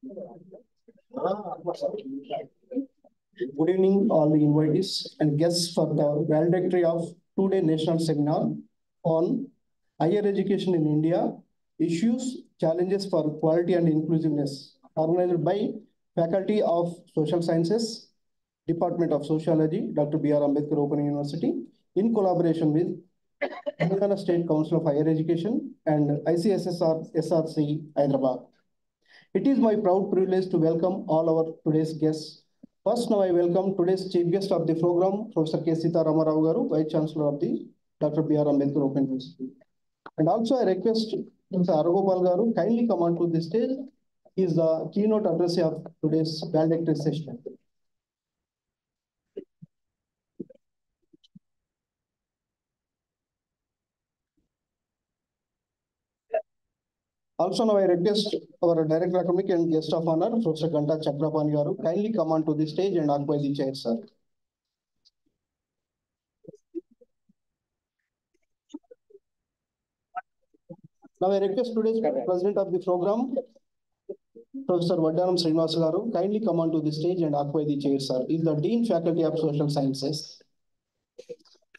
Good evening, all the invitees and guests for the valedictory of two-day national seminar on higher education in India, issues, challenges for quality and inclusiveness, organized by Faculty of Social Sciences, Department of Sociology, Dr. B.R. Ambedkar Open University, in collaboration with Telangana State Council of Higher Education and ICSSR SRC Hyderabad. It is my proud privilege to welcome all our today's guests. First, now I welcome today's chief guest of the program, Professor K. Sita Ramarao Garu, Vice Chancellor of the Dr. B.R. Ambedkar Open University. And also I request Mr. Aragopal Garu kindly come on to the stage. He is the keynote address of today's valedictory session. Also now I request our Director Academic and Guest of Honor, Professor Ganta Chakrapani Garu, kindly come on to the stage and occupy the chair, sir. Now I request today's President of the program, Professor Vaddanam Srinivas Garu, kindly come on to the stage and occupy the chair, sir. He is the Dean Faculty of Social Sciences.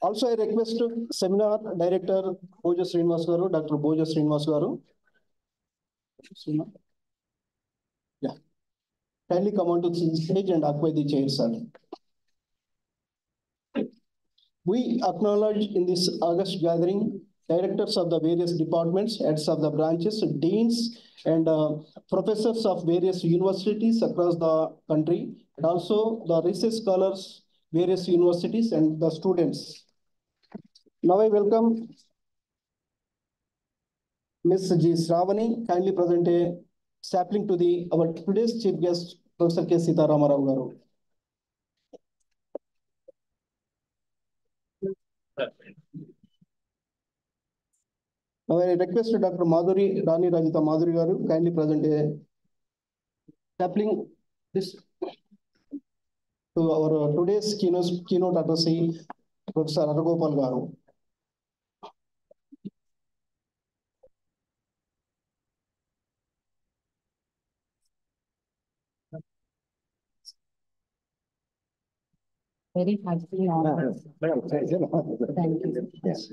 Also, I request Seminar Director Boja Srinivas Garu, Dr. Boja Srinivas Garu. Yeah. Kindly come on to the stage and occupy the chair, sir. We acknowledge in this August gathering directors of the various departments, heads of the branches, deans, and professors of various universities across the country, and also the research scholars, various universities, and the students. Now I welcome Ms. G. Sravani, kindly present a sapling to our today's chief guest, Professor K. Sita Ramarao Garu. Now I request Dr. Madhuri Rani Rajita Madhuri Garu, kindly present a sapling this to our today's keynote address, Professor Aragopal Garu. Very heartily honored. Thank you. Yes.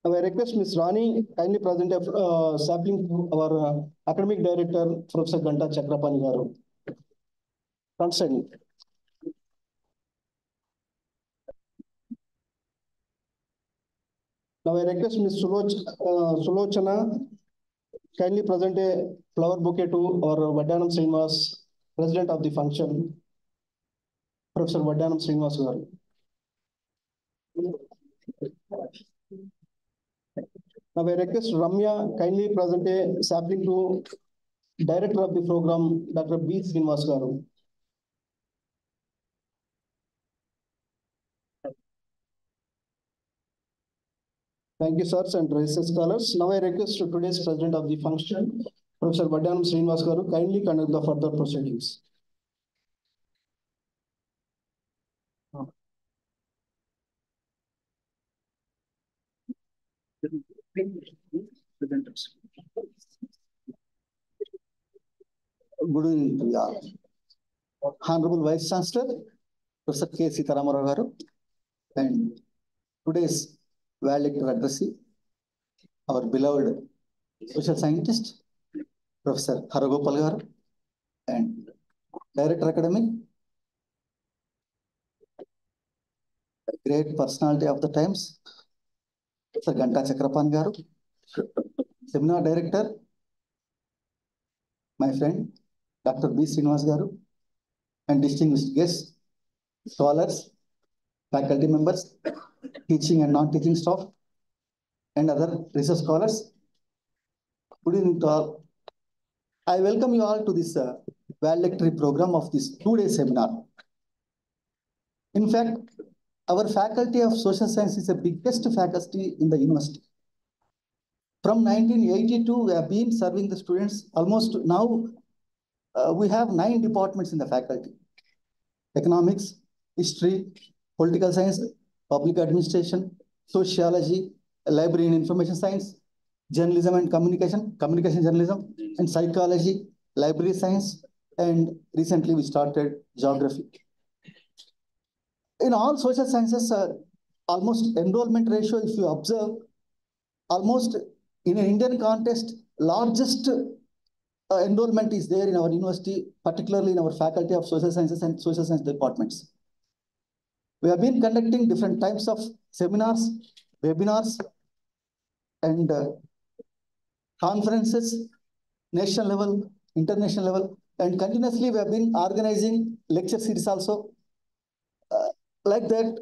Now I request Ms. Rani kindly present a sapling to our academic director, Professor Ganta Chakrapani Garu. Consent. Now I request Ms. Sulochana kindly present a flower bouquet to our Vaddanam Srinivas, President of the function, Professor Vaddanam Srinivas Garu. Now I request Ramya kindly present a sapling to Director of the program, Dr. B. Srinivas Garu. Thank you, sirs and research scholars. Now I request today's President of the function, Professor Vaddanam Srinivas Garu, kindly conduct the further proceedings. Good evening to you all. Honorable Vice Chancellor, Professor K. Sita Ramarao Garu, and today's valedictory addressee, our beloved social scientist, Professor Aragopal Garu, and Director Academic, a great personality of the times, Professor Ganta Chakrapani Garu, Seminar Director, my friend, Dr. B. Srinivas Garu, and distinguished guests, scholars, faculty members, teaching and non-teaching staff, and other research scholars. Good evening to all. I welcome you all to this valedictory program of this two-day seminar. In fact, our Faculty of Social Science is the biggest faculty in the university. From 1982, we have been serving the students. Almost now, we have 9 departments in the faculty: economics, history, political science, public administration, sociology, library and information science, journalism and communication, communication journalism, and psychology, library science, and recently we started geography. In all social sciences, almost enrollment ratio, if you observe, almost in an Indian context, largest enrollment is there in our university, particularly in our faculty of social sciences and social science departments. We have been conducting different types of seminars, webinars, and conferences, national level, international level, and continuously we have been organizing lecture series also. Like that,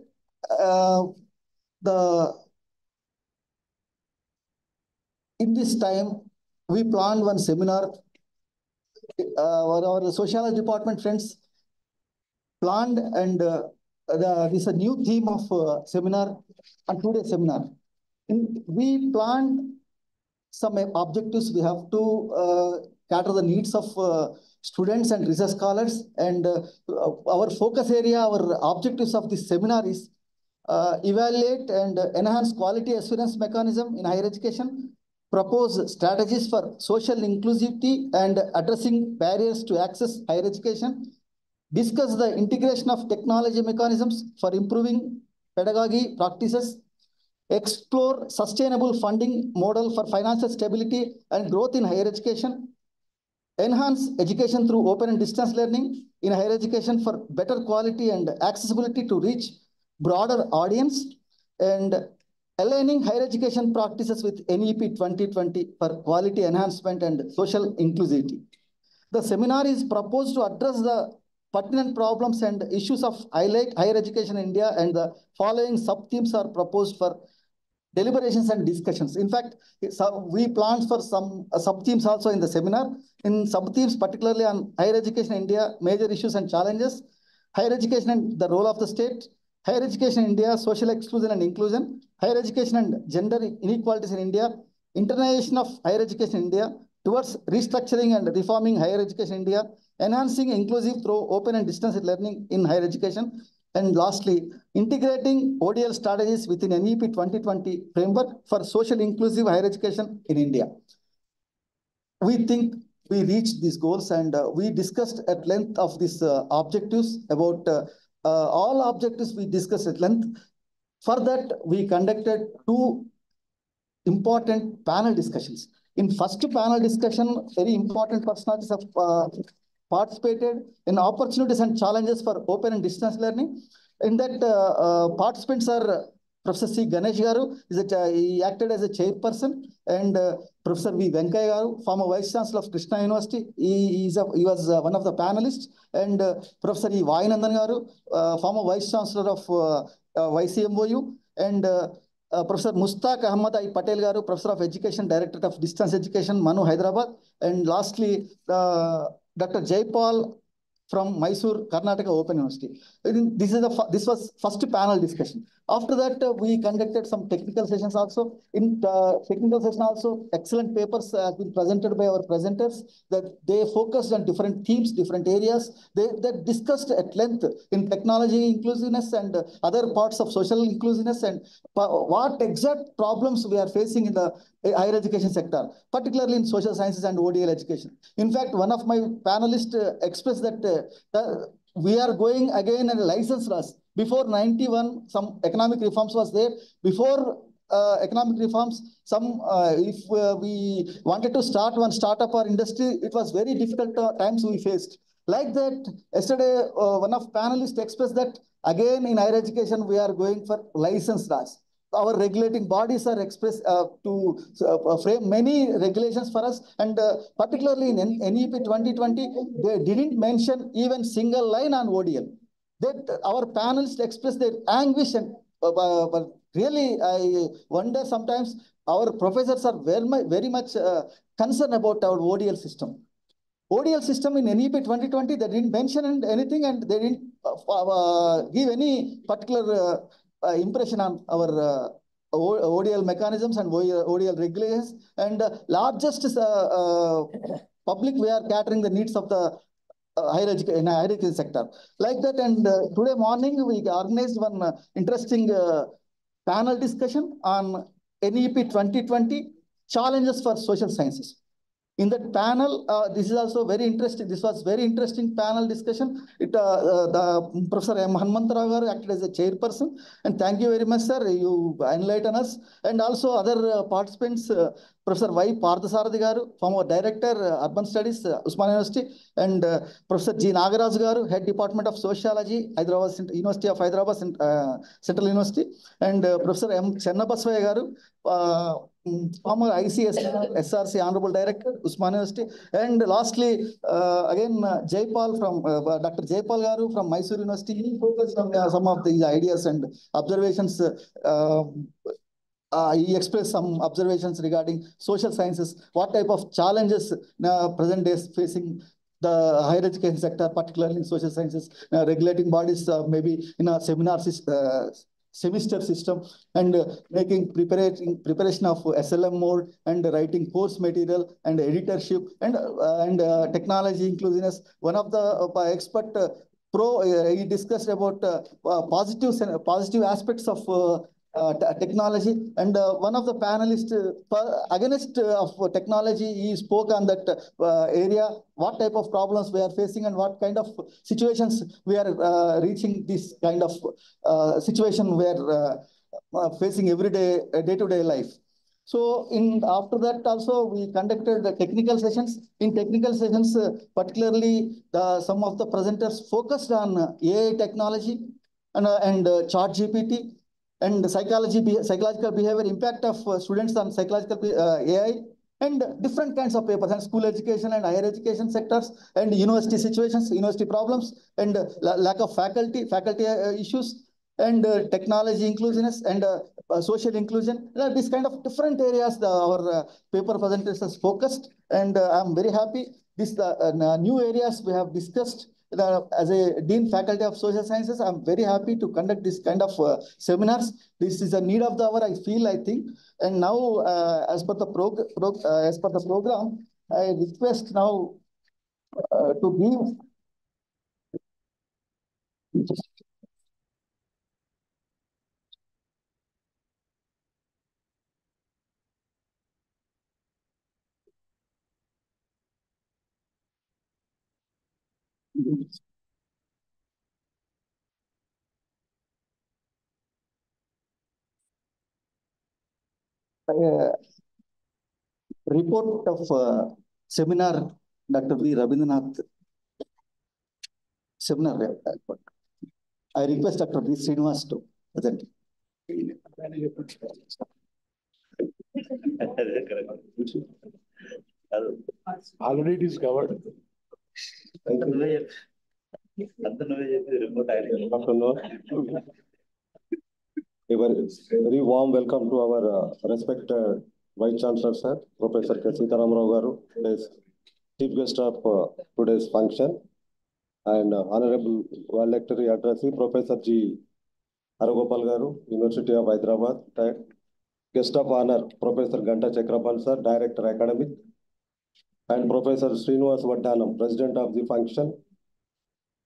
in this time, we planned one seminar. Our sociology department friends planned, and this is a new theme of seminar, a 2-day seminar. We planned some objectives. We have to cater the needs of students and research scholars, and our focus area, our objectives of this seminar is evaluate and enhance quality assurance mechanism in higher education, propose strategies for social inclusivity and addressing barriers to access higher education, discuss the integration of technology mechanisms for improving pedagogy practices, explore sustainable funding model for financial stability and growth in higher education, enhance education through open and distance learning in higher education for better quality and accessibility to reach broader audience, and aligning higher education practices with NEP 2020 for quality enhancement and social inclusivity. The seminar is proposed to address the pertinent problems and issues of higher education in India, and the following sub-themes are proposed for deliberations and discussions. In fact, we planned for some sub-themes also in the seminar. In sub-themes, particularly on higher education in India, major issues and challenges, higher education and the role of the state, higher education in India, social exclusion and inclusion, higher education and gender inequalities in India, internationalization of higher education in India, towards restructuring and reforming higher education in India, enhancing inclusive through open and distance learning in higher education, and lastly, integrating ODL strategies within NEP 2020 framework for social inclusive higher education in India. We think we reached these goals, and we discussed at length of these objectives. About all objectives we discussed at length. For that, we conducted 2 important panel discussions. In first panel discussion, very important personalities have participated in opportunities and challenges for open and distance learning. In that, participants are Professor C. Ganesh Garu, he acted as a chairperson, and Professor V. Venkaya Garu, former Vice Chancellor of Krishna University, he was one of the panelists, and Professor E. Vayanandan Garu, former Vice Chancellor of YCMOU, and Professor Mustaq Ahmad I. Patel Garu, Professor of Education, Directorate of Distance Education, Manu, Hyderabad, and lastly, Dr. Jaipal from Mysore, Karnataka Open University. This was first panel discussion. After that, we conducted some technical sessions also. In technical session also, excellent papers have been presented by our presenters, that they focused on different themes, different areas. They discussed at length in technology inclusiveness and other parts of social inclusiveness, and what exact problems we are facing in the higher education sector, particularly in social sciences and ODL education. In fact, one of my panelists expressed that we are going again in a license rush. Before 91, some economic reforms was there. Before economic reforms, if we wanted to start one startup or industry, it was very difficult times we faced. Like that, yesterday, one of panelists expressed that again in higher education, we are going for license rush. Our regulating bodies are expressed to frame many regulations for us, and particularly in NEP 2020, they didn't mention even single line on ODL. That our panelists expressed their anguish, and but really, I wonder sometimes our professors are very much concerned about our ODL system. ODL system in NEP 2020, they didn't mention anything, and they didn't give any particular impression on our ODL mechanisms and ODL regulations. And largest public, we are catering the needs of the higher education sector. Like that, and today morning, we organized one interesting panel discussion on NEP 2020, challenges for social sciences. In that panel, this is also very interesting. This was very interesting panel discussion. The Professor M. Hanmantarao garu acted as a chairperson. And thank you very much, sir. You enlighten us. And also other participants, Professor Y. Parthasarathi garu, former director, Urban Studies, Usman University, and Professor G. Nagaraj garu, head department of sociology, Hyderabad University of Hyderabad, Central University, and Professor M. Chennabaswaya garu, former ICS, SRC Honorable Director, Usman University, and lastly, again, Jaipal from Dr. Jaipal Garu from Mysore University. He focused on some of these ideas and observations. He expressed some observations regarding social sciences, what type of challenges present days facing the higher education sector, particularly in social sciences, regulating bodies, maybe in a seminar semester system, and making preparation of SLM mode, and writing course material, and editorship, and technology inclusiveness. One of the expert he discussed about positive aspects of technology, and one of the panelists against of technology, he spoke on that area, what type of problems we are facing and what kind of situations we are reaching this kind of situation we are facing every day, day-to-day life. So after that also we conducted the technical sessions. In technical sessions, particularly some of the presenters focused on AI technology and chat GPT, and psychological behavior, impact of students on psychological AI, and different kinds of papers, and school education and higher education sectors, and university situations, university problems, and lack of faculty issues, and technology inclusiveness, and social inclusion. This kind of different areas our paper presenters has focused, and I'm very happy. This new areas we have discussed. As a Dean Faculty of Social Sciences, I'm very happy to conduct this kind of seminars. This is a need of the hour, I feel, I think. And now, as per the program, I request now to give a report of seminar, Dr. V. Rabindranath seminar. I request Dr. V. Srinivas to present. Already it is covered. A very warm welcome to our respected Vice Chancellor, Sir, Professor K. Sitaramrao Garu, Chief Guest of today's function, and Honorable Valedictory Addressee, Professor G. Aragopal Garu, University of Hyderabad, Guest of Honor, Professor Ganta Chakrapan, Sir, Director Academic, and Professor Srinivas Vaddanam, President of the function,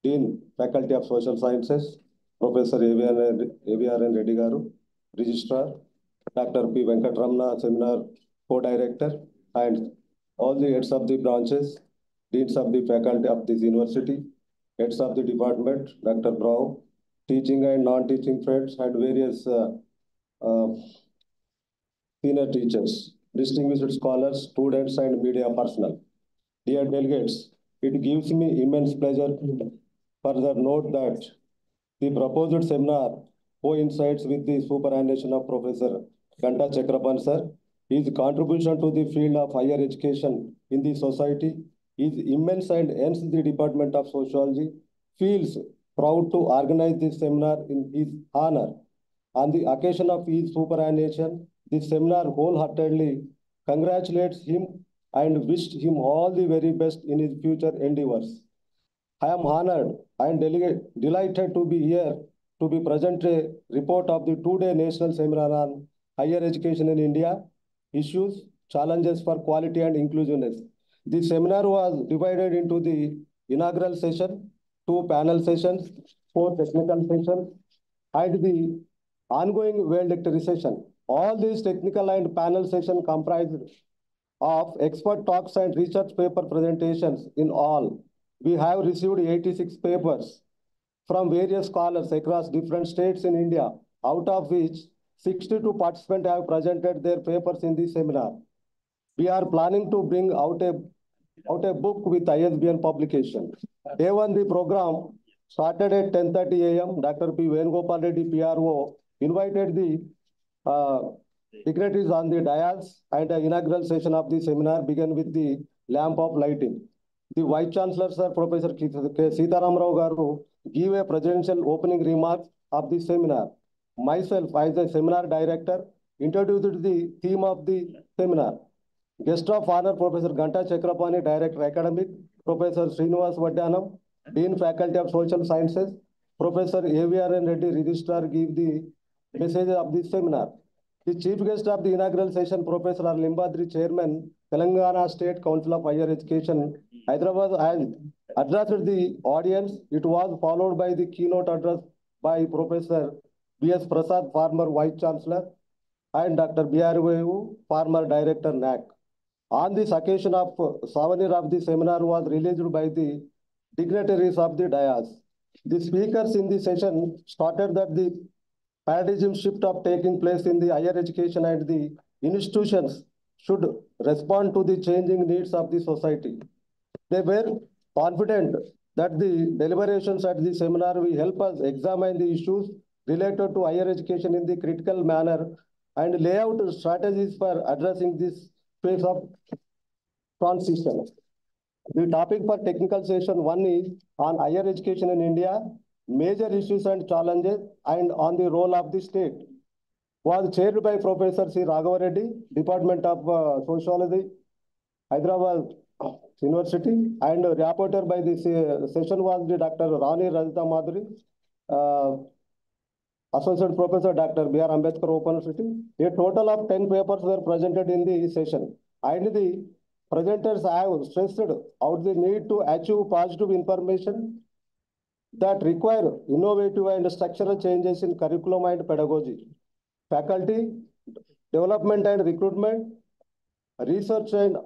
Dean, Faculty of Social Sciences, Professor AVRN Reddy Garu, Registrar, Dr. P. Venkatramana, Seminar Co-Director, and all the heads of the branches, deans of the faculty of this university, heads of the department, Dr. BRAOU, teaching and non-teaching friends, and various senior teachers, distinguished scholars, students, and media personnel. Dear delegates, it gives me immense pleasure to further note that the proposed seminar coincides with the superannuation of Professor Ganta Chakrapan, sir. His contribution to the field of higher education in the society is immense, and hence the Department of Sociology feels proud to organize this seminar in his honor. On the occasion of his superannuation, this seminar wholeheartedly congratulates him and wished him all the very best in his future endeavors. I am honored and delighted to be here to be present a report of the two-day national seminar on higher education in India, issues, challenges for quality and inclusiveness. The seminar was divided into the inaugural session, 2 panel sessions, 4 technical sessions, and the ongoing valedictory session. All these technical and panel sessions comprised of expert talks and research paper presentations in all. We have received 86 papers from various scholars across different states in India, out of which 62 participants have presented their papers in this seminar. We are planning to bring out a book with ISBN publication. Day one, the program started at 10:30 a.m. Dr. P. Venugopal Reddy, PRO, invited the dignitaries on the dais, and the inaugural session of the seminar began with the lamp of lighting. The Vice Chancellor, Sir Professor K. Sitaram Rao Garu, gave a presidential opening remarks of the seminar. Myself, as the seminar director, introduced the theme of the seminar. Guest of honor, Professor Ganta Chakrapani, Director Academic, Professor Srinivas Vadyanam, Dean Faculty of Social Sciences, Professor A.V.R.N. Reddy, Registrar, give the message of the seminar. The chief guest of the inaugural session, Professor R. Limbadri, Chairman, Telangana State Council of Higher Education, Hyderabad, has addressed the audience. It was followed by the keynote address by Professor B.S. Prasad, former Vice Chancellor, and Dr. BRAOU, former Director, NAC. On this occasion of souvenir of the seminar was released by the dignitaries of the dais. The speakers in the session started that the paradigm shift of taking place in the higher education and the institutions should respond to the changing needs of the society. They were confident that the deliberations at the seminar will help us examine the issues related to higher education in the critical manner and lay out strategies for addressing this phase of transition. The topic for technical session 1 is on higher education in India, major issues and challenges, and on the role of the state. Was chaired by Professor C. Raghava Reddy, Department of Sociology, Hyderabad University, and rapporteur by this session was the Dr. Rani Rajita Madhuri, Associate Professor Dr. B.R. Ambedkar Open University. A total of 10 papers were presented in the session, and the presenters have stressed out the need to achieve positive information that require innovative and structural changes in curriculum and pedagogy, faculty development and recruitment, research and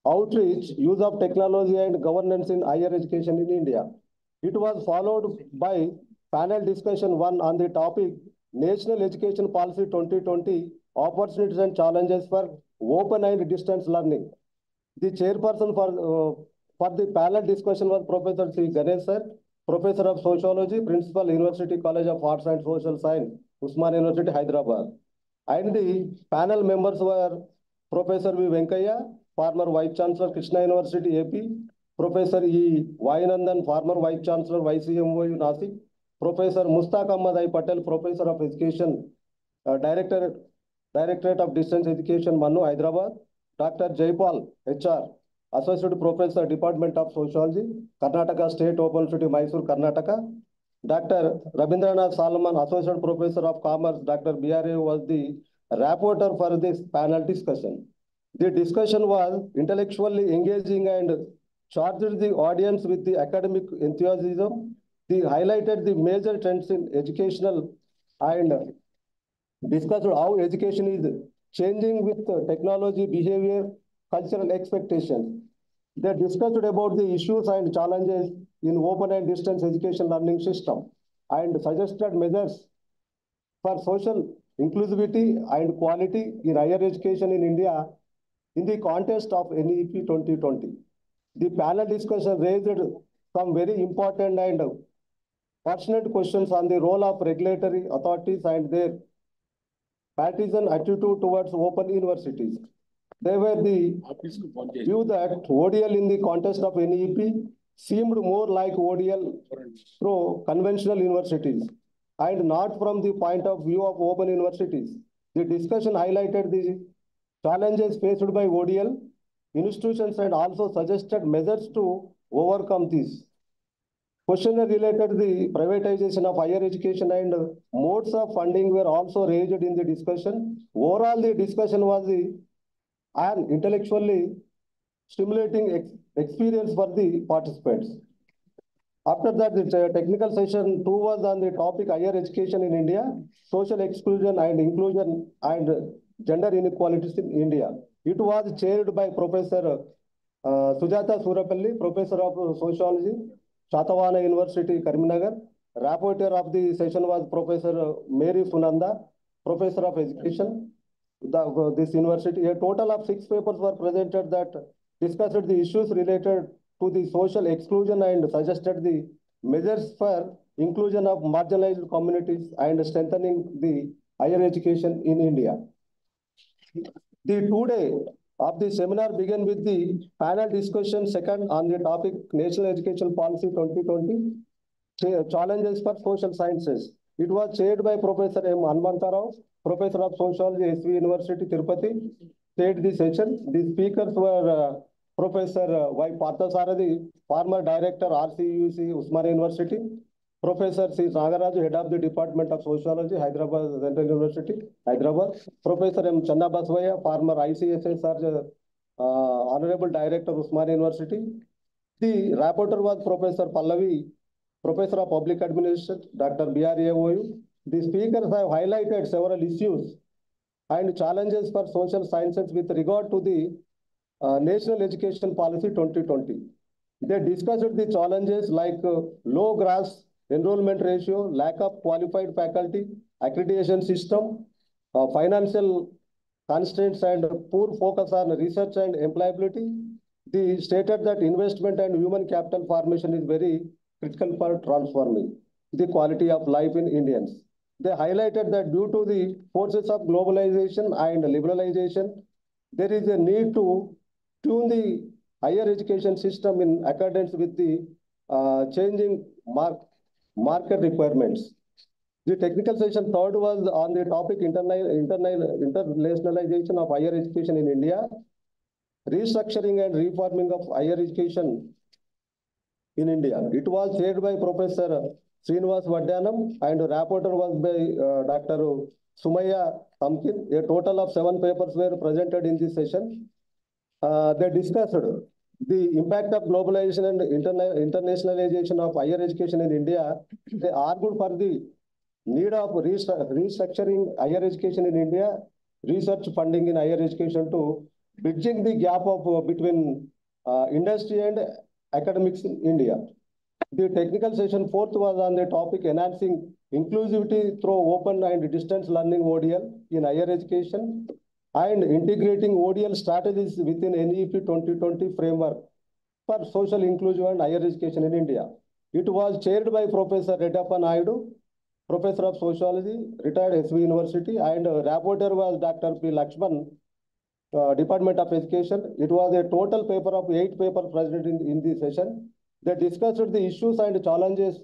outreach, use of technology and governance in higher education in India. It was followed by panel discussion 1 on the topic National Education Policy 2020, Opportunities and Challenges for Open and Distance Learning. The chairperson for the panel discussion was Professor C. Ganesh Sir, Professor of Sociology, Principal, University College of Arts and Social Science, Usman University, Hyderabad. And the panel members were Professor V. Venkaya, former Vice Chancellor, Krishna University, AP, Professor E. Vayanandan, former Vice Chancellor, YCMOU, Nasik, Professor Mustaq Ahmad I. Patel, Professor of Education, Directorate of Distance Education, Manu, Hyderabad, Dr. Jaipal, HR, Associate Professor, Department of Sociology, Karnataka State Open University, Mysore, Karnataka. Dr. Rabindranath Salman, Associate Professor of Commerce, Dr. BRA was the rapporteur for this panel discussion. The discussion was intellectually engaging and charged the audience with the academic enthusiasm. They highlighted the major trends in educational and discussed how education is changing with technology, behavior, cultural expectations. They discussed about the issues and challenges in open and distance education learning system and suggested measures for social inclusivity and quality in higher education in India in the context of NEP 2020. The panel discussion raised some very important and pertinent questions on the role of regulatory authorities and their partisan attitude towards open universities. They were the view that ODL in the context of NEP seemed more like ODL through conventional universities and not from the point of view of open universities. The discussion highlighted the challenges faced by ODL institutions and also suggested measures to overcome these. Questions related to the privatization of higher education and modes of funding were also raised in the discussion. Overall, the discussion was an intellectually stimulating experience for the participants. After that, the technical session 2 was on the topic higher education in India, social exclusion and inclusion and gender inequalities in India. It was chaired by Professor Sujata Surapalli, Professor of Sociology, Shatavana University, Karimnagar. Rapporteur of the session was Professor Mary Sunanda, Professor of Education, this university. A total of 6 papers were presented that discussed the issues related to the social exclusion and suggested the measures for inclusion of marginalized communities and strengthening the higher education in India. The 2-day of the seminar began with the panel discussion second on the topic National Education Policy 2020, Challenges for Social Sciences. It was chaired by Professor M. Hanmantarao, Professor of Sociology, SV University, Tirupati, chaired the session. The speakers were Professor Y. Parthasarathi, former Director, RCUC, Usmania University, Professor C. Nagaraju, Head of the Department of Sociology, Hyderabad Central University, Hyderabad, Professor M. Channa Basvaya, former ICSSR, Honorable Director, Usmania University. The rapporteur was Professor Pallavi, Professor of Public Administration, Dr. BRAOU. The speakers have highlighted several issues and challenges for social sciences with regard to the National Education Policy 2020. They discussed the challenges like low gross enrollment ratio, lack of qualified faculty, accreditation system, financial constraints and poor focus on research and employability. They stated that investment and human capital formation is very critical for transforming the quality of life in Indians. They highlighted that due to the forces of globalization and liberalization, there is a need to tune the higher education system in accordance with the changing market requirements. The technical session third was on the topic internationalization of higher education in India, restructuring and reforming of higher education in India. It was chaired by Professor Srinivas Vadyanam and rapporteur was by Dr. Sumaya Tamkin. A total of 7 papers were presented in this session. They discussed the impact of globalization and internationalization of higher education in India. They argued for the need of restructuring higher education in India, research funding in higher education to bridging the gap of between industry and academics in India. The technical session fourth was on the topic enhancing inclusivity through open and distance learning ODL in higher education and integrating ODL strategies within NEP 2020 framework for social inclusion and higher education in India. It was chaired by Professor Reddappa Naidu, Professor of Sociology, retired SV University, and rapporteur was Dr. P. Lakshman, Department of Education. It was a total paper of 8 papers presented in this session. They discussed the issues and challenges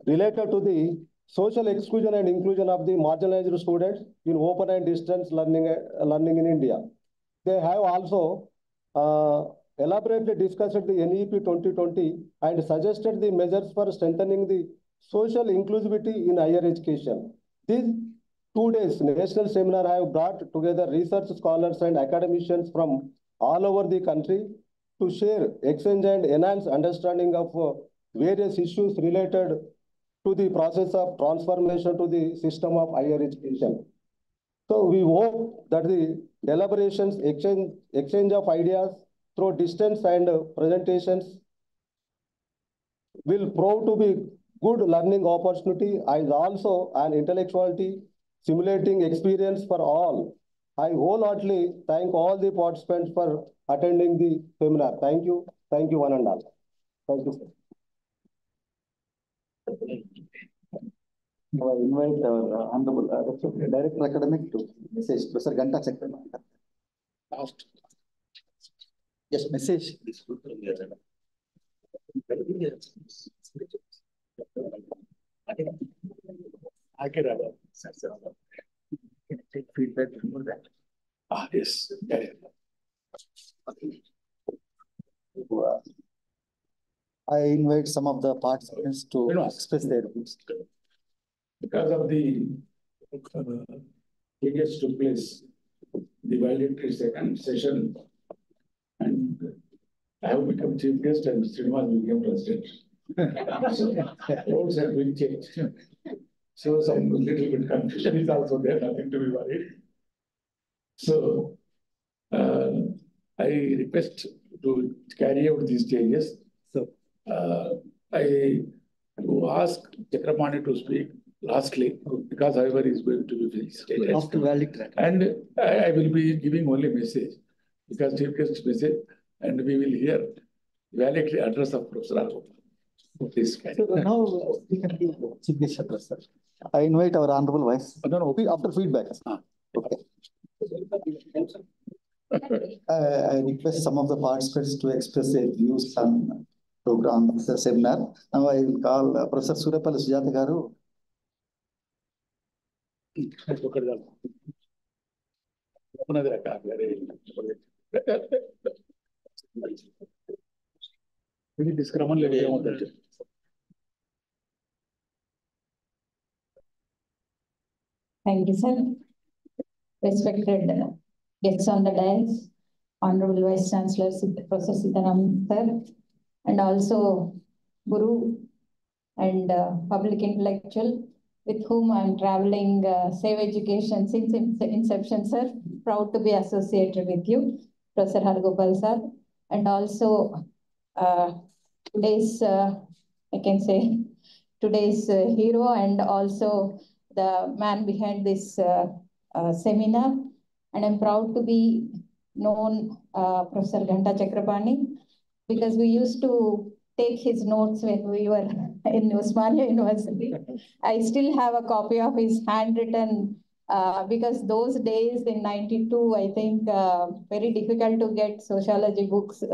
related to the social exclusion and inclusion of the marginalized students in open and distance learning in India. They have also elaborately discussed the NEP 2020 and suggested the measures for strengthening the social inclusivity in higher education. These 2 days national seminar have brought together research scholars and academicians from all over the country to share, exchange and enhance understanding of various issues related to the process of transformation to the system of higher education. So we hope that the deliberations, exchange of ideas through distance and presentations will prove to be good learning opportunity as also an intellectuality stimulating experience for all. I wholeheartedly thank all the participants for attending the seminar. Thank you. Thank you one and all. Thank you, sir. I invite our Honorable Director Academic to message. Professor Ganta Chakra. Yes, message. Can I take feedback before that? Yes. I invite some of the participants to express their views. Because of the changes took place, the valedictory second session, and I have become chief guest and Srinivas became president. Roles have been changed. So some little bit confusion is also there, nothing to be worried. So I request to carry out these changes. So, I will ask Chakrapani to speak lastly, because however is going to be finished. after valedictory. And I will be giving only message, because chief guest message, and we will hear valedictory address of Professor Arun. Please carry. So now we can give chief guest address, sir. I invite our honorable vice. No, after feedback. Okay. I request some of the participants to express their views on program, the seminar. Now I will call Professor Surapalli Sujata Garu. Thank you, sir. Respected guests on the dais, Honorable Vice Chancellor Professor Sitaram sir, and also Guru and public intellectual with whom I'm traveling Save Education since inception, sir. Proud to be associated with you, Professor Hargopal sir, and also today's, I can say, today's hero and also the man behind this seminar. And I'm proud to be known Professor Ghanta Chakrapani, because we used to take his notes when we were in Osmania University. I still have a copy of his handwritten, because those days in 92, I think very difficult to get sociology books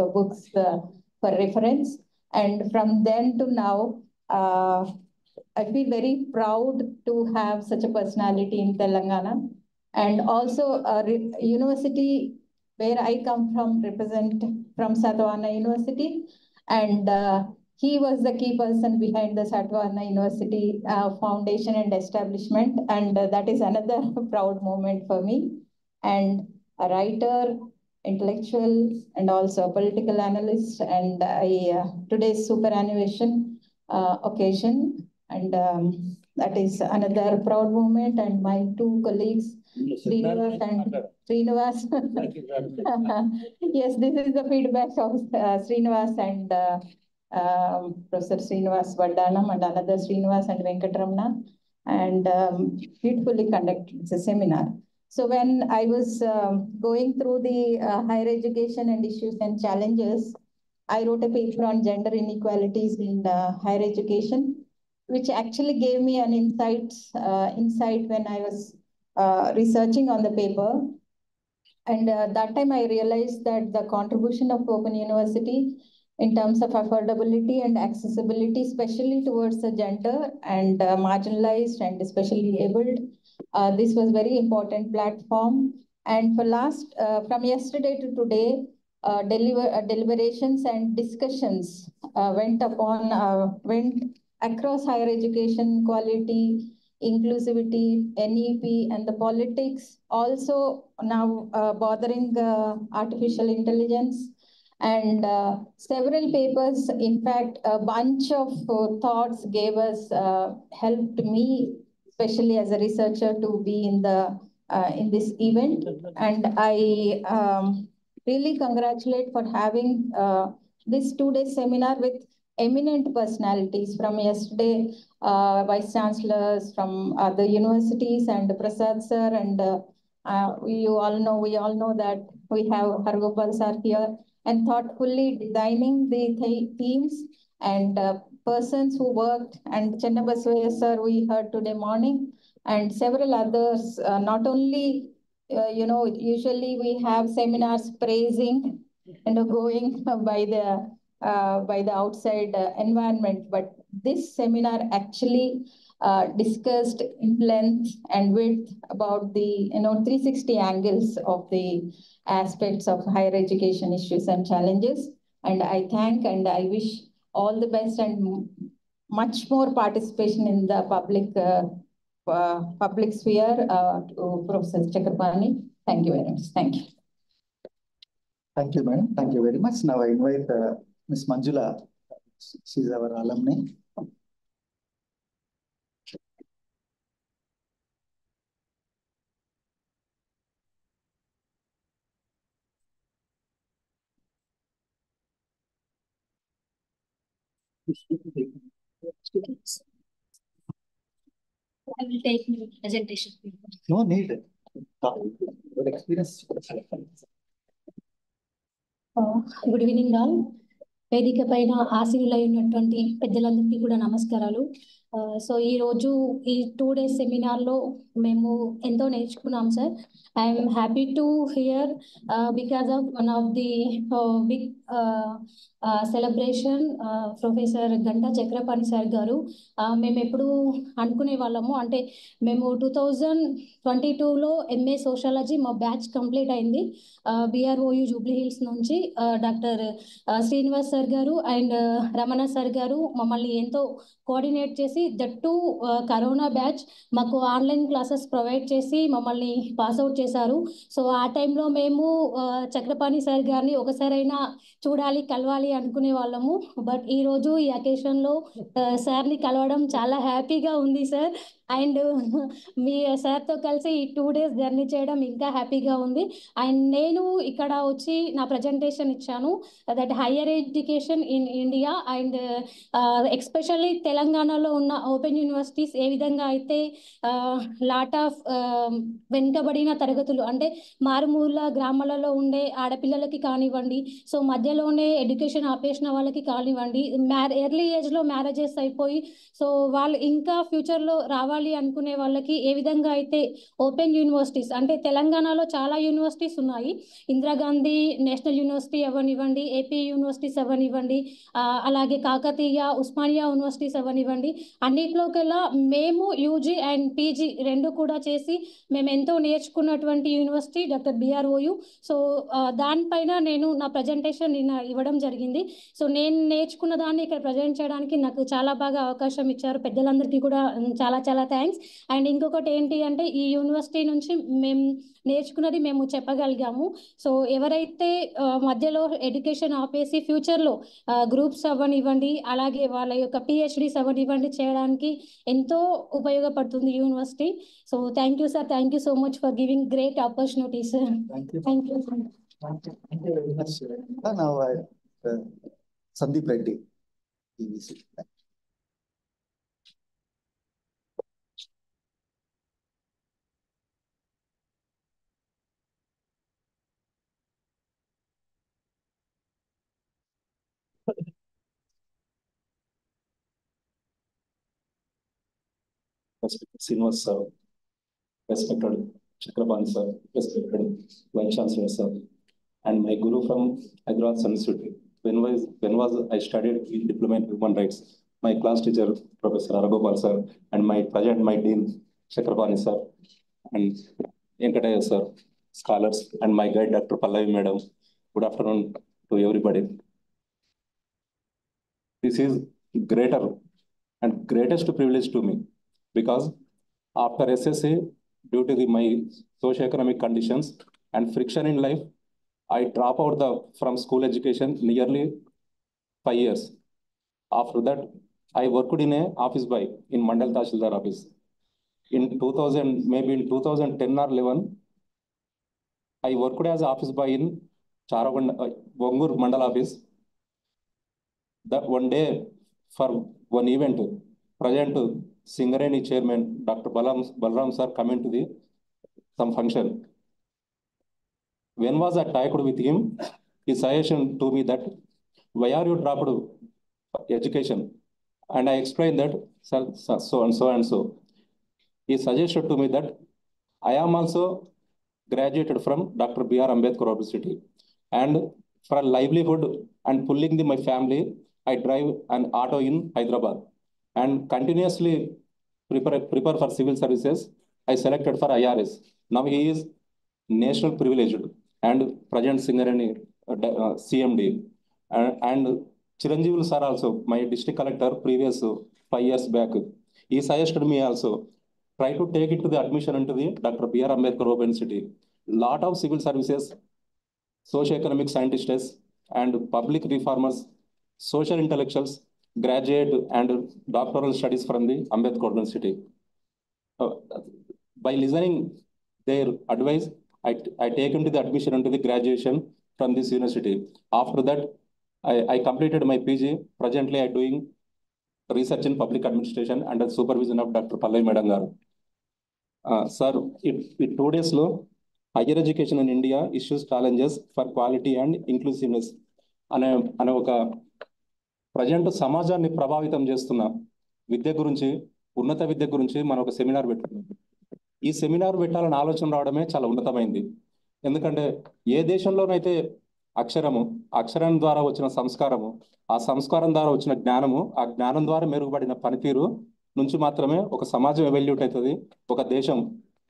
for reference. And from then to now, I feel very proud to have such a personality in Telangana. And also a university where I come from, represent from Satavahana University. And he was the key person behind the Satavahana University foundation and establishment. And that is another proud moment for me. And a writer, intellectual, and also a political analyst. And today's superannuation occasion. And that is another proud moment. And my two colleagues, Srinivas and Srinivas. Yes, this is the feedback of Srinivas and Professor Srinivas Vaddanam and another Srinivas and Venkatramana, and beautifully conducted the seminar. So when I was going through the higher education and issues and challenges, I wrote a paper on gender inequalities in higher education, which actually gave me an insight when I was researching on the paper. And that time I realized that the contribution of Open University in terms of affordability and accessibility, especially towards the gender and marginalized and especially abled, this was very important platform. And for from yesterday to today, deliberations and discussions went across higher education quality, inclusivity, NEP, and the politics. Also now bothering artificial intelligence. And several papers, in fact, a bunch of thoughts gave us, helped me, especially as a researcher, to be in this event. And I really congratulate for having this 2-day seminar with eminent personalities from yesterday, vice chancellors from other universities, and Prasad sir, and we all know that we have Hargopal sir here, and thoughtfully designing the themes, and persons who worked, and Chennabaswaya sir we heard today morning, and several others. Not only usually we have seminars praising and going by the outside environment, but this seminar actually discussed in length and width about the 360 angles of the aspects of higher education issues and challenges. And I thank and I wish all the best and much more participation in the public sphere to Professor Chakrapani. Thank you very much. Thank you. Thank you, madam. Thank you very much. Now I invite Ms. Manjula. She's our alumni. I will take my presentation. No need. Good experience. Good evening all. వేదిక పైన ఆశీనులై ఉన్నటువంటి పెద్దలందరికీ కూడా నమస్కారాలు. So ఈరోజు ఈ 2 days సెమినార్లో మేము ఎంతో నేర్చుకున్నాం sir. I'm happy to here because of one of the big celebration professor Ganta Chakrapani sir garu. మేము ఎప్పుడు అనుకునే వాళ్ళము, అంటే మేము 2022లో ఎంఏ సోషాలజీ మా బ్యాచ్ కంప్లీట్ అయింది. BROU జూబ్లీ హిల్స్ నుంచి doctor Srinivas sir garu and Ramana sir garu మమ్మల్ని ఎంతో కోఆర్డినేట్ చేసి దట్టు కరోనా బ్యాచ్ మాకు ఆన్లైన్ క్లాసెస్ ప్రొవైడ్ చేసి మమ్మల్ని పాస్అవుట్ చేశారు. సో ఆ టైంలో మేము చక్రపాణి సార్ గారిని ఒకసారైనా చూడాలి, కలవాలి అనుకునే వాళ్ళము. బట్ ఈరోజు ఈ అకేషన్లో సార్ని కలవడం చాలా హ్యాపీగా ఉంది సార్. అండ్ మీ సార్తో కలిసి ఈ 2 days జర్నీ చేయడం ఇంకా హ్యాపీగా ఉంది. అండ్ నేను ఇక్కడ వచ్చి నా ప్రజెంటేషన్ ఇచ్చాను that higher education in India and especially తెలంగాణలో ఉన్న ఓపెన్ యూనివర్సిటీస్ ఏ విధంగా అయితే లాట్ ఆఫ్ వెనుకబడిన తరగతులు, అంటే మారుమూల గ్రామాలలో ఉండే ఆడపిల్లలకి కానివ్వండి, సో మధ్యలోనే ఎడ్యుకేషన్ ఆపేసిన వాళ్ళకి కానివ్వండి, ఎర్లీ ఏజ్లో మ్యారేజెస్ అయిపోయి సో వాళ్ళు ఇంకా ఫ్యూచర్లో రావాలి అనుకునే వాళ్ళకి ఏ విధంగా అయితే ఓపెన్ యూనివర్సిటీస్, అంటే తెలంగాణలో చాలా యూనివర్సిటీస్ ఉన్నాయి, ఇందిరాగాంధీ నేషనల్ యూనివర్సిటీ అవ్వనివ్వండి, ఏపీ యూనివర్సిటీస్ అవ్వనివ్వండి, అలాగే కాకతీయ ఉస్మానియా యూనివర్సిటీస్ అవ్వనివ్వండి, అన్నిట్లోకెల్లా మేము యూజీ అండ్ పీజీ రెండు కూడా చేసి మేము ఎంతో నేర్చుకున్నటువంటి యూనివర్సిటీ డాక్టర్ BROU. సో దానిపైన నేను నా ప్రజెంటేషన్ నిన్న ఇవ్వడం జరిగింది. సో నేను నేర్చుకున్న దాన్ని ఇక్కడ ప్రజెంట్ చేయడానికి నాకు చాలా బాగా అవకాశం ఇచ్చారు. పెద్దలందరికీ కూడా చాలా చాలా థ్యాంక్స్. అండ్ ఇంకొకటి ఏంటి అంటే ఈ యూనివర్సిటీ నుంచి మేము నేర్చుకున్నది మేము చెప్పగలిగాము. సో ఎవరైతే మధ్యలో ఎడ్యుకేషన్ ఆపేసి ఫ్యూచర్లో గ్రూప్స్ అవ్వనివ్వండి, అలాగే వాళ్ళ యొక్క PhDs అవ్వనివ్వండి చేయడానికి ఎంతో ఉపయోగపడుతుంది university. So thank you sir, thank you so much for giving great opportunity sir. Thank you sir. Now, Sandeep Reddy, EVC. Respected Srinivas sir, respected Chakraban sir, respected Vice Chancellor sir, and my guru from Hyderabad University. When was I studied in Diploma in Human Rights? My class teacher, Professor Aragopal sir, and my dean, Chakrabani sir, and Venkataya sir, scholars, and my guide, Dr. Pallavi madam. Good afternoon to everybody. This is greater and greatest privilege to me because after SSA, due to my socio-economic conditions and friction in life, I drop out from school education nearly 5 years. After that, I worked in a office boy in Mandal Tahsildar office. In 2000, maybe in 2010 or 11, I worked as office boy in Vongur Mandal office. That one day, for one event, present Singareni chairman, Dr. Balram sir, coming to some function. When was I talked with him, he suggested to me that, why are you dropped education? And I explained that, so and so and so. He suggested to me that I am also graduated from Dr. B.R. Ambedkar University. And for livelihood and pulling my family, I drive an auto in Hyderabad and continuously prepare for civil services. I selected for IRS. Now he is national privileged and present Singareni CMD. And Chiranjeev sir also, my district collector previous 5 years back, he suggested me also, try to take it to the admission into the Dr. B.R. Ambedkar Open University. Lot of civil services, socio-economic scientists and public reformers, social intellectuals, graduate and doctoral studies from the Ambedkar University. By listening their advice, I take into the admission into the graduation from this university. After that, I completed my PG. Presently, I'm doing Research in Public Administration under the supervision of Dr. Pallai Madam Garu. Sir, in 2 days lo higher education in India issues challenges for quality and inclusiveness అనే ఒక present సమాజాన్ని ప్రభావితం చేస్తున్న విద్య గురించి, ఉన్నత విద్య గురించి మనం ఒక సెమినార్ పెట్టుకున్నాం. ఈ సెమినార్ పెట్టాలని ఆలోచన రావడమే చాలా ఉన్నతమైంది. ఎందుకంటే ఏ దేశంలోనైతే అక్షరం ద్వారా వచ్చిన సంస్కారము, ఆ సంస్కారం ద్వారా వచ్చిన జ్ఞానము, ఆ జ్ఞానం ద్వారా మెరుగుపడిన పనితీరు నుంచి మాత్రమే ఒక సమాజం ఎవల్యూట్ అవుతుంది, ఒక దేశం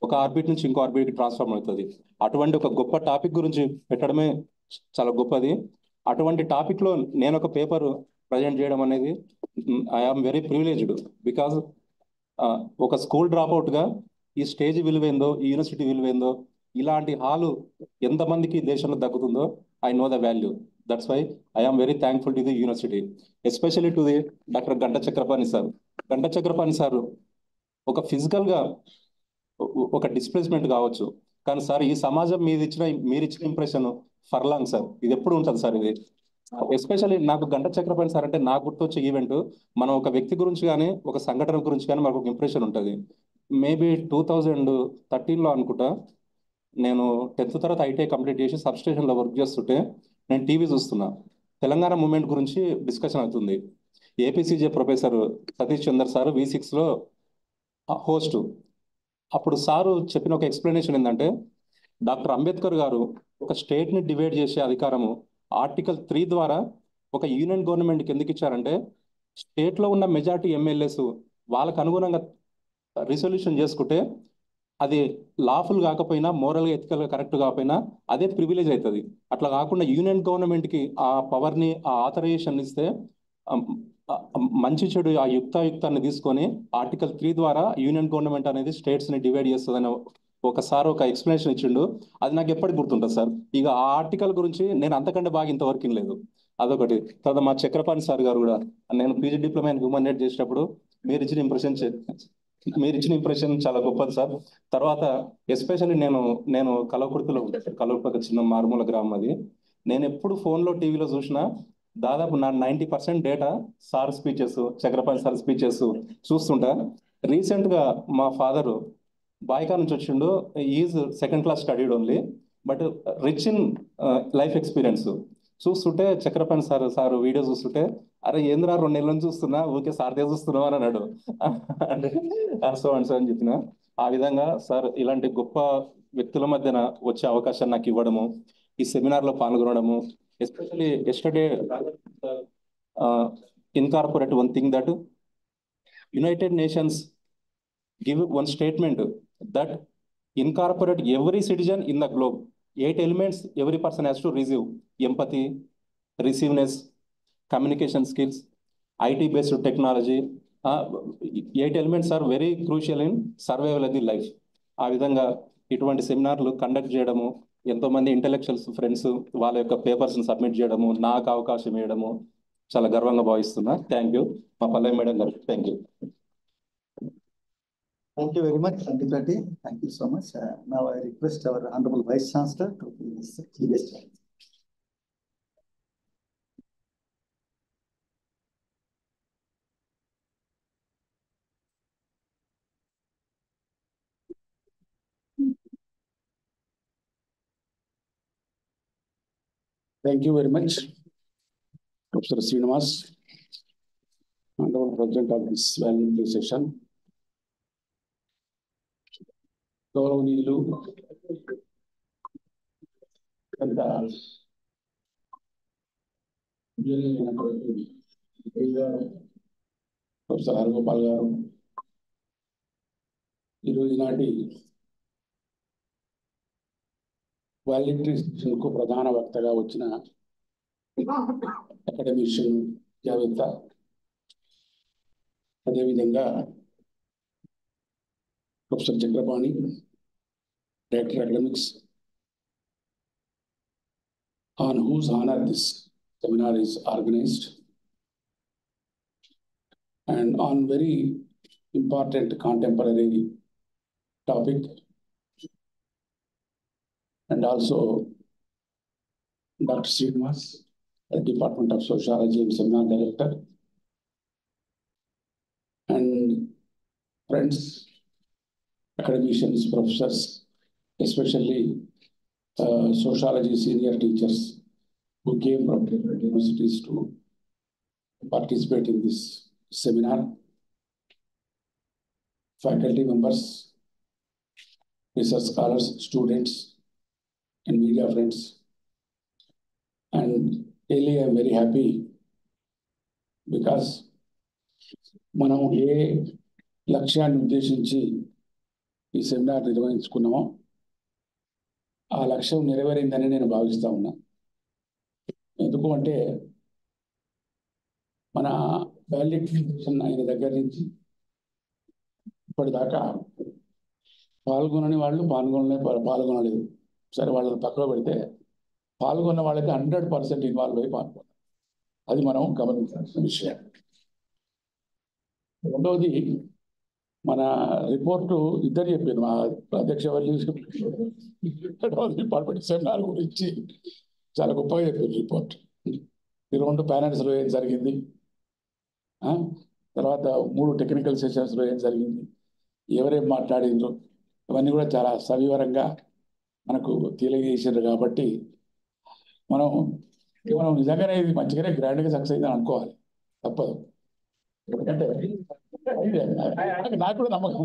ఒక ఆర్బిట్ నుంచి ఇంకో ఆర్బిట్కి ట్రాన్స్ఫార్మ్ అవుతుంది. అటువంటి ఒక గొప్ప టాపిక్ గురించి పెట్టడమే చాలా గొప్పది. అటువంటి టాపిక్లో నేను ఒక పేపర్ ప్రజెంట్ చేయడం అనేది ఐఆమ్ వెరీ ప్రివిలేజ్డ్. బికాజ్ ఒక స్కూల్ డ్రాప్అవుట్గా ఈ స్టేజ్ విలువేందో, ఈ యూనివర్సిటీ విలువేందో, ఇలాంటి హాలు ఎంతమందికి దేశంలో దక్కుతుందో I know the value. That's why I am very thankful to the university, especially to the doctor Ganta Chakrapani sir. గంట చక్రపాణి సార్ ఒక ఫిజికల్గా ఒక డిస్ప్లేస్మెంట్ కావచ్చు, కానీ సార్ ఈ సమాజం మీరు ఇచ్చిన ఇంప్రెషన్ ఫర్లాంగ్ సార్. ఇది ఎప్పుడు ఉంటుంది సార్. ఇది ఎస్పెషల్లీ నాకు గంట చక్రపాణి సార్ అంటే నాకు గుర్తొచ్చే ఈవెంట్, మనం ఒక వ్యక్తి గురించి కానీ ఒక సంఘటన గురించి కానీ మనకు ఒక ఇంప్రెషన్ ఉంటుంది. మేబీ 2013లో అనుకుంటా, నేను 10th తరగతి ఐటీఐ కంప్లీట్ చేసి సబ్స్టేషన్లో వర్క్ చేస్తుంటే నేను టీవీ చూస్తున్నా. తెలంగాణ మూమెంట్ గురించి డిస్కషన్ అవుతుంది. APCJ professor Satish Chandar sir V6లో హోస్ట్. అప్పుడు సారు చెప్పిన ఒక ఎక్స్ప్లెనేషన్ ఏంటంటే, డాక్టర్ అంబేద్కర్ గారు ఒక స్టేట్ని డివైడ్ చేసే అధికారము ఆర్టికల్ 3 ద్వారా ఒక యూనియన్ గవర్నమెంట్కి ఎందుకు ఇచ్చారంటే, స్టేట్లో ఉన్న మెజారిటీ ఎమ్మెల్యేస్ వాళ్ళకు అనుగుణంగా రిజల్యూషన్ చేసుకుంటే అది లాఫుల్ కాకపోయినా, మోరల్గా ఎథికల్గా కరెక్ట్ కాకపోయినా అదే ప్రివిలేజ్ అవుతుంది. అట్లా కాకుండా యూనియన్ గవర్నమెంట్కి ఆ పవర్ని, ఆ ఆథరైజేషన్ ఇస్తే మంచి చెడు ఆ యుక్తాన్ని తీసుకొని ఆర్టికల్ 3 ద్వారా యూనియన్ గవర్నమెంట్ అనేది స్టేట్స్ని డివైడ్ చేస్తుందని ఒకసారి ఒక ఎక్స్ప్లెనేషన్ ఇచ్చిండు. అది నాకు ఎప్పటికి గుర్తుంటుంది సార్. ఇక ఆ ఆర్టికల్ గురించి నేను అంతకంటే బాగా ఇంతవరకు లేదు. అదొకటి. తర్వాత మా చక్రపాణి సార్ గారు కూడా, నేను PG diploma in human rights చేసేటప్పుడు మీరు ఇచ్చిన ఇంప్రెషన్ చాలా గొప్పది సార్. తర్వాత ఎస్పెషల్లీ నేను కలవకుర్తిలో ఉంటాను. కలవకుర్తి ఒక చిన్న మారుమూల గ్రామం అది. నేను ఎప్పుడు ఫోన్లో టీవీలో చూసినా దాదాపు నా 90% data sir speeches, Chakrapani sir speeches చూస్తుంటా. రీసెంట్గా మా ఫాదరు బాయ్కా నుంచి వచ్చిండు. Is 2nd class studied only, but rich in life experience. చూస్తుంటే చక్రపాణి సార్ వీడియో చూస్తుంటే, అరే ఏంద్రా 2 నెలల నుంచి చూస్తున్నా, ఊరికే సార్దే చూస్తున్నావు అని అన్నాడు. అంటే సో అని చెప్పిన. ఆ విధంగా సార్ ఇలాంటి గొప్ప వ్యక్తుల మధ్యన వచ్చే అవకాశాన్ని నాకు ఇవ్వడము, ఈ సెమినార్లో పాల్గొనడము, especially yesterday incorporate one thing that United Nations give one statement that incorporate every citizen in the globe. 8 elements every person has to receive: empathy, receiveness, communication skills, IT-based technology. 8 elements are very crucial in survival of the life. ఆ విధంగా ఇటువంటి సెమినార్లు conduct చేయడము, ఎంతోమంది intellectuals friends వాళ్ళ యొక్క పేపర్స్ని submit చేయడము, నాకు అవకాశం ఇవ్వడము చాలా గర్వంగా భావిస్తున్నా. థ్యాంక్ యూ మా పల్లవి మేడం గారు. Thank you. Thank you very much, Santi. Thank you so much. Now I request our Honorable Vice Chancellor to give his key statement. Thank you very much, Professor Srinivas, Honorable President of this valuable session. గౌరవనీయులు professor Haragopal గారు, ఈరోజు నాటి voluntary సెషన్కు ప్రధాన వక్తగా వచ్చిన academician, విద్యావేత్త, అదేవిధంగా professor Chakrapani, director academics, on whose honor this seminar is organized, and on very important contemporary topic, and also Dr. Srinivas, the Department of Sociology and Seminar Director, friends, academicians, professors, especially sociology senior teachers who came from different universities to participate in this seminar, faculty members, research scholars, students, and media friends. And really, I'm very happy because మనం ఏ లక్ష్యాన్ని ఉద్దేశించి ఈ seminar నిర్వహించుకున్నామో ఆ లక్ష్యం నెరవేరిందని నేను భావిస్తా ఉన్నా. ఎందుకు అంటే మన వాలిడేషన్ అయిన దగ్గర నుంచి ఇప్పటిదాకా పాల్గొనని వాళ్ళు పాల్గొనలేదు. సరే, వాళ్ళని పక్కన పెడితే పాల్గొన్న వాళ్ళకి 100% ఇన్వాల్వ్ అయి పాల్గొన్నారు. అది మనం గమనించాల్సిన విషయం. రెండవది, మన రిపోర్టు ఇద్దరు చెప్పారు, మా అధ్యక్ష డిపార్ట్మెంట్ సెమినార్ గురించి చాలా గొప్పగా చెప్పారు రిపోర్ట్. ఈ 2 ప్యానెల్స్లో ఏం జరిగింది, తర్వాత 3 టెక్నికల్ సెషన్స్లో ఏం జరిగింది, ఎవరేం మాట్లాడిండ్రు, ఇవన్నీ కూడా చాలా సవివరంగా మనకు తెలియజేసారు. కాబట్టి మనం నిజంగానే ఇది మంచిగానే గ్రాండ్గా సక్సెస్ అయిందని అనుకోవాలి, తప్పదు. ఎందుకంటే నాకు కూడా నమ్మకం,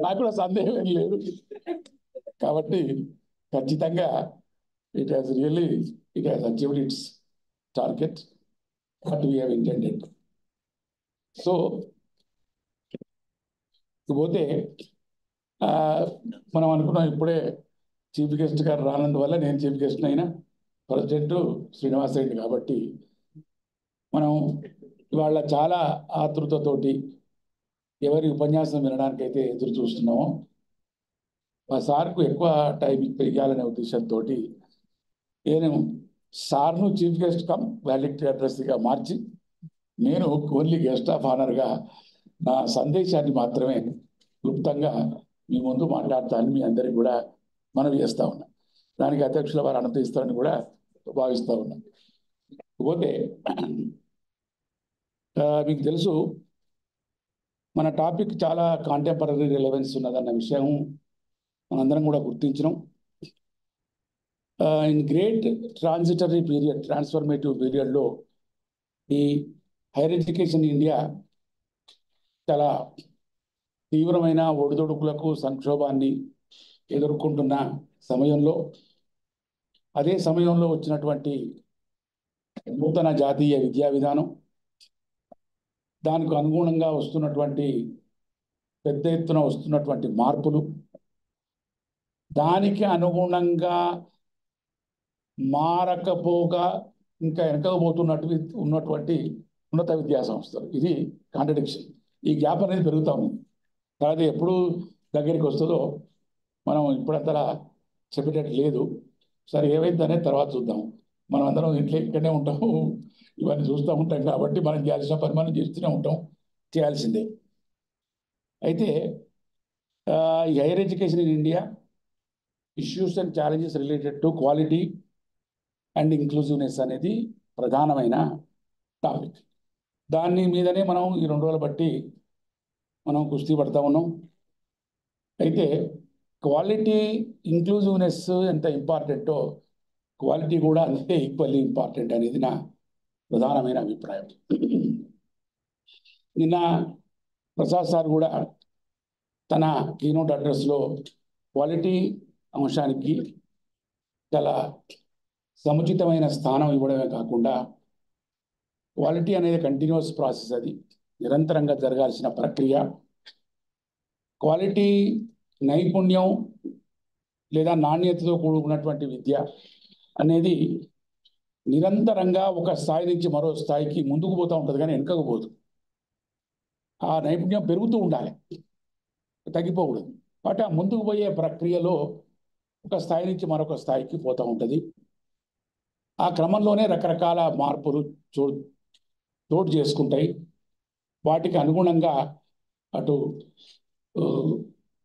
నాకు కూడా సందేహం ఏం లేదు. కాబట్టి ఖచ్చితంగా it has achieved it's target what we have intended. So పోతే మనం అనుకున్నాం, ఇప్పుడే చీఫ్ గెస్ట్ గారు రానందువల్ల నేను చీఫ్ గెస్ట్ అయినా, ప్రెసిడెంట్ శ్రీనివాస్ రెడ్డి. కాబట్టి మనం ఇవాళ చాలా ఆతృతతోటి ఎవరి ఉపన్యాసం వినడానికైతే ఎదురు చూస్తున్నామో, మా సార్కు ఎక్కువ టైం ఇవ్వాలనే ఉద్దేశంతో నేను సార్ను చీఫ్ గెస్ట్ కమ్ వాలిడేటరీ అడ్రస్గా మార్చి నేను ఓన్లీ గెస్ట్ ఆఫ్ ఆనర్గా నా సందేశాన్ని మాత్రమే క్లుప్తంగా మీ ముందు మాట్లాడతానని మీ అందరికీ కూడా మనవి చేస్తూ ఉన్నాం. దానికి అధ్యక్షుల వారు అనుమతిస్తారని కూడా భావిస్తూ ఉన్నాం. పోతే మీకు తెలుసు, మన టాపిక్ చాలా కాంటెంపరీ రిలవెన్స్ ఉన్నదన్న విషయం మనందరం కూడా గుర్తించినాం. In great transitory period, transformative పీరియడ్లో ఈ హైయర్ ఎడ్యుకేషన్ ఇండియా చాలా తీవ్రమైన ఒడిదొడుకులకు, సంక్షోభాన్ని ఎదుర్కొంటున్న సమయంలో, అదే సమయంలో వచ్చినటువంటి నూతన జాతీయ విద్యా విధానం, దానికి అనుగుణంగా వస్తున్నటువంటి పెద్ద ఎత్తున వస్తున్నటువంటి మార్పులు, దానికి అనుగుణంగా మారకపోగా ఇంకా వెనకపోతున్నట్టు ఉన్నటువంటి ఉన్నత విద్యా సంస్థలు, ఇది కాంట్రడిక్షన్. ఈ గ్యాప్ అనేది పెరుగుతూ ఉంది. తర్వాత ఎప్పుడు దగ్గరికి వస్తుందో మనం ఇప్పుడంతలా చెప్పేటట్టు లేదు. సరే, ఏమైందనేది తర్వాత చూద్దాం. మనం అందరం ఇక్కడనే ఉంటాము, ఇవన్నీ చూస్తూ ఉంటాం. కాబట్టి మనం చేయాల్సిన పని మనం చేస్తూనే ఉంటాం, చేయాల్సిందే. అయితే ఈ higher education in India issues and challenges related to quality and inclusiveness అనేది ప్రధానమైన టాపిక్. దాని మీదనే మనం ఈ 2 రోజులు బట్టి మనం కుస్తీ పడతా ఉన్నాం. అయితే క్వాలిటీ, ఇంక్లూజివ్నెస్ ఎంత ఇంపార్టెంటో క్వాలిటీ కూడా అంతే ఈక్వల్లీ ఇంపార్టెంట్ అనేది నా ప్రధానమైన అభిప్రాయం. నిన్న ప్రసాద్ సార్ కూడా తన కీనోట్ అడ్రస్లో క్వాలిటీ అంశానికి చాలా సముచితమైన స్థానం ఇవ్వడమే కాకుండా, క్వాలిటీ అనేది కంటిన్యూస్ ప్రాసెస్, అది నిరంతరంగా జరగాల్సిన ప్రక్రియ. క్వాలిటీ, నైపుణ్యం లేదా నాణ్యతతో కూడుకున్నటువంటి విద్య అనేది నిరంతరంగా ఒక స్థాయి నుంచి మరో స్థాయికి ముందుకు పోతూ ఉంటుంది, కానీ వెనుకకు పోదు. ఆ నైపుణ్యం పెరుగుతూ ఉండాలి, తగ్గిపోకూడదు. కాబట్టి ఆ ముందుకు పోయే ప్రక్రియలో ఒక స్థాయి నుంచి మరొక స్థాయికి పోతూ ఉంటుంది. ఆ క్రమంలోనే రకరకాల మార్పులు చోటు చేసుకుంటాయి. వాటికి అనుగుణంగా అటు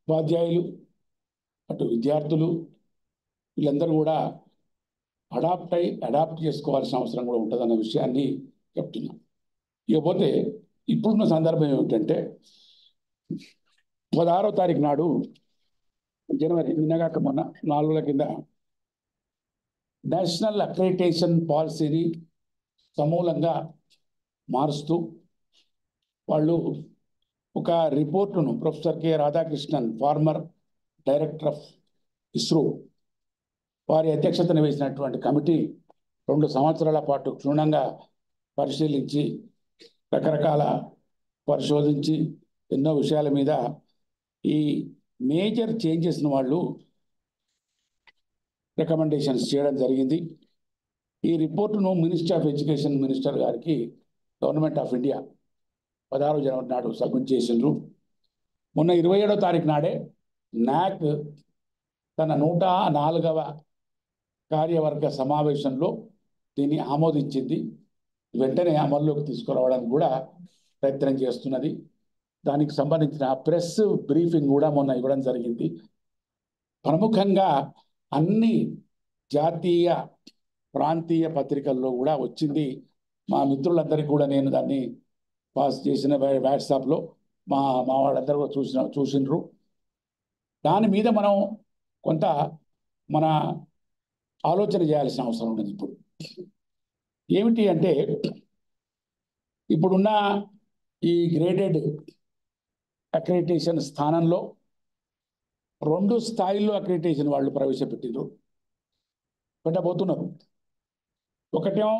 ఉపాధ్యాయులు, అటు విద్యార్థులు, వీళ్ళందరూ కూడా అడాప్ట్ చేసుకోవాల్సిన అవసరం కూడా ఉంటుందన్న విషయాన్ని చెప్తున్నాం. ఇకపోతే ఇప్పుడున్న సందర్భం ఏమిటంటే 16వ తారీఖు నాడు జనవరి నిన్నగాక మొన్న 4 రోజుల కింద నేషనల్ అక్రిడిటేషన్ పాలసీని సమూలంగా మారుస్తూ వాళ్ళు ఒక రిపోర్టును professor K Radhakrishnan former director of ISRO వారి అధ్యక్షతన వేసినటువంటి కమిటీ 2 సంవత్సరాల పాటు క్షుణ్ణంగా పరిశీలించి రకరకాల పరిశోధించి ఎన్నో విషయాల మీద ఈ మేజర్ చేంజెస్ను వాళ్ళు రికమెండేషన్స్ చేయడం జరిగింది. ఈ రిపోర్టును మినిస్ట్రీ ఆఫ్ ఎడ్యుకేషన్ మినిస్టర్ గారికి గవర్నమెంట్ ఆఫ్ ఇండియా 16 జనవరి నాడు సబ్మిట్ చేసిండ్రు. మొన్న 27వ తారీఖు నాడే నాక్ తన 104వ కార్యవర్గ సమావేశంలో దీన్ని ఆమోదించింది. వెంటనే అమల్లోకి తీసుకురావడానికి కూడా ప్రయత్నం చేస్తున్నది. దానికి సంబంధించిన ప్రెస్ బ్రీఫింగ్ కూడా మొన్న ఇవ్వడం జరిగింది. ప్రముఖంగా అన్ని జాతీయ ప్రాంతీయ పత్రికల్లో కూడా వచ్చింది. మా మిత్రులందరికీ కూడా నేను దాన్ని పాస్ చేసిన వాట్సాప్లో మా వాళ్ళందరూ కూడా చూసినారు. దాని మీద మనం కొంత మన ఆలోచన చేయాల్సిన అవసరం ఉన్నది. ఇప్పుడు ఏమిటి అంటే ఇప్పుడున్న ఈ గ్రేడెడ్ అక్రిడిటేషన్ స్థానంలో 2 స్థాయిల్లో అక్రిడిటేషన్ వాళ్ళు పెట్టబోతున్నారు. ఒకటేమో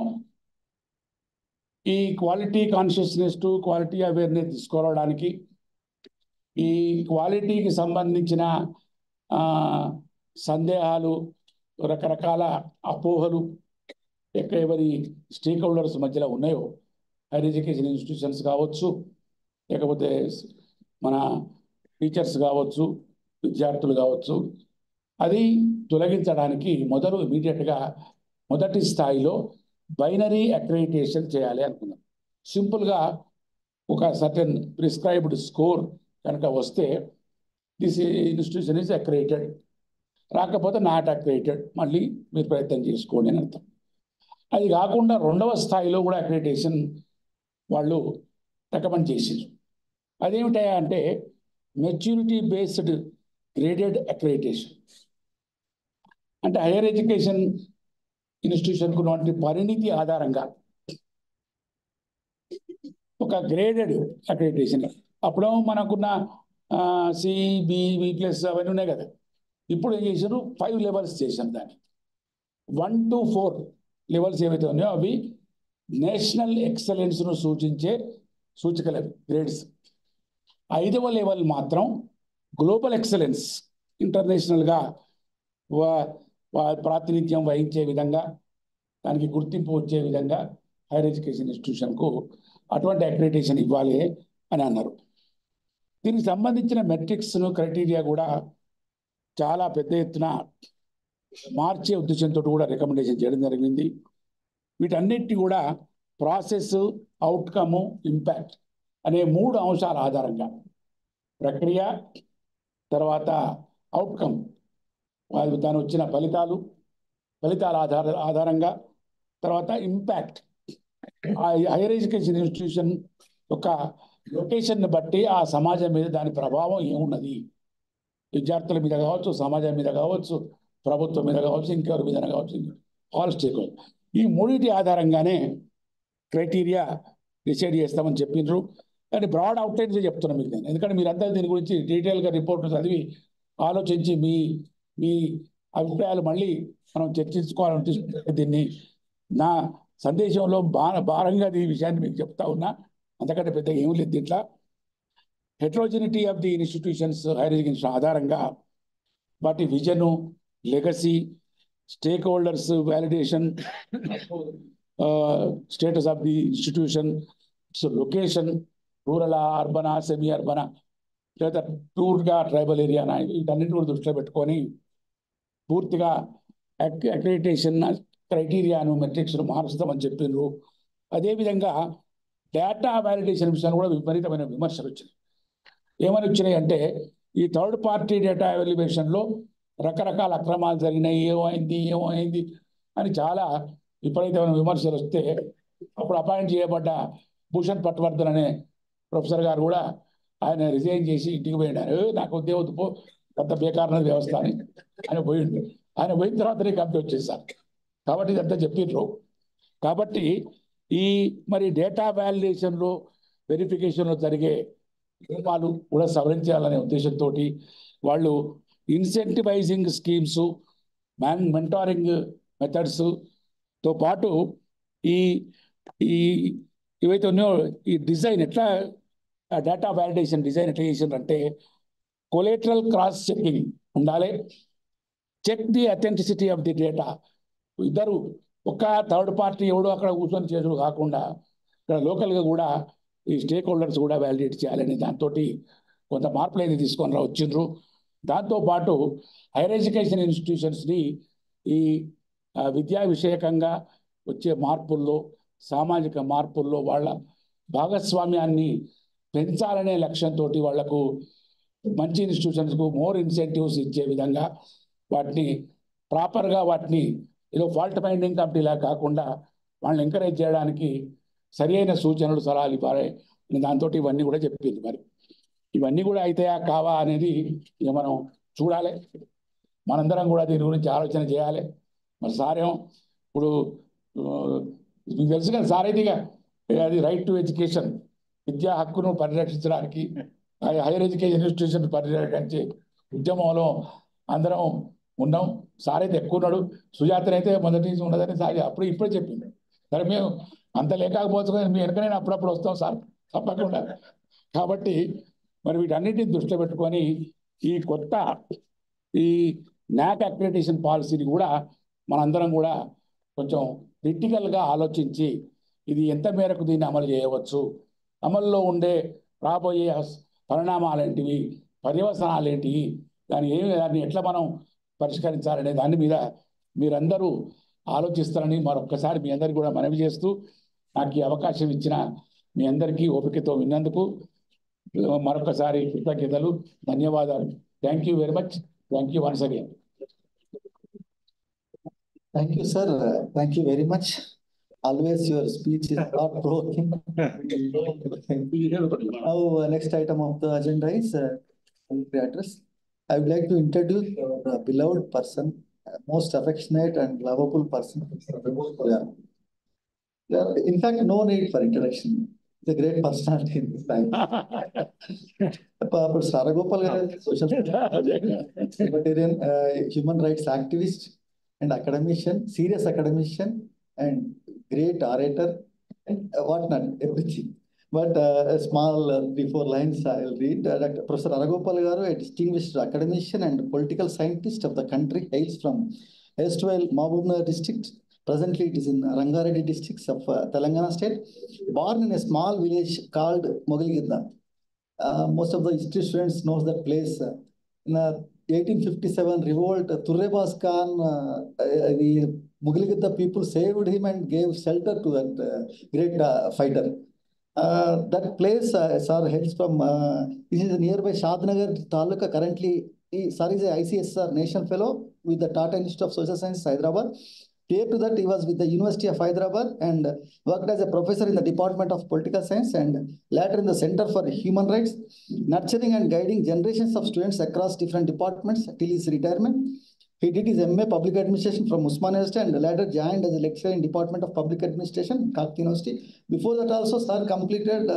ఈ quality consciousness to quality awareness తీసుకోవడానికి ఈ క్వాలిటీకి సంబంధించిన సందేహాలు, రకరకాల అపోహలు ఎవరి స్టేక్ హోల్డర్స్ మధ్యలో ఉన్నాయో, హైయర్ ఎడ్యుకేషన్ ఇన్స్టిట్యూషన్స్ కావచ్చు, లేకపోతే మన టీచర్స్ కావచ్చు, విద్యార్థులు కావచ్చు, అది తొలగించడానికి ఇమీడియట్గా మొదటి స్థాయిలో బైనరీ అక్రిడిటేషన్ చేయాలి అనుకున్నాం. సింపుల్గా ఒక సర్టెన్ ప్రిస్క్రైబ్డ్ స్కోర్ కనుక వస్తే దిస్ ఇన్స్టిట్యూషన్ ఈజ్ అక్రిడిటెడ్, రాకపోతే నాట్ అక్రిడిటెడ్, మళ్ళీ మీరు ప్రయత్నం చేసుకోండి అని అర్థం. అది కాకుండా 2వ స్థాయిలో కూడా అక్రిడిటేషన్ వాళ్ళు రికమెండ్ చేసారు. అదేమిటా అంటే మెచ్యూరిటీ బేస్డ్ గ్రేడెడ్ అక్రిడిటేషన్. అంటే హైయర్ ఎడ్యుకేషన్ ఇన్స్టిట్యూషన్కు ఉన్నటువంటి పరిణితి ఆధారంగా ఒక గ్రేడెడ్ అక్రిడిటేషన్. అప్పుడు మనకున్న CB++ అవన్నీ ఉన్నాయి కదా. ఇప్పుడు ఏం చేశారు, 5 లెవెల్స్ చేశారు. దాన్ని 1 to 4 లెవెల్స్ ఏవైతే ఉన్నాయో అవి నేషనల్ ఎక్సలెన్స్ను సూచించే సూచికలు, అవి గ్రేడ్స్. 5వ లెవెల్ మాత్రం గ్లోబల్ ఎక్సలెన్స్, ఇంటర్నేషనల్గా ప్రాతినిధ్యం వహించే విధంగా, దానికి గుర్తింపు వచ్చే విధంగా హైయర్ ఎడ్యుకేషన్ ఇన్స్టిట్యూషన్కు అటువంటి అక్రిడిటేషన్ ఇవ్వాలి అని అన్నారు. దీనికి సంబంధించిన మెట్రిక్స్ను, క్రైటీరియా కూడా చాలా పెద్ద ఎత్తున మార్చే ఉద్దేశంతో కూడా రికమెండేషన్ చేయడం జరిగింది. వీటన్నిటి కూడా ప్రాసెస్, అవుట్కమ్, ఇంపాక్ట్ అనే 3 అంశాల ఆధారంగా, ప్రక్రియ, తర్వాత అవుట్కమ్, దాని వచ్చిన ఫలితాల ఆధారంగా, తర్వాత ఇంపాక్ట్, హైయర్ ఎడ్యుకేషన్ ఇన్స్టిట్యూషన్ యొక్క లొకేషన్ని బట్టి ఆ సమాజం మీద దాని ప్రభావం ఏమున్నది, విద్యార్థుల మీద కావచ్చు, సమాజం మీద కావచ్చు, ప్రభుత్వం మీద కావచ్చు, ఇంకెవరి మీద కావచ్చు, ఆల్ స్టేక్ హోల్డర్. ఈ 3 ఆధారంగానే క్రైటీరియా డిసైడ్ చేస్తామని చెప్పిండ్రు. కానీ బ్రాడ్ అవుట్లైన్స్ చెప్తున్నాను మీకు నేను, ఎందుకంటే మీరంతా దీని గురించి డీటెయిల్గా రిపోర్ట్ చదివి ఆలోచించి మీ అభిప్రాయాలు మళ్ళీ మనం చర్చించుకోవాలంటే దీన్ని నా సందేశంలో భారంగా ఈ విషయాన్ని మీకు చెప్తా ఉన్నా. అంతకంటే పెద్దగా ఏం లేదు దీంట్లో. Heterogeneity of the institutions, higher education ఆధారంగా వాటి vision, legacy, stakeholders validation, status of the institution, location, rural, అర్బనా, సెమీ అర్బనా, లేదా టూర్గా ట్రైబల్ ఏరియానా, వీటన్నింటి కూడా దృష్టిలో పెట్టుకొని పూర్తిగా అక్రిడిటేషన్ క్రైటీరియాను, మెట్రిక్స్ను మారుస్తామని చెప్పిండ్రు. అదేవిధంగా డేటా వ్యాలిడేషన్ విషయాలు కూడా విపరీతమైన విమర్శలు వచ్చినాయి. ఏమని వచ్చినాయి అంటే ఈ థర్డ్ పార్టీ డేటా ఎవాల్యుయేషన్లో రకరకాల అక్రమాలు జరిగినాయి, ఏమైంది అని చాలా విపరీతమైన విమర్శలు వస్తే అప్పుడు అపాయింట్ చేయబడ్డ భూషణ్ పట్వర్ధన్ అనే ప్రొఫెసర్ గారు కూడా ఆయన రిజైన్ చేసి ఇంటికి పోయినారు. నాకు వద్దే వద్దు పో, పెద్ద బేకారణ వ్యవస్థ అని ఆయన పోయిండు. ఆయన పోయిన తర్వాత నీకు అంత వచ్చేసారు. కాబట్టి ఇదంతా చెప్పిండ్రు. కాబట్టి ఈ మరి డేటా వ్యాలిడేషన్లో వెరిఫికేషన్లో జరిగే నియమాలు కూడా సవరించాలనే ఉద్దేశంతో వాళ్ళు ఇన్సెంటివైజింగ్ స్కీమ్స్, మెంటారింగ్ మెథడ్స్తో పాటు ఈ ఈ ఏవైతే ఉన్నాయో ఈ డిజైన్ ఎట్లా డేటా వ్యాలిడేషన్ డిజైన్ ఎట్లా చేసిందంటే కొలేటరల్ క్రాస్ చెకింగ్ ఉండాలి. Check the authenticity of the data. ఇద్దరు ఒక థర్డ్ పార్టీ ఎవడో అక్కడ కూర్చొని చేసుడు కాకుండా ఇక్కడ లోకల్గా కూడా ఈ స్టేక్ హోల్డర్స్ కూడా వ్యాలిడేట్ చేయాలని దాంతో కొంత మార్పులు అయితే తీసుకొని వచ్చిండ్రు. దాంతోపాటు హైయర్ ఎడ్యుకేషన్ ఇన్స్టిట్యూషన్స్ని ఈ విద్యా విషయకంగా వచ్చే మార్పుల్లో, సామాజిక మార్పుల్లో వాళ్ళ భాగస్వామ్యాన్ని పెంచాలనే లక్ష్యంతో వాళ్లకు మంచి ఇన్స్టిట్యూషన్స్కు మోర్ ఇన్సెంటివ్స్ ఇచ్చే విధంగా వాటిని ప్రాపర్గా వాటిని ఏదో ఫాల్ట్ ఫైండింగ్ కమిటీలా కాకుండా వాళ్ళని ఎంకరేజ్ చేయడానికి సరి అయిన సూచనలు, సలహాలు ఇవ్వాలి. దాంతో ఇవన్నీ కూడా చెప్పింది. మరి ఇవన్నీ కూడా అయితాయా కావా అనేది ఇక మనం చూడాలి. మనందరం కూడా దీని గురించి ఆలోచన చేయాలి. మరి సారేమో ఇప్పుడు మీకు తెలుసు కదా సార్, అయితే అది రైట్ టు ఎడ్యుకేషన్, విద్యా హక్కును పరిరక్షించడానికి హైయర్ ఎడ్యుకేషన్ ఇన్స్టిట్యూషన్ పరిరక్షించే ఉద్యమంలో అందరం ఉన్నాం. సార్ అయితే ఎక్కువ ఉన్నాడు, సుజాతని అయితే మొదటి నుంచి ఉన్నదని సార్ ఇప్పుడే చెప్పింది. సరే మేము అంత లేకపోవచ్చు కానీ మీ వెనకనే అప్పుడప్పుడు వస్తాం సార్ తప్పకుండా. కాబట్టి మరి వీటన్నిటిని దృష్టిలో పెట్టుకొని ఈ కొత్త ఈ న్యాక్ అక్రిడిటేషన్ పాలసీని కూడా మనందరం కూడా కొంచెం క్రిటికల్గా ఆలోచించి ఇది ఎంత మేరకు దీన్ని అమలు చేయవచ్చు, అమల్లో ఉండే రాబోయే పరిణామాలేంటివి, పర్యవసనాలు ఏంటివి, దాన్ని ఎట్లా మనం పరిష్కరించాలనే దాని మీద మీరందరూ ఆలోచిస్తారని మరొక్కసారి మీ అందరికీ కూడా మనవి చేస్తూ, నాకు ఈ అవకాశం ఇచ్చిన మీ అందరికీ ఓపికతో విన్నందుకు మరొకసారి కృతజ్ఞతలు, ధన్యవాదాలు. Thank you very much. Thank you once again. Thank you, sir. Thank you very much. Always your speech is thought-provoking. Now, next item of the agenda is address. I would like to introduce our beloved person, most affectionate and lovable person. In fact, no need for introduction. He's a great personality in this time. Saragopal, social libertarian, human rights activist, and academician, serious academician, and great orator, and whatnot, everything. But a small 3-4 lines I will read. Professor Aragopal Garu, a distinguished academician and political scientist of the country, hails from erstwhile Mahabubnagar district. Presently, it is in Rangareddy districts of Telangana state. Born in a small village called Mogaligidda. Most of the history students knows that place. In 1857 revolt, Turrebas Khan, the Mughal people saved him and gave shelter to that great fighter. That place, sir, hails from, this is nearby Shadnagar Taluka. Currently, sir is a ICSR National Fellow with the Tata Institute of Social Sciences, Hyderabad. Prior to that, he was with the University of Hyderabad and worked as a professor in the Department of Political Science and later in the Center for Human Rights, nurturing and guiding generations of students across different departments till his retirement. He did his MA Public Administration from Usmania University and later joined as a lecturer in Department of Public Administration, Kakati University. Before that also, sir completed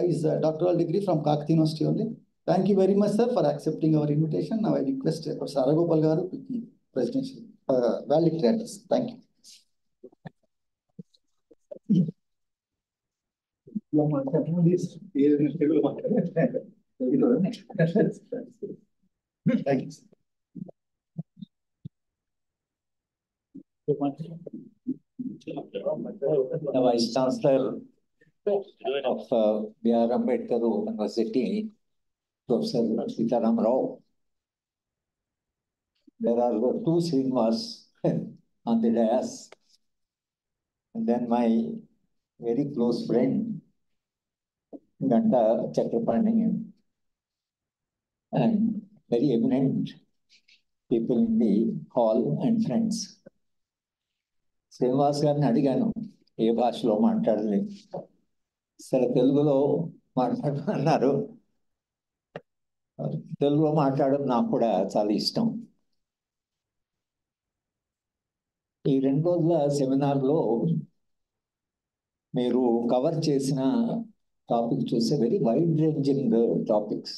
his doctoral degree from Kakati University only. Thank you very much, sir, for accepting our invitation. Now I request Professor Aragopal Garu to the presidential valedictory address. Thank you. Thank you. The Vice Chancellor of B.R. Ambedkar University, Professor Sitaram Rao. There are 2 Srinivas on the dais, and then my very close friend, Ganta Chakrapani, and very eminent people in the hall and friends. Srinivas గారిని అడిగాను ఏ భాషలో మాట్లాడాలి. సరే తెలుగులో మాట్లాడమన్నారు. తెలుగులో మాట్లాడడం నాకు కూడా చాలా ఇష్టం. ఈ 2 రోజుల సెమినార్లో మీరు కవర్ చేసిన టాపిక్ చూస్తే వెరీ వైడ్ రేంజింగ్ టాపిక్స్,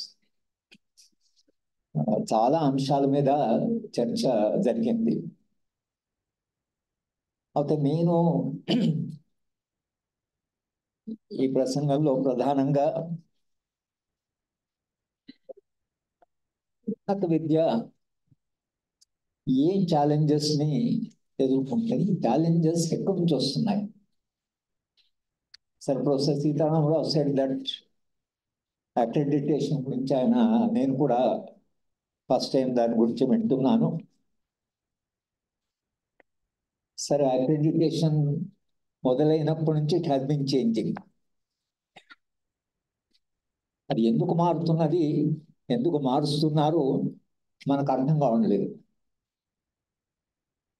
చాలా అంశాల మీద చర్చ జరిగింది. అయితే నేను ఈ ప్రసంగంలో ప్రధానంగా ఉన్నత విద్య ఏ ఛాలెంజెస్ ని ఎదుర్కొంటుంది, ఛాలెంజెస్ ఎక్కడి నుంచి వస్తున్నాయి. సరే, professor Sitarama Rao said that accreditation గురించి నేను కూడా ఫస్ట్ టైం దాని గురించి వింటున్నాను. సరే, అక్రెడిటేషన్ మొదలైనప్పటి నుంచి ఇట్ హ్యాస్ బీన్ చేంజింగ్. అది ఎందుకు మారుతున్నది, ఎందుకు మారుస్తున్నారు మనకు అర్థం కావట్లేదు.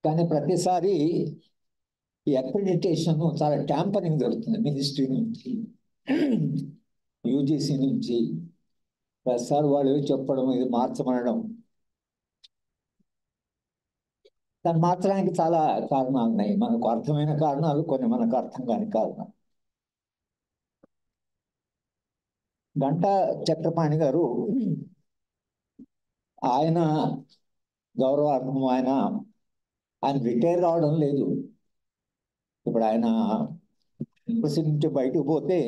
కానీ ప్రతిసారి ఈ అక్రెడిటేషన్ చాలా ట్యాంపరింగ్ జరుగుతుంది. మినిస్ట్రీ నుంచి, యూజీసీ నుంచి ప్రతిసారి వాళ్ళు చెప్పడం, ఇది మార్చమనడం. దాన్ని మార్చడానికి చాలా కారణాలు ఉన్నాయి. మనకు అర్థమైన కారణాలు, కొన్ని మనకు అర్థం కాని కారణాలు. గంటా చక్రపాణి గారు, ఆయన గౌరవార్థం ఆయన రిటైర్ కావడం లేదు. ఇప్పుడు ఆయన నుంచి బయటకు పోతే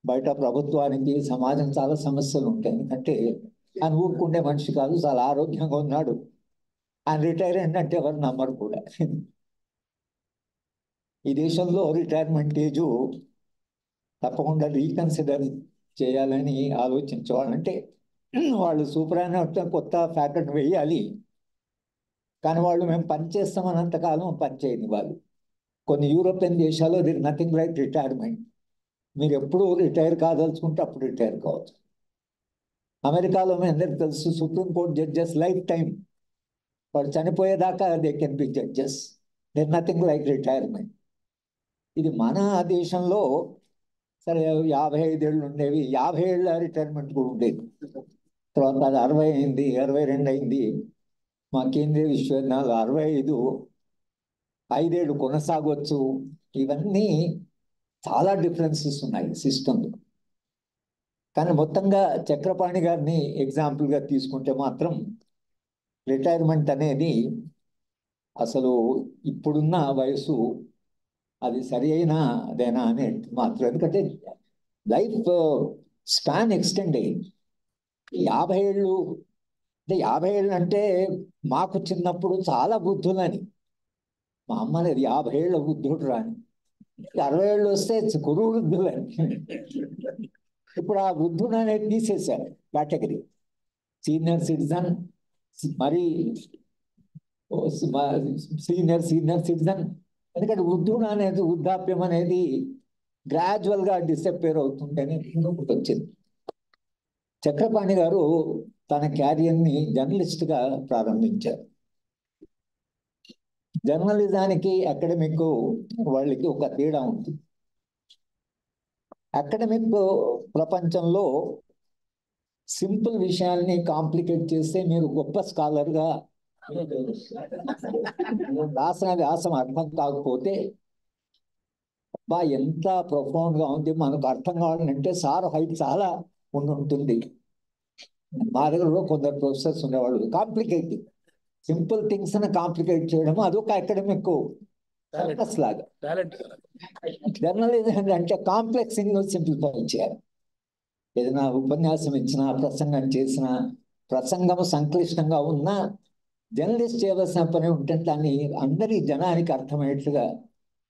బయట ప్రభుత్వానికి, సమాజం చాలా సమస్యలు ఉంటాయి. ఎందుకంటే ఆయన ఊరుకుండే మనిషి కాదు, చాలా ఆరోగ్యంగా ఉన్నాడు. ఆయన రిటైర్ ఏంటంటే ఎవరు నమ్మరు కూడా. ఈ దేశంలో రిటైర్మెంట్ ఏజ్ తప్పకుండా రీకన్సిడర్ చేయాలని ఆలోచించేవాళ్ళు. అంటే వాళ్ళు సూపర్ అయిన కొత్త ఫ్యాకల్టీ వేయాలి, కానీ వాళ్ళు మేము పని చేస్తామన్నంతకాలం పని చేయని వాళ్ళు. కొన్ని యూరోపియన్ దేశాల్లో దిర్ నథింగ్ లైక్ రిటైర్మెంట్. మీరు ఎప్పుడు రిటైర్ కాదలుచుకుంటే అప్పుడు రిటైర్ కావచ్చు. అమెరికాలో మీ అందరికి తెలుసు, సుప్రీంకోర్టు జడ్జెస్ లైఫ్ టైం, వాడు చనిపోయేదాకా they can be judges. There nothing like retirement. ఇది మన దేశంలో సరే 55 ఏళ్ళు ఉండేవి, 50 ఏళ్ళ రిటైర్మెంట్ కూడా ఉండేది. తర్వాత అది 60 అయింది, 62 అయింది. మా కేంద్రీయ విశ్వవిద్యాలయాలు 65, 5 ఏళ్ళు కొనసాగవచ్చు. ఇవన్నీ చాలా డిఫరెన్సెస్ ఉన్నాయి సిస్టంలో. కానీ మొత్తంగా చక్రపాణి గారిని ఎగ్జాంపుల్గా తీసుకుంటే మాత్రం రిటైర్మెంట్ అనేది అసలు ఇప్పుడున్న వయసు అది సరి అయినదేనా అని మాత్రం. ఎందుకంటే లైఫ్ స్పాన్ ఎక్స్టెండ్ అయ్యింది. 50 ఏళ్ళు అంటే 50 ఏళ్ళు అంటే మాకు చిన్నప్పుడు చాలా వృద్ధులని, మా అమ్మ అనేది 50 ఏళ్ళ వృద్ధుడు రాని, 60 ఏళ్ళు వస్తే గురు వృద్ధులని. ఇప్పుడు ఆ వృద్ధుడు అనేది తీసేశారు కేటగిరీ. సీనియర్ సిటిజన్, మరి సీనియర్ సిటిజన్. ఎందుకంటే వృద్ధుడు అనేది, వృద్ధాప్యం అనేది గ్రాడ్యువల్గా డిసప్పేర్ అవుతుందని వచ్చింది. చక్రపాణి గారు తన క్యారియర్ని జర్నలిస్ట్గా ప్రారంభించారు. జర్నలిజానికి అకాడమిక్ వాళ్ళకి ఒక తేడా ఉంది. అకాడమిక్ ప్రపంచంలో సింపుల్ విషయాల్ని కాంప్లికేట్ చేస్తే మీరు గొప్ప స్కాలర్గా, రాసిన వ్యాసం అర్థం కాకపోతే బా ఎంత ప్రొఫౌండ్గా ఉంది, మనకు అర్థం కావాలంటే సార్ హైట్ చాలా ఉంటుంది. మా దగ్గర కొందరు ప్రొఫెసర్స్ ఉండేవాళ్ళు, కాంప్లికేటింగ్ సింపుల్ థింగ్స్ ని కాంప్లికేట్ చేయడం అదొక అకాడమిక్ లాగా. జర్నలిజం అంటే కాంప్లెక్సింగ్ సింప్లిఫై చేయాలి. ఏదైనా ఉపన్యాసం ఇచ్చినా, ప్రసంగం చేసిన, ప్రసంగం సంక్లిష్టంగా ఉన్న జర్నలిస్ట్ చేయవలసిన పని ఉంటే దాన్ని అందరి జనానికి అర్థమయ్యేట్లుగా.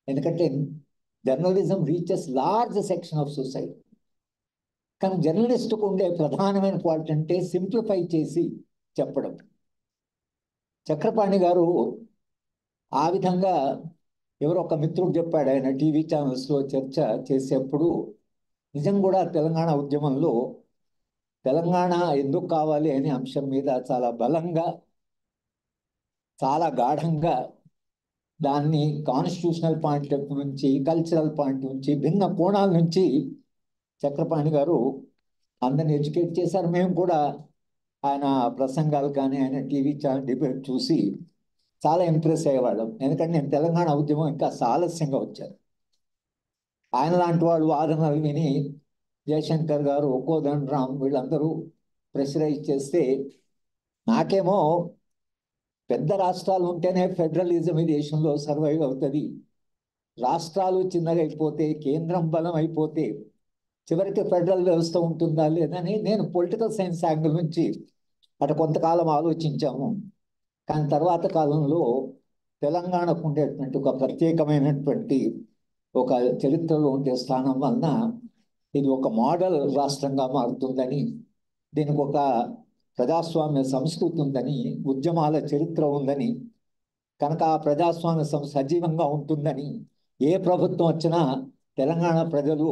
ఎందుకంటే journalism reaches large section of society. కానీ జర్నలిస్టుకు ఉండే ప్రధానమైన క్వాలిటీ అంటే సింప్లిఫై చేసి చెప్పడం. చక్రపాణి గారు ఆ విధంగా ఎవరో ఒక మిత్రుడు చెప్పాడు, ఆయన టీవీ ఛానల్స్లో చర్చ చేసేప్పుడు, నిజం కూడా తెలంగాణ ఉద్యమంలో తెలంగాణ ఎందుకు కావాలి అనే అంశం మీద చాలా బలంగా, చాలా గాఢంగా దాన్ని కాన్స్టిట్యూషనల్ పాయింట్ నుంచి, కల్చరల్ పాయింట్ నుంచి, భిన్న కోణాల నుంచి చక్రపాణి గారు అందరిని ఎడ్యుకేట్ చేశారు. మేము కూడా ఆయన ప్రసంగాలు కానీ ఆయన టీవీ ఛానల్ డిబేట్ చూసి చాలా ఇంప్రెస్ అయ్యేవాళ్ళం. ఎందుకంటే నేను తెలంగాణ ఉద్యమం ఇంకా ఆలస్యంగా వచ్చాను. ఆయన లాంటి వాళ్ళు వాదనలు విని జయశంకర్ గారు, కోదండరామ్ వీళ్ళందరూ ప్రెషరైజ్ చేస్తే నాకేమో పెద్ద రాష్ట్రాలు ఉంటేనే ఫెడరలిజం ఈ దేశంలో సర్వైవ్ అవుతుంది. రాష్ట్రాలు చిన్నగా అయిపోతే, కేంద్రం బలం అయిపోతే చివరికి ఫెడరల్ వ్యవస్థ ఉంటుందా లేదని నేను పొలిటికల్ సైన్స్ యాంగిల్ నుంచి అటు కొంతకాలం ఆలోచించాము. కానీ తర్వాత కాలంలో తెలంగాణకు ఉండేటువంటి ఒక ప్రత్యేకమైనటువంటి ఒక చరిత్రలో ఉండే స్థానం వలన ఇది ఒక మోడల్ రాష్ట్రంగా మారుతుందని, దీనికి ఒక ప్రజాస్వామ్య సంస్కృతి ఉందని, ఉద్యమాల చరిత్ర ఉందని, కనుక ఆ ప్రజాస్వామ్య సజీవంగా ఉంటుందని, ఏ ప్రభుత్వం వచ్చినా తెలంగాణ ప్రజలు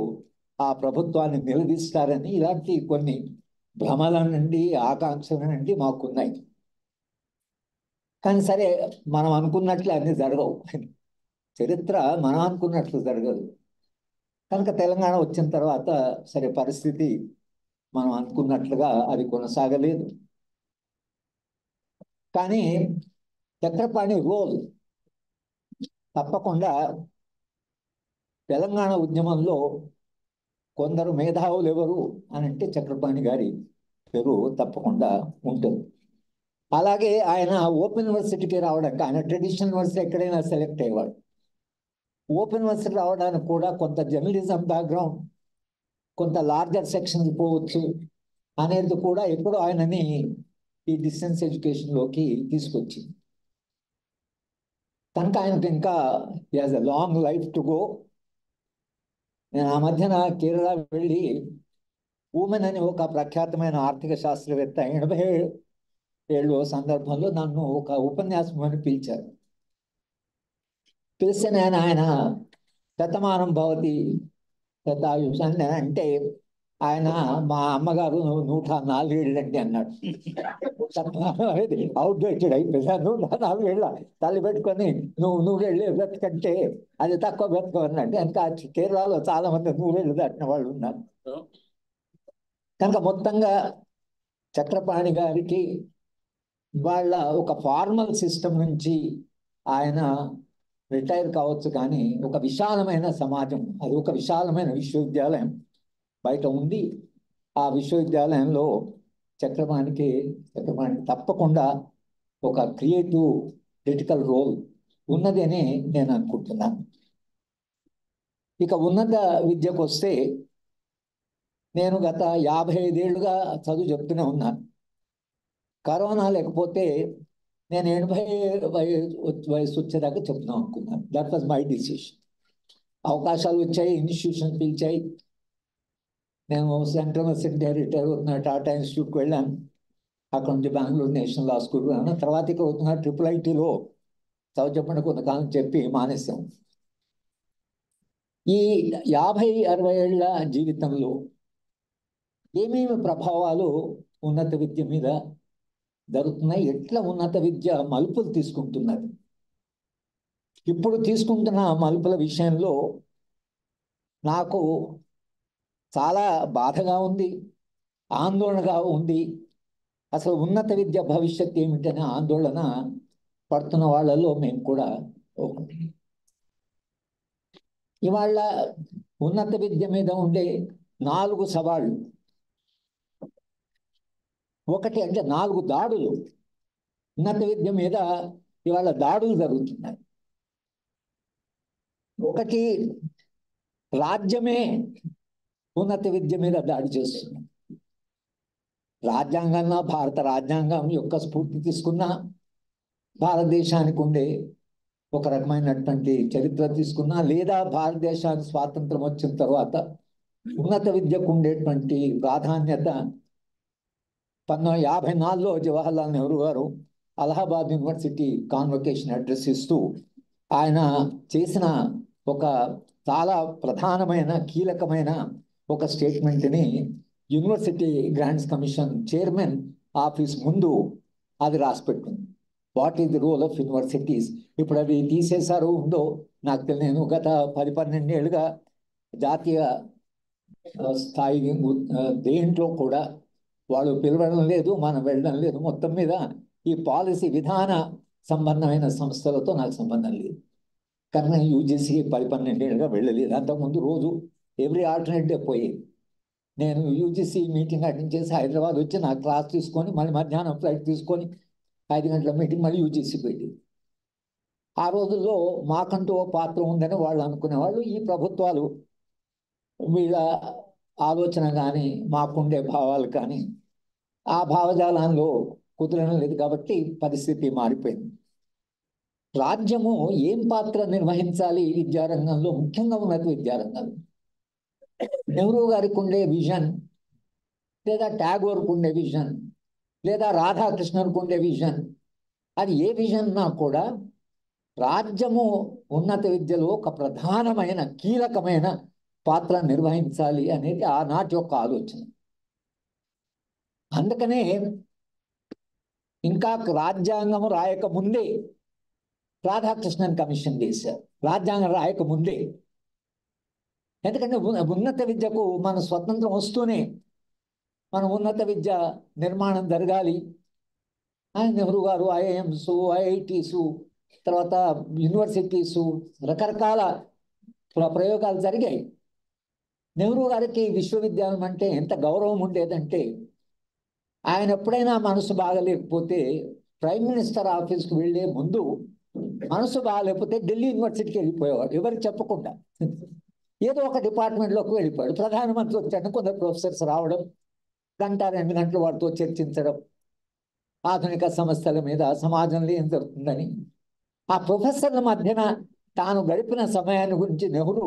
ఆ ప్రభుత్వాన్ని నిలదీస్తారని ఇలాంటి కొన్ని భ్రమల నుండి ఆకాంక్షల నుండి మాకున్నాయి. కానీ సరే, మనం అనుకున్నట్లు అన్నీ జరగవు. చరిత్ర మనం అనుకున్నట్లు జరగదు. కనుక తెలంగాణ వచ్చిన తర్వాత సరే పరిస్థితి మనం అనుకున్నట్లుగా అది కొనసాగలేదు. కానీ చక్రపాణి రోల్ తప్పకుండా తెలంగాణ ఉద్యమంలో కొందరు మేధావులు ఎవరు అని అంటే చక్రపాణి గారి పేరు తప్పకుండా ఉంటుంది. అలాగే ఆయన ఓపెన్ యూనివర్సిటీకి రావడానికి, ఆయన ట్రెడిషనల్ యూనివర్సిటీ ఎక్కడైనా సెలెక్ట్ అయ్యేవాడు. ఓపెన్ యూనివర్సిటీ రావడానికి కూడా కొంత జర్నలిజం బ్యాక్గ్రౌండ్, కొంత లార్జర్ సెక్షన్ పోవచ్చు అనేది కూడా ఎప్పుడో ఆయనని ఈ డిస్టెన్స్ ఎడ్యుకేషన్లోకి తీసుకొచ్చింది. కనుక ఆయనకు ఇంకా as a long life to go. నేను ఆ మధ్యన కేరళ వెళ్ళి ఊమెన్ అని ఒక ప్రఖ్యాతమైన ఆర్థిక శాస్త్రవేత్త 87 సందర్భంలో నన్ను ఒక ఉపన్యాసం అని పిలిచారు. పిలిస్తే నేను ఆయన శతమానం భవతి శతాయుషాన్ని అంటే ఆయన మా అమ్మగారు 104 ఏళ్ళండి అన్నాడు. అవుట్డేటెడ్ అయిపోయింది. 104 ఏళ్ళ తల్లి పెట్టుకొని నువ్వు వెళ్ళి బ్రతకంటే అది తక్కువ బ్రతకమన్నాడు. ఇంకా కేరళలో చాలా మంది 100 ఏళ్ళు దాటిన వాళ్ళు ఉన్నారు. కనుక మొత్తంగా చక్రపాణి గారికి వాళ్ళ ఒక ఫార్మల్ సిస్టమ్ నుంచి ఆయన రిటైర్ కావచ్చు, కానీ ఒక విశాలమైన సమాజం, అది ఒక విశాలమైన విశ్వవిద్యాలయం బయట ఉంది. ఆ విశ్వవిద్యాలయంలో చక్రపాణికి తప్పకుండా ఒక క్రియేటివ్ క్రిటికల్ రోల్ ఉన్నది అని నేను అనుకుంటున్నాను. ఇక ఉన్నత విద్యకు వస్తే నేను గత 55 ఏళ్ళుగా చదువు చెప్తూనే ఉన్నాను. కరోనా లేకపోతే నేను 80 వయసు వచ్చేదాకా చెప్తున్నాం అనుకున్నాను. That was my decision. అవకాశాలు వచ్చాయి, ఇన్స్టిట్యూషన్ పిలిచాయి. నేను సెంట్రల్ యూనివర్సిటీ రిటైర్ అవుతున్నా, టాటా ఇన్స్టిట్యూట్కి వెళ్ళాను. అక్కడ నుంచి బెంగళూరు నేషనల్ లా స్కూల్ వెళ్ళాను. తర్వాత ఇక్కడ అవుతున్నా IIITలో చదువు చెప్పండి కొంతకాలం చెప్పి మానేశాం. ఈ 50-60 ఏళ్ళ జీవితంలో ఏమేమి ప్రభావాలు ఉన్నత విద్య మీద జరుగుతున్నాయి, ఎట్లా ఉన్నత విద్య మలుపులు తీసుకుంటున్నది. ఇప్పుడు తీసుకుంటున్న మలుపుల విషయంలో నాకు చాలా బాధగా ఉంది, ఆందోళనగా ఉంది. అసలు ఉన్నత విద్య భవిష్యత్తు ఏమిటనే ఆందోళన పడుతున్న వాళ్ళలో మేము కూడా ఒకటి. ఇవాళ ఉన్నత విద్య మీద ఉండే 4 సవాళ్ళు. ఒకటి అంటే 4 దాడులు. ఉన్నత విద్య మీద ఇవాళ దాడులు జరుగుతున్నాయి. ఒకటి, రాజ్యమే ఉన్నత విద్య మీద దాడి చేస్తుంది. రాజ్యాంగంలో భారత రాజ్యాంగం యొక్క స్ఫూర్తి తీసుకున్న, భారతదేశానికి ఉండే ఒక రకమైనటువంటి చరిత్ర తీసుకున్నా, లేదా భారతదేశానికి స్వాతంత్రం వచ్చిన తర్వాత ఉన్నత విద్యకు ఉండేటువంటి ప్రాధాన్యత 1954లో జవహర్లాల్ నెహ్రూ గారు అలహాబాద్ యూనివర్సిటీ కాన్వకేషన్ అడ్రస్ ఇస్తూ ఆయన చేసిన ఒక చాలా ప్రధానమైన కీలకమైన ఒక స్టేట్మెంట్ని university grants commission chairman office ముందు అది రాసిపెట్టింది. What is the role of universities. ఇప్పుడు అది తీసేశారు ఉందో నాకు తెలియదు. గత 10-12 ఏళ్ళుగా జాతీయ స్థాయి దేంట్లో కూడా వాళ్ళు పిలవడం లేదు, మనం వెళ్ళడం లేదు. మొత్తం మీద ఈ పాలసీ విధాన సంబంధమైన సంస్థలతో నాకు సంబంధం లేదు. కానీ నేను యూజీసీ 10-12 ఏళ్ళుగా వెళ్ళలేదు. అంతకుముందు రోజు ఎవ్రీ ఆల్టర్నేట్ డే పోయేది. నేను యూజీసీ మీటింగ్ అటెండ్ చేసి హైదరాబాద్ వచ్చి నా క్లాస్ తీసుకొని మళ్ళీ మధ్యాహ్నం ఫ్లైట్ తీసుకొని 5 గంటల మీటింగ్ మళ్ళీ యూజీసీ పెట్టి. ఆ రోజుల్లో మాకంటూ ఓ పాత్ర ఉందని వాళ్ళు అనుకునేవాళ్ళు. ఈ ప్రభుత్వాలు వీళ్ళ ఆలోచన కానీ మాకుండే భావాలు కానీ ఆ భావజాలంలో కుదరడం లేదు కాబట్టి పరిస్థితి మారిపోయింది. రాజ్యము ఏం పాత్ర నిర్వహించాలి విద్యారంగంలో, ముఖ్యంగా ఉన్నత విద్యారంగంలో? నెహ్రూ గారికి ఉండే విజన్, లేదా ట్యాగోర్కు ఉండే విజన్, లేదా రాధాకృష్ణన్కు ఉండే విజన్, అది ఏ విజన్ నా కూడా రాజ్యము ఉన్నత విద్యలో ఒక ప్రధానమైన కీలకమైన పాత్ర నిర్వహించాలి అనేది ఆనాటి యొక్క ఆలోచన. అందుకనే ఇంకా రాజ్యాంగం రాయక ముందే రాధాకృష్ణన్ కమిషన్ చేశారు. రాజ్యాంగం రాయక ముందే. ఎందుకంటే ఉన్నత విద్యకు మన స్వతంత్రం వస్తూనే మన ఉన్నత విద్య నిర్మాణం జరగాలి అని నెహ్రూ గారు ఐఐఎంస్, ఐఐటీసు, తర్వాత యూనివర్సిటీసు, రకరకాల ప్రయోగాలు జరిగాయి. నెహ్రూ గారికి విశ్వవిద్యాలయం అంటే ఎంత గౌరవం ఉండేదంటే, ఆయన ఎప్పుడైనా మనసు బాగలేకపోతే ప్రైమ్ మినిస్టర్ ఆఫీస్కి వెళ్ళే ముందు మనసు బాగలేకపోతే ఢిల్లీ యూనివర్సిటీకి వెళ్ళిపోయేవాడు, ఎవరికి చెప్పకుండా. ఏదో ఒక డిపార్ట్మెంట్లోకి వెళ్ళిపోయాడు. ప్రధానమంత్రి వచ్చాడు, కొందరు ప్రొఫెసర్స్ రావడం, 1-2 గంటలు వాడితో చర్చించడం ఆధునిక సమస్యల మీద, సమాజంలో ఏం జరుగుతుందని. ఆ ప్రొఫెసర్ల మధ్యన తాను గడిపిన సమయాన్ని గురించి నెహ్రూ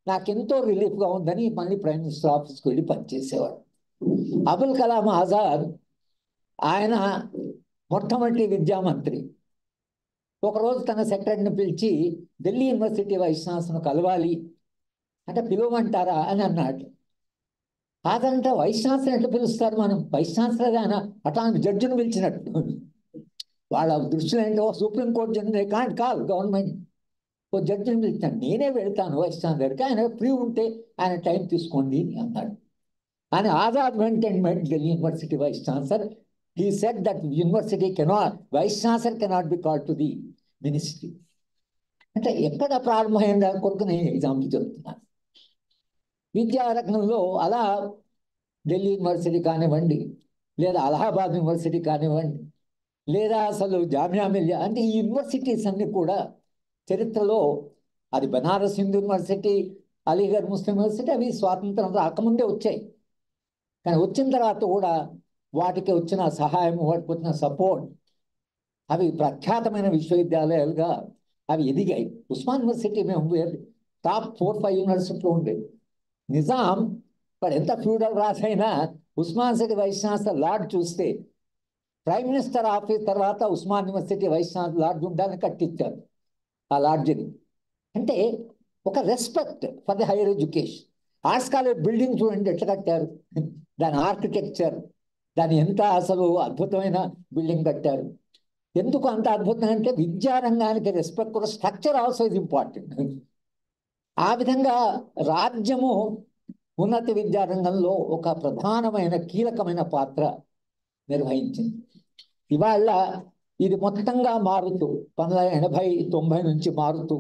నాకెంతో రిలీఫ్గా ఉందని మళ్ళీ ప్రైమ్ మినిస్టర్ ఆఫీస్కి వెళ్ళి పనిచేసేవాడు. అబుల్ కలాం ఆజాద్ ఆయన మొట్టమొదటి విద్యామంత్రి. ఒకరోజు తన సెక్రటరీని పిలిచి ఢిల్లీ యూనివర్సిటీ వైస్ ఛాన్సలర్ను కలవాలి అంటే పిలవమంటారా అని అన్నాడు. కాదంటే వైస్ ఛాన్సలర్ ఎట్లా పిలుస్తారు, మనం వైస్ ఛాన్సలర్ ఆయన అట్లాంటి జడ్జిని పిలిచినట్టు. వాళ్ళ దృష్టిలో ఏంటో supreme court judge can't call government, ఓ జడ్జిని పిలిచాను, నేనే వెళ్తాను వైస్ ఛాన్సలర్కి, ఆయన ఫ్రీ ఉంటే ఆయన టైం తీసుకోండి అని అన్నాడు. అని Azad went and met Delhi university vice chancellor. He said that university cannot, vice chancellor cannot be called to the ministry. అంటే ఎక్కడ ప్రారంభమైందా కొరకు నేను ఎగ్జాంపుల్ చెప్తున్నాను. విద్యారంగంలో అలా ఢిల్లీ యూనివర్సిటీ కానివ్వండి, లేదా అలహాబాద్ యూనివర్సిటీ కానివ్వండి, లేదా అసలు జామియా మిలియా, అంటే ఈ యూనివర్సిటీస్ అన్ని కూడా చరిత్రలో, అది బనారస్ హిందూ యూనివర్సిటీ, అలీగఢ్ ముస్లిం యూనివర్సిటీ, అవి స్వాతంత్రం రాకముందే వచ్చాయి. కానీ వచ్చిన తర్వాత కూడా వాటికి వచ్చిన సహాయం, వాటికి వచ్చిన సపోర్ట్, అవి ప్రఖ్యాతమైన విశ్వవిద్యాలయాలుగా అవి ఎదిగాయి. ఉస్మాన్ యూనివర్సిటీ మేము టాప్ 4-5 యూనివర్సిటీలో ఉండేది. నిజాం ఇప్పుడు ఎంత ఫ్యూడల్ రాసైనా Osman university vice chancellor lord చూస్తే ప్రైమ్ మినిస్టర్ ఆఫీస్ తర్వాత Osman university vice chancellor lord ఉండాలని కట్టించారు ఆ లాడ్జిని. అంటే ఒక respect for the higher education. Arts college building చూడండి ఎట్లా కట్టారు, దాని ఆర్కిటెక్చర్, దాని ఎంత అసలు అద్భుతమైన బిల్డింగ్ కట్టారు. ఎందుకు అంత అద్భుతం అంటే విద్యారంగానికి respect, structure also is important. ఆ విధంగా రాజ్యము ఉన్నత విద్యారంగంలో ఒక ప్రధానమైన కీలకమైన పాత్ర నిర్వహించింది. ఇవాళ ఇది మొత్తంగా మారుతూ 1980-90 నుంచి మారుతూ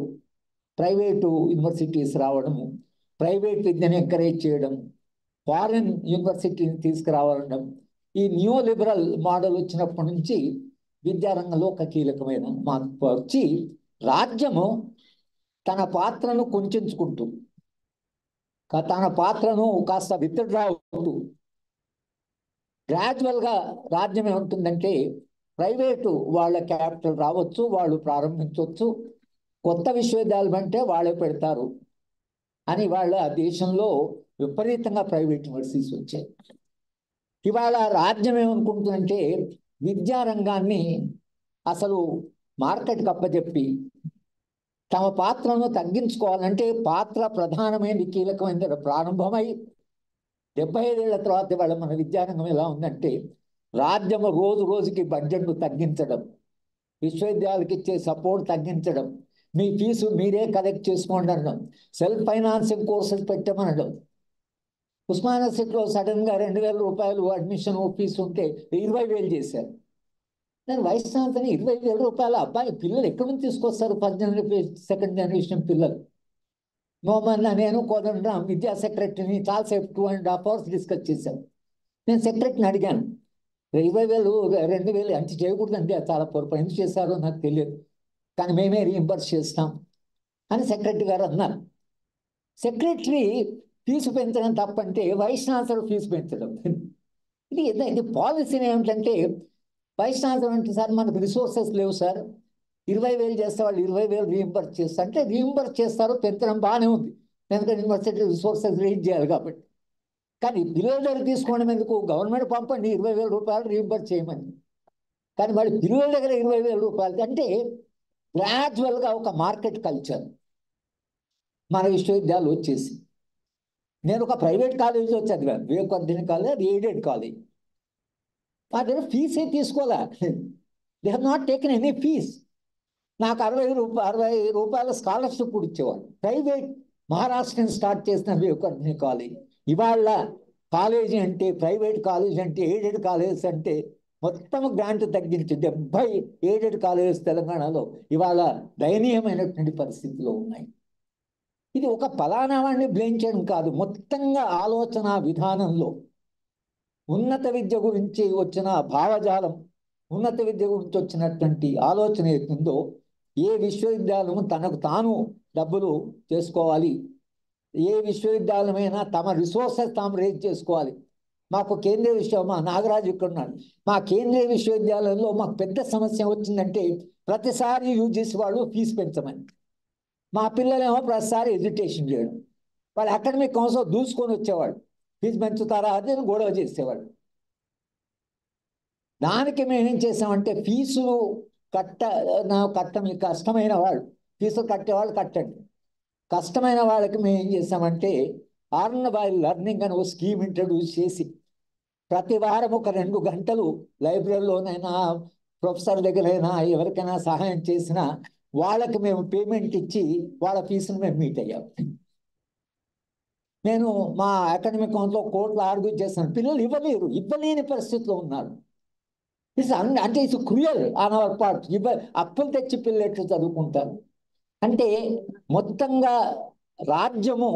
ప్రైవేటు యూనివర్సిటీస్ రావడము, ప్రైవేట్ విద్యను ఎంకరేజ్ చేయడం, ఫారిన్ యూనివర్సిటీని తీసుకురావడం, ఈ న్యూ లిబరల్ మోడల్ వచ్చినప్పటి నుంచి విద్యారంగంలో ఒక కీలకమైన మార్పు వచ్చి రాజ్యము తన పాత్రను కుంచుకుంటూ, తన పాత్రను కాస్త విత్డ్రా అవుతూ గ్రాడ్యువల్గా రాజ్యం ఏముంటుందంటే ప్రైవేటు వాళ్ళ క్యాపిటల్ రావచ్చు, వాళ్ళు ప్రారంభించవచ్చు, కొత్త విశ్వవిద్యాలయం అంటే వాళ్ళే పెడతారు అని వాళ్ళ దేశంలో విపరీతంగా ప్రైవేట్ యూనివర్సిటీస్ వచ్చాయి. ఇవాళ రాజ్యం ఏమనుకుంటుందంటే విద్యారంగాన్ని అసలు మార్కెట్కి అప్పచెప్పి తమ పాత్రను తగ్గించుకోవాలంటే, పాత్ర ప్రధానమైన కీలకమైన ప్రారంభమై 75 ఏళ్ల తర్వాత ఇవాళ మన విద్యారంగం ఎలా ఉందంటే రాజ్యము రోజు రోజుకి బడ్జెట్ను తగ్గించడం, విశ్వవిద్యాలయాలకు ఇచ్చే సపోర్ట్ తగ్గించడం, మీ ఫీజు మీరే కలెక్ట్ చేసుకోండి అనడం, సెల్ఫ్ ఫైనాన్సింగ్ కోర్సులు పెట్టమనడం. ఉస్మానియా యూనివర్సిటీలో సడన్గా 2,000 రూపాయలు అడ్మిషన్ ఫీజు ఉంటే 20,000 చేశారు. నేను వైస్ ఛాన్సలర్ 20,000 రూపాయలు అబ్బాయి పిల్లలు ఎక్కడి నుంచి తీసుకొస్తారు? ఫస్ట్ జనరేషన్ సెకండ్ జనరేషన్ పిల్లలు. మొన్న నేను కోదండరాం విద్యా సెక్రటరీని చాలాసేపు 2.5 hours డిస్కస్ చేశాను. నేను సెక్రటరీని అడిగాను, 20,000 2,000 అంత చేయకూడదండి, అది చాలా పొరపాటు, ఎందుకు చేశారో నాకు తెలియదు, కానీ మేమే రీఎంబర్స్ చేస్తాం అని సెక్రటరీ గారు అన్నారు. సెక్రటరీ ఫీజు పెంచడం తప్పంటే వైస్ ఛాన్సలర్ ఫీజు పెంచడం ఇది పాలసీ ఏమిటంటే, వైస్ ఛాన్సలర్ అంటే సార్ మనకు రిసోర్సెస్ లేవు సార్, 20,000 చేస్తే వాళ్ళు 20,000 రీఎంబర్స్ చేస్తారు అంటే రీఎంబర్స్ చేస్తారు, పెంచడం బాగానే ఉంది, ఎందుకంటే యూనివర్సిటీ రిసోర్సెస్ రేజ్ చేయాలి కాబట్టి. కానీ పిల్లల దగ్గర తీసుకోవడం ఎందుకు? గవర్నమెంట్ పంపండి 20,000 రూపాయలు రీఎంబర్స్ చేయమని. కానీ వాళ్ళు పిల్లల దగ్గర 20,000 రూపాయలు అంటే గ్రాడ్యువల్గా ఒక మార్కెట్ కల్చర్ మన విశ్వవిద్యాలయం వచ్చేసి. నేను ఒక ప్రైవేట్ కాలేజీలో చదివాను, వివేకానంద కాలేజ్, అది ఎయిడెడ్ కాలేజ్. మా దగ్గర ఫీజే తీసుకోలే, they have not taken any fees. నాకు 60 రూపాయల స్కాలర్షిప్ కూడా ఇచ్చేవాడు. ప్రైవేట్ మహారాష్ట్రని స్టార్ట్ చేసిన వివేకానంద కాలేజ్. ఇవాళ కాలేజీ అంటే, ప్రైవేట్ కాలేజ్ అంటే, ఎయిడెడ్ కాలేజెస్ అంటే మొత్తం గ్రాంట్ తగ్గించి 70 ఎయిడెడ్ కాలేజెస్ తెలంగాణలో ఇవాళ దయనీయమైనటువంటి పరిస్థితిలో ఉన్నాయి. ఇది ఒక ఫలానా వాడిని బ్లేమ్ చేయడం కాదు, మొత్తంగా ఆలోచన విధానంలో ఉన్నత విద్య గురించి వచ్చిన భావజాలం, ఉన్నత విద్య గురించి వచ్చినటువంటి ఆలోచన ఏతుందో, ఏ విశ్వవిద్యాలయం తనకు తాను డబ్బులు చేసుకోవాలి, ఏ విశ్వవిద్యాలయమైనా తమ రిసోర్సెస్ తాము రేజ్ చేసుకోవాలి. మాకు కేంద్రీయ మా నాగరాజు ఇక్కడ ఉన్నాడు, మా కేంద్రీయ విశ్వవిద్యాలయంలో మాకు పెద్ద సమస్య వచ్చిందంటే ప్రతిసారి యూజీసీ వాళ్ళు ఫీజు పెంచమని, మా పిల్లలేమో ప్రతిసారి ఎడ్యుకేషన్ చేయడం, వాళ్ళు అకాడమిక్ కౌన్సిల్ దూసుకొని వచ్చేవాడు, ఫీజు పెంచుతారా అది గొడవ చేసేవాడు. దానికి మేమేం చేసామంటే, ఫీజులు మీకు కష్టమైన వాళ్ళు, ఫీజులు కట్టేవాళ్ళు కట్టండి, కష్టమైన వాళ్ళకి మేము ఏం చేసామంటే అర్న్ బై లెర్నింగ్ అని ఒక స్కీమ్ ఇంట్రడ్యూస్ చేసి ప్రతి వారం ఒక 2 గంటలు లైబ్రరీలోనైనా ప్రొఫెసర్ దగ్గరైనా ఎవరికైనా సహాయం చేసినా వాళ్ళకి మేము పేమెంట్ ఇచ్చి వాళ్ళ ఫీజును మేము మీట్ అయ్యాం. నేను మా అకాడమిక్ కౌన్సిల్లో కోర్టులో ఆర్గ్యూ చేశాను, పిల్లలు ఇవ్వలేని పరిస్థితిలో ఉన్నారు. అంటే it's cruel on hour part. అప్పులు తెచ్చి పిల్లలు ఎట్లా చదువుకుంటారు అంటే, మొత్తంగా రాజ్యము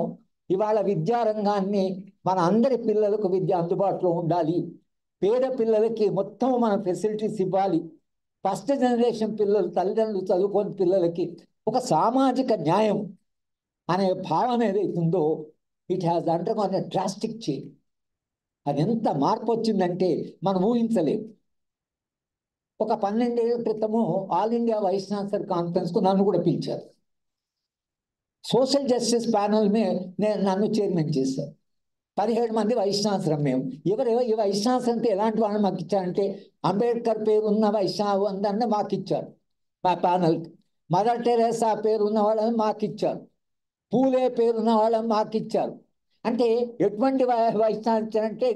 ఇవాళ విద్యారంగాన్ని మన అందరి పిల్లలకు విద్య అందుబాటులో ఉండాలి, పేద పిల్లలకి మొత్తం మన ఫెసిలిటీస్ ఇవ్వాలి, ఫస్ట్ జనరేషన్ పిల్లలు తల్లిదండ్రులు చదువుకోని పిల్లలకి ఒక సామాజిక న్యాయం అనే భావన ఏదైతుందో it has undergone a drastic change. అది ఎంత మార్పు వచ్చిందంటే మనం ఊహించలేము. ఒక 12 ఏళ్ల క్రితము ఆల్ ఇండియా వైస్ ఛాన్సలర్ కాన్ఫరెన్స్కు నన్ను కూడా పిలిచారు. సోషల్ జస్టిస్ ప్యానల్ నన్ను చైర్మన్ చేశారు. 17 మంది వైస్ ఛాన్సలర్. మేము ఈ వైస్ ఛాన్సలర్ అంటే ఎలాంటి వాళ్ళని మాకు ఇచ్చారంటే, అంబేద్కర్ పేరున్న వైస్ ఛాన్సలర్ మాకు ఇచ్చారు మా ప్యానల్కి, మదర్ టెరెసా పేరున్న వాళ్ళని మాకు ఇచ్చారు, పూలే పేరున్న వాళ్ళని మాకు ఇచ్చారు. అంటే ఎటువంటి వైస్ ఛాన్సలర్ అంటే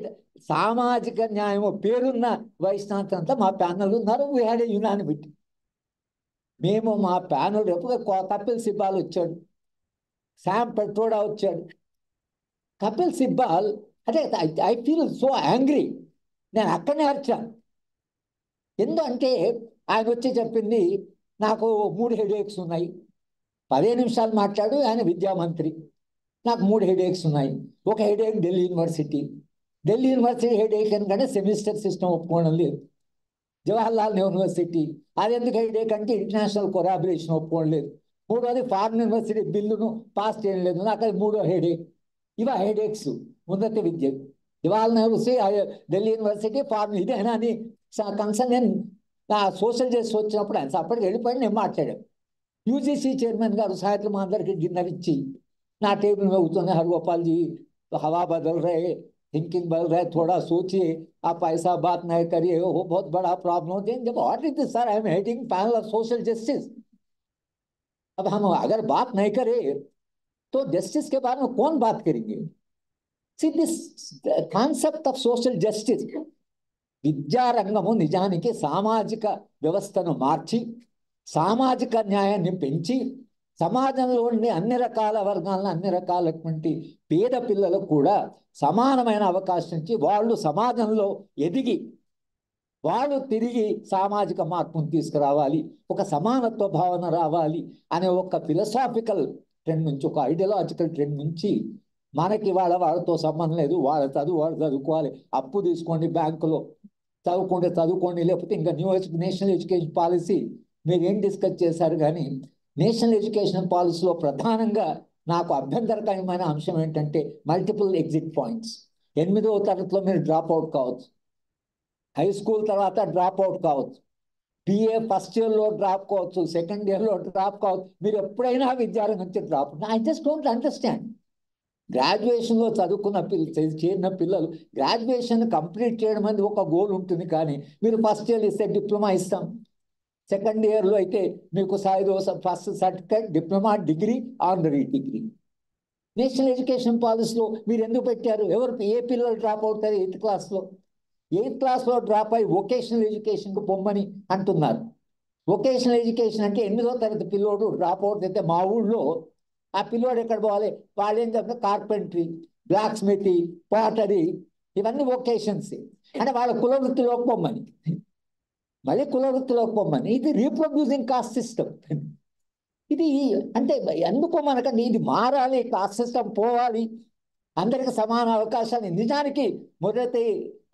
సామాజిక న్యాయము పేరున్న వైస్ ఛాన్సలర్ అంతా మా ప్యానల్ ఉన్నారు. We had a unanimity. మేము మా ప్యానల్ కపిల్ సిబ్బాల్ వచ్చాడు, శామ్ పెట్రోడా వచ్చాడు. కపిల్ సిబ్బాల్ అంటే ఐ ఫీల్ సో యాంగ్రీ, నేను అక్కడనే అరిచాను. ఎందుకంటే ఆయన వచ్చి చెప్పింది, నాకు 3 హెడేక్స్ ఉన్నాయి, 15 నిమిషాలు మాట్లాడు, ఆయన విద్యామంత్రి, నాకు 3 హెడేక్స్ ఉన్నాయి. ఒక హెడేక్ ఢిల్లీ యూనివర్సిటీ హెడేక్ ఎందుకంటే సెమిస్టర్ సిస్టమ్ ఒప్పుకోవడం లేదు. జవహర్లాల్ నెహ్రూ యూనివర్సిటీ అది ఎందుకు హెడేక్ అంటే ఇంటర్నేషనల్ కొలాబరేషన్ ఒప్పుకోవడం లేదు. 3వది ఫారిన్ యూనివర్సిటీ బిల్లును పాస్ చేయడం లేదు, నాకు అది 3వ హెడేక్. ఇవా హెడేక్స్ ఉన్నత విద్య. జవహర్లాల్ నెహ్రూ ఢిల్లీ యూనివర్సిటీ ఫారిన్ ఇదేనా అని కన్సర్న్. నేను నా సోషల్ జస్టిస్ వచ్చినప్పుడు ఆయన అప్పటికి వెళ్ళిపోయి నేను మాట్లాడాను. యూజీసీ చైర్మన్ గారు సాయంత్రం మా అందరికి డిన్నర్ ఇచ్చి నా టేబుల్ మీద కూర్చొని, హరిగోపాల్ జీ हवा बदल रहे, थिंकिंग बदल रहे, थोड़ा सोचिए, आप ऐसा बात नहीं करिए, वो बहुत बड़ा प्रॉब्लम होते हैं. जब what is this sir, I am heading panel of social justice. अब हम अगर बात नहीं करें तो जस्टिस के बारे में कौन बात करेंगे? See this concept of social justice, విద్యారంగము నిజానికి సామాజిక వ్యవస్థను మార్చి సామాజిక న్యాయాన్ని పెంచి సమాజంలోని అన్ని రకాల వర్గాలను, అన్ని రకాలటువంటి పేద పిల్లలకు కూడా సమానమైన అవకాశం ఇచ్చి వాళ్ళు సమాజంలో ఎదిగి వాళ్ళు తిరిగి సామాజిక మార్పును తీసుకురావాలి, ఒక సమానత్వ భావన రావాలి అనే ఒక ఫిలసాఫికల్ ట్రెండ్ నుంచి, ఒక ఐడియాలజికల్ ట్రెండ్ నుంచి మనకి వాళ్ళతో సంబంధం లేదు, వాళ్ళ చదువు వాళ్ళు చదువుకోవాలి, అప్పు తీసుకోండి బ్యాంకులో, చదువుకోండి, లేకపోతే ఇంకా నేషనల్ ఎడ్యుకేషన్ పాలసీ మీరు ఏం డిస్కస్ చేశారు. కానీ నేషనల్ ఎడ్యుకేషన్ పాలసీలో ప్రధానంగా నాకు అభ్యంతరకరమైన అంశం ఏంటంటే మల్టిపుల్ ఎగ్జిట్ పాయింట్స్. 8వ తరగతిలో మీరు డ్రాప్ అవుట్ కావచ్చు, హై స్కూల్ తర్వాత డ్రాప్ అవుట్ కావచ్చు, BA ఫస్ట్ ఇయర్లో డ్రాప్ కావచ్చు, సెకండ్ ఇయర్లో డ్రాప్ కావచ్చు, మీరు ఎప్పుడైనా విద్యారంగం నుంచి drop. I just don't understand. గ్రాడ్యుయేషన్లో చేరిన పిల్లలు గ్రాడ్యుయేషన్ కంప్లీట్ చేయడం అనేది ఒక గోల్ ఉంటుంది. కానీ మీరు ఫస్ట్ ఇయర్ ఇస్తే డిప్లొమా ఇస్తాం, సెకండ్ ఇయర్లో అయితే మీకు first certificate, diploma, degree, honorary degree. National education పాలసీలో మీరు ఎందుకు పెట్టారు? ఏ పిల్లలు డ్రాప్ అవుతారు 8th క్లాస్లో? 8th క్లాస్లో డ్రాప్ అయ్యి వొకేషనల్ ఎడ్యుకేషన్కి పొమ్మని అంటున్నారు. వొకేషనల్ ఎడ్యుకేషన్ అంటే 8వ తరగతి పిల్లోడు డ్రాప్ అవుట్ అయితే మా ఊళ్ళో ఆ పిల్లోడు ఎక్కడ పోవాలి? వాళ్ళు ఏం చెప్తారు? కార్పెంటరీ, బ్లాక్ స్మితీ, పాటరీ, ఇవన్నీ వొకేషన్స్. అంటే వాళ్ళ కులవృత్తిలోకి పొమ్మని, మళ్ళీ కులవృత్తిలోకి పొమ్మని. ఇది రీప్రొడ్యూసింగ్ కాస్ట్ సిస్టమ్. ఇది అంటే ఎందుకో మనకండి ఇది మారాలి, కాస్ట్ సిస్టమ్ పోవాలి, అందరికి సమాన అవకాశాలు. నిజానికి మొదటి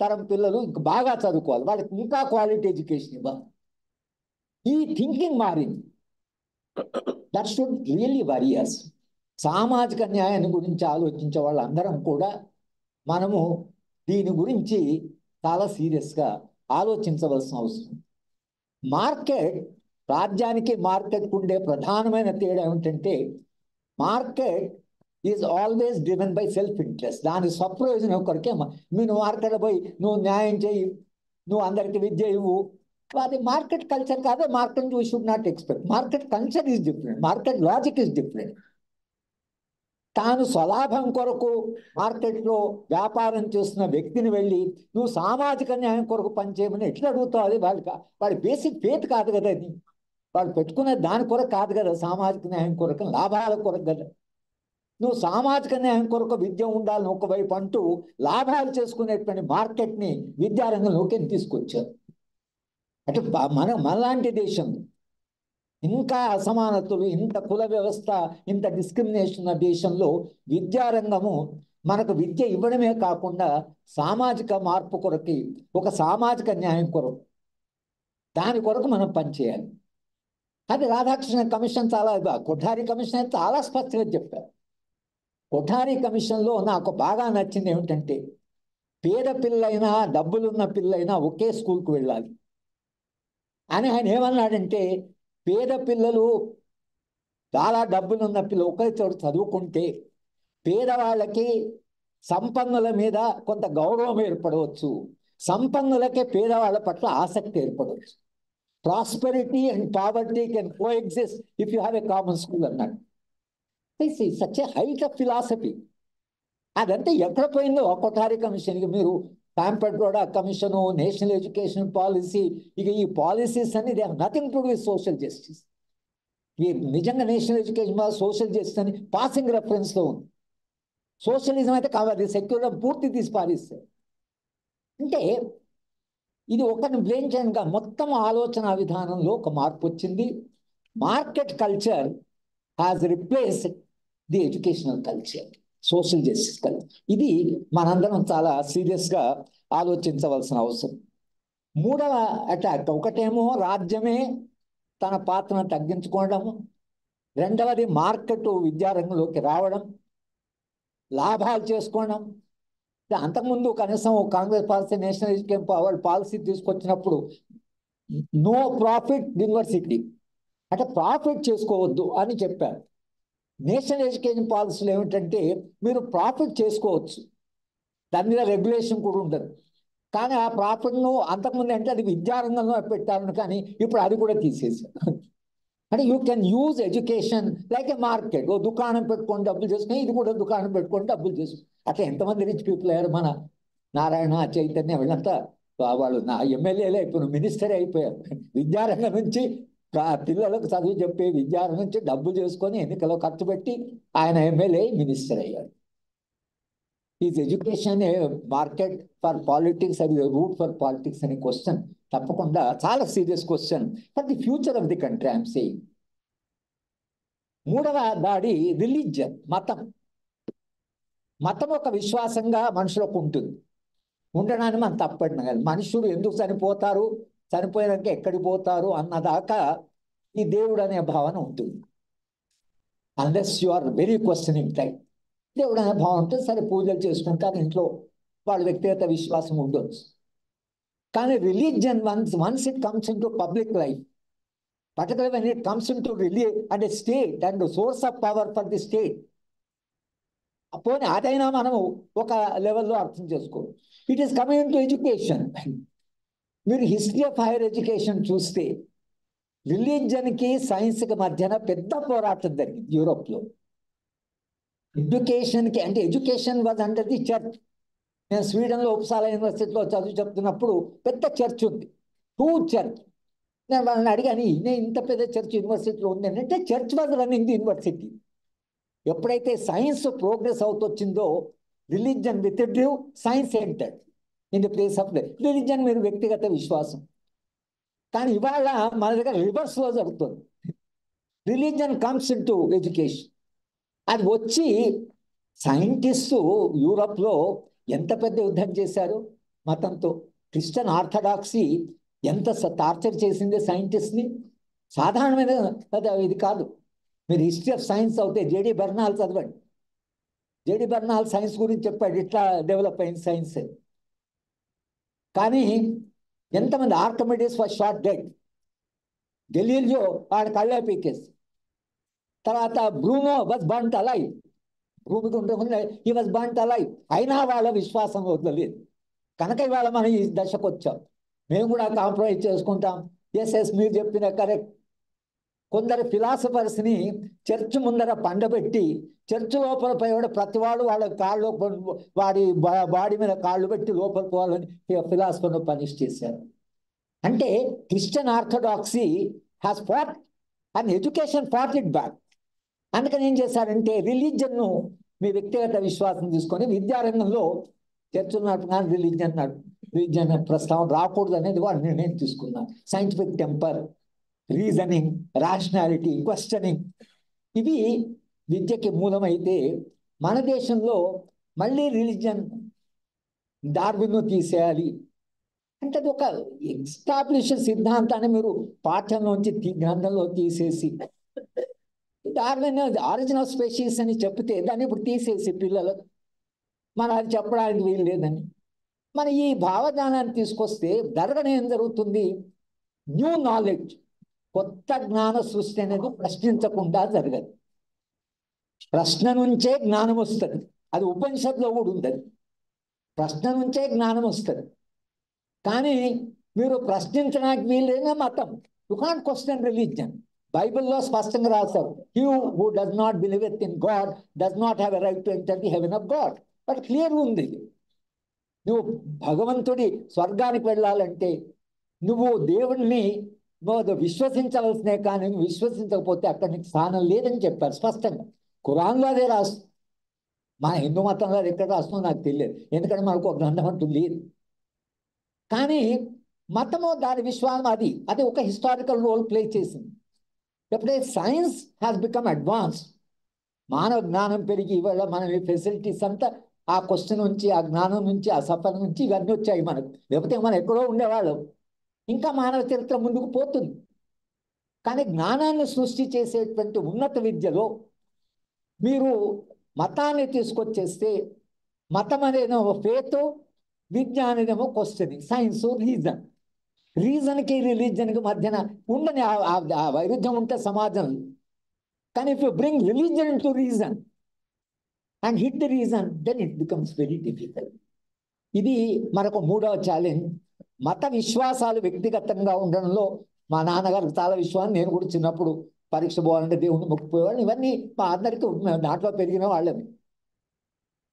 తరం పిల్లలు బాగా చదువుకోవాలి, వాళ్ళకి ఇంకా క్వాలిటీ ఎడ్యుకేషన్ ఇవ్వాలి. ఈ థింకింగ్ మారింది. దట్ షుడ్ రియల్లీ వరీ అస్. సామాజిక న్యాయాన్ని గురించి ఆలోచించే వాళ్ళందరం కూడా మనము దీని గురించి చాలా సీరియస్గా ఆలోచించవలసిన అవసరం. మార్కెట్, రాజ్యానికి మార్కెట్కు ఉండే ప్రధానమైన తేడా ఏమిటంటే market is always driven by self interest. దాని స్వప్రయోజనం కొరకే. నువ్వు మార్కెట్ పోయి నువ్వు న్యాయం చేయి, నువ్వు అందరికి విద్య ఇవ్వు, అది మార్కెట్ కల్చర్ కాదు. Market we should not expect. Market culture is different, market logic is different. తాను స్వలాభం కొరకు మార్కెట్లో వ్యాపారం చేస్తున్న వ్యక్తిని వెళ్ళి నువ్వు సామాజిక న్యాయం కొరకు పనిచేయమని ఎట్లా అడుగుతావు? అది వాడి బేసిక్ ఫేత్ కాదు కదా, అది వాడు పెట్టుకునే దాని కొరకు కాదు కదా, సామాజిక న్యాయం కొరకు, లాభాల కొరకు కదా. నువ్వు సామాజిక న్యాయం కొరకు విద్య ఉండాలని ఒకవైపు అంటూ లాభాలు చేసుకునేటువంటి మార్కెట్ని విద్యారంగంలోకి తీసుకొచ్చారు. అంటే మనలాంటి దేశం ఇంకా అసమానతలు, ఇంత కుల వ్యవస్థ, ఇంత డిస్క్రిమినేషన్ ఉన్న దేశంలో విద్యారంగము మనకు విద్య ఇవ్వడమే కాకుండా సామాజిక మార్పు కొరకి, ఒక సామాజిక న్యాయం కొరకు, దాని కొరకు మనం పనిచేయాలి. అది రాధాకృష్ణ కమిషన్ కొఠారి కమిషన్ చాలా స్పష్టంగా చెప్పారు. కొఠారి కమిషన్లో నాకు బాగా నచ్చింది ఏమిటంటే పేద పిల్లైనా డబ్బులున్న పిల్లైనా ఒకే స్కూల్కి వెళ్ళాలి అని ఆయన ఏమన్నాడంటే, పేద పిల్లలు, చాలా డబ్బులున్న పిల్లలు ఒకే చోటు చదువుకుంటే పేదవాళ్ళకి సంపన్నుల మీద కొంత గౌరవం ఏర్పడవచ్చు, సంపన్నులకే పేదవాళ్ళ పట్ల ఆసక్తి ఏర్పడవచ్చు. Prosperity and poverty can coexist if you have a common school అన్నాడు. This is such a height of philosophy. అదంతా ఎక్కడ పోయిందో కొఠారి కమిషన్కి. మీరు ప్యాంపెడ్రోడా కమిషను, నేషనల్ ఎడ్యుకేషన్ పాలసీ, ఇక ఈ పాలసీస్ అన్ని they have nothing to do with social justice. ఈ నిజంగా నేషనల్ ఎడ్యుకేషన్ సోషల్ జస్టిస్ అని పాసింగ్ రెఫరెన్స్లో ఉంది. సోషలిజం అయితే కావాలి, సెక్యులర్ పూర్తి తీసి పాలిస్తారు. అంటే ఇది ఒకరిని బ్లేమ్ చేయగా మొత్తం ఆలోచన విధానంలో ఒక మార్పు వచ్చింది. Market culture has replaced the educational culture, social justice culture. ఇది మనందరం చాలా సీరియస్గా ఆలోచించవలసిన అవసరం. మూడవ అటాక్, ఒకటేమో రాజ్యమే తన పాత్రను తగ్గించుకోవడం, రెండవది మార్కెట్ విద్యారంగంలోకి రావడం, లాభాలు చేసుకోవడం. అంతకుముందు కనీసం Congress policy, national education policy తీసుకొచ్చినప్పుడు నో ప్రాఫిట్ యూనివర్సిటీ, అంటే ప్రాఫిట్ చేసుకోవద్దు అని చెప్పారు. నేషనల్ ఎడ్యుకేషన్ పాలసీలు ఏమిటంటే మీరు ప్రాఫిట్ చేసుకోవచ్చు, దాని మీద రెగ్యులేషన్ కూడా ఉండదు. కానీ ఆ ప్రాఫిట్ను అంతకుముందు అంటే అది విద్యారంగంలో పెట్టాలని, కానీ ఇప్పుడు అది కూడా తీసేసారు. అంటే you can use education like a market. ఓ దుకాణం పెట్టుకొని డబ్బులు చేసుకుని, ఇది కూడా దుకాణం పెట్టుకొని డబ్బులు చేసుకుని. అట్లా ఎంతమంది రిచ్ పీపుల్ అయ్యారు. మన నారాయణ, చైతన్య వీళ్ళంతా వాళ్ళు నా ఎమ్మెల్యేలే అయిపోయారు, మినిస్టరే అయిపోయారు. విద్యారంగం నుంచి పిల్లలకు చదువు చెప్పే విద్యార్థి నుంచి డబ్బులు చేసుకొని ఎన్నికల్లో ఖర్చు పెట్టి ఆయన ఎమ్మెల్యే మినిస్టర్ అయ్యాడు. Is education A market for politics, అది రూట్ ఫర్ పాలిటిక్స్ అనే క్వశ్చన్ తప్పకుండా చాలా serious question for the future of the country I'm saying. మూడవ దాడి రిలీజియన్, మతం. మతం ఒక విశ్వాసంగా మనుషులకు ఉంటుంది. ఉండడానికి మనం తప్పడిన కాదు. మనుషులు ఎందుకు చనిపోతారు, చనిపోయాక ఎక్కడికి పోతారు అన్నదాకా ఈ దేవుడు అనే భావన ఉంటుంది. Unless you are very questioning type. దేవుడు అనే భావన ఉంటుంది. సరే పూజలు చేసుకుంటారు ఇంట్లో, వాళ్ళ వ్యక్తిగత విశ్వాసం ఉండొచ్చు. కానీ religion once it comes in to public life, particularly when it comes into religion and a state and the source of power for the state, అపోని అదైనా మనము ఒక లెవెల్లో అర్థం చేసుకోవచ్చు. It is coming to education. మీరు హిస్టరీ ఆఫ్ హైయర్ ఎడ్యుకేషన్ చూస్తే రిలీజియన్కి సైన్స్కి మధ్యన పెద్ద పోరాటం జరిగింది యూరోప్లో. ఎడ్యుకేషన్కి అంటే education was under the church. నేను స్వీడన్లో ఉపసాల యూనివర్సిటీలో చదువు చెప్తున్నప్పుడు పెద్ద చర్చ్ ఉంది, హ్యూజ్ చర్చ్. నేను వాళ్ళని అడిగాను, నేను ఇంత పెద్ద చర్చ్ యూనివర్సిటీలో ఉంది అంటే church was running the university. ఎప్పుడైతే సైన్స్ ప్రోగ్రెస్ అవుతొచ్చిందో religion withdrew, science entered in the place of religion. మీరు వ్యక్తిగత విశ్వాసం. కానీ ఇవాళ మన దగ్గర రివర్స్లో జరుగుతుంది. Religion comes into education. అది వచ్చి సైంటిస్టు యూరప్లో ఎంత పెద్ద యుద్ధం చేశారు మతంతో. క్రిస్టియన్ ఆర్థడాక్సీ ఎంత టార్చర్ చేసింది సైంటిస్ట్ని. సాధారణమైన ఇది కాదు. మీరు హిస్టరీ ఆఫ్ సైన్స్ అవుతే జేడి బెర్నాల్ చదవండి. జేడి బెర్నాల్ సైన్స్ గురించి చెప్పాడు, ఇట్లా డెవలప్ అయింది సైన్స్. కానీ ఎంతమంది Archimedes was shot dead. Galileo వాడి కళ్ళే పీకేసి. తర్వాత బ్రూనో వాజ్ బర్న్ట్ అలైవ్. భూమికి ఉండే హీ వాజ్ బర్న్ట్ అలైవ్. అయినా వాళ్ళ విశ్వాసం వదలలేదు. కనుక ఇవాళ మనం ఈ దశకు వచ్చాం. మేము కూడా కాంప్రమైజ్ చేసుకుంటాం. ఎస్ మీరు చెప్పిన కరెక్ట్. కొందరు ఫిలాసఫర్స్ని చర్చ్ ముందర పండబెట్టి చర్చ్ లోపల పోయేవాడు ప్రతివాడు వాళ్ళ కాళ్ళు, వాడి బాడీ మీద కాళ్ళు పెట్టి లోపల పోవాలని ఫిలాసఫర్ను పనిష్ చేశారు. అంటే Christian orthodoxy has fought and education fought it back. అందుకని ఏం చేశారంటే రిలీజియన్ను మీ వ్యక్తిగత విశ్వాసం తీసుకొని విద్యారంగంలో చర్చలు నడుపుకున్నారు. రిలీజియన్ ప్రస్తావన రాకూడదు అనేది వాళ్ళు నిర్ణయం తీసుకున్నారు. Scientific temper, reasoning, rationality, questioning ఇవి విద్యకి మూలమైతే మన దేశంలో మళ్ళీ రిలీజియన్ డార్విన్ను తీసేయాలి అంటే అది ఒక ఎస్టాబ్లిష్ సిద్ధాంతాన్ని మీరు పాఠంలోంచి గ్రంథంలో తీసేసి డార్విన్ ఆరిజిన్ ఆఫ్ స్పెషీస్ అని చెప్తే దాన్ని ఇప్పుడు తీసేసి పిల్లలకు మనం అది చెప్పడానికి వీలు లేదని మన ఈ భావజ్ఞానాన్ని తీసుకొస్తే జరగడం ఏం జరుగుతుంది? న్యూ నాలెడ్జ్, కొత్త జ్ఞాన సృష్టి అనేది ప్రశ్నించకుండా జరగదు. ప్రశ్న నుంచే జ్ఞానం వస్తుంది. అది ఉపనిషత్తులో కూడా ఉంది. ప్రశ్న నుంచే జ్ఞానం వస్తుంది. కానీ మీరు ప్రశ్నించడానికి వీలైన మతం. You can't question religion. బైబిల్లో స్పష్టంగా రాశారు, he who does not believe in God does not have a right to enter the haven of God. But clear ఉంది. నువ్వు భగవంతుడి స్వర్గానికి వెళ్ళాలంటే నువ్వు దేవుణ్ణి విశ్వసించవలసినే, కానీ నువ్వు విశ్వసించకపోతే అక్కడ నీకు స్థానం లేదని చెప్పారు స్పష్టంగా. ఖురాన్లో అదే రాసు. మన హిందూ మతంలో అది ఎక్కడ రాస్తుందో నాకు తెలియదు, ఎందుకంటే మనకు ఒక గ్రంథం అంటూ లేదు. కానీ మతము దాని విశ్వాసం అది ఒక హిస్టారికల్ రోల్ ప్లే చేసింది. ఎప్పుడైతే సైన్స్ హ్యాస్ బికమ్ అడ్వాన్స్, మానవ జ్ఞానం పెరిగి ఇవాళ మన ఫెసిలిటీస్ అంతా ఆ క్వశ్చన్ నుంచి, ఆ జ్ఞానం నుంచి, ఆ సఫర్ నుంచి ఇవన్నీ వచ్చాయి మనకు. లేకపోతే మనం ఎక్కడో ఉండేవాళ్ళం. ఇంకా మానవ చరిత్ర ముందుకు పోతుంది. కానీ జ్ఞానాన్ని సృష్టి చేసేటువంటి ఉన్నత విద్యలో మీరు మతాన్ని తీసుకొచ్చేస్తే మతం అనేదేమో ఫేత్, విద్య అనేదేమో క్వశ్చనింగ్, సైన్స్ రీజన్. రీజన్కి రిలీజన్కి మధ్యన ఉండని ఆ వైరుధ్యం ఉంటే సమాజంలో. కానీ if you bring religion to reason and hit the reason, then it becomes very difficult. ఇది మనకు మూడవ ఛాలెంజ్. మత విశ్వాసాలు వ్యక్తిగతంగా ఉండడంలో మా నాన్నగారికి చాలా విశ్వాసం. నేను కూడా చిన్నప్పుడు పరీక్ష పోవాలంటే దేవుణ్ణి మొక్కిపోయేవాళ్ళు. ఇవన్నీ మా అందరికీ దాంట్లో పెరిగిన వాళ్ళని.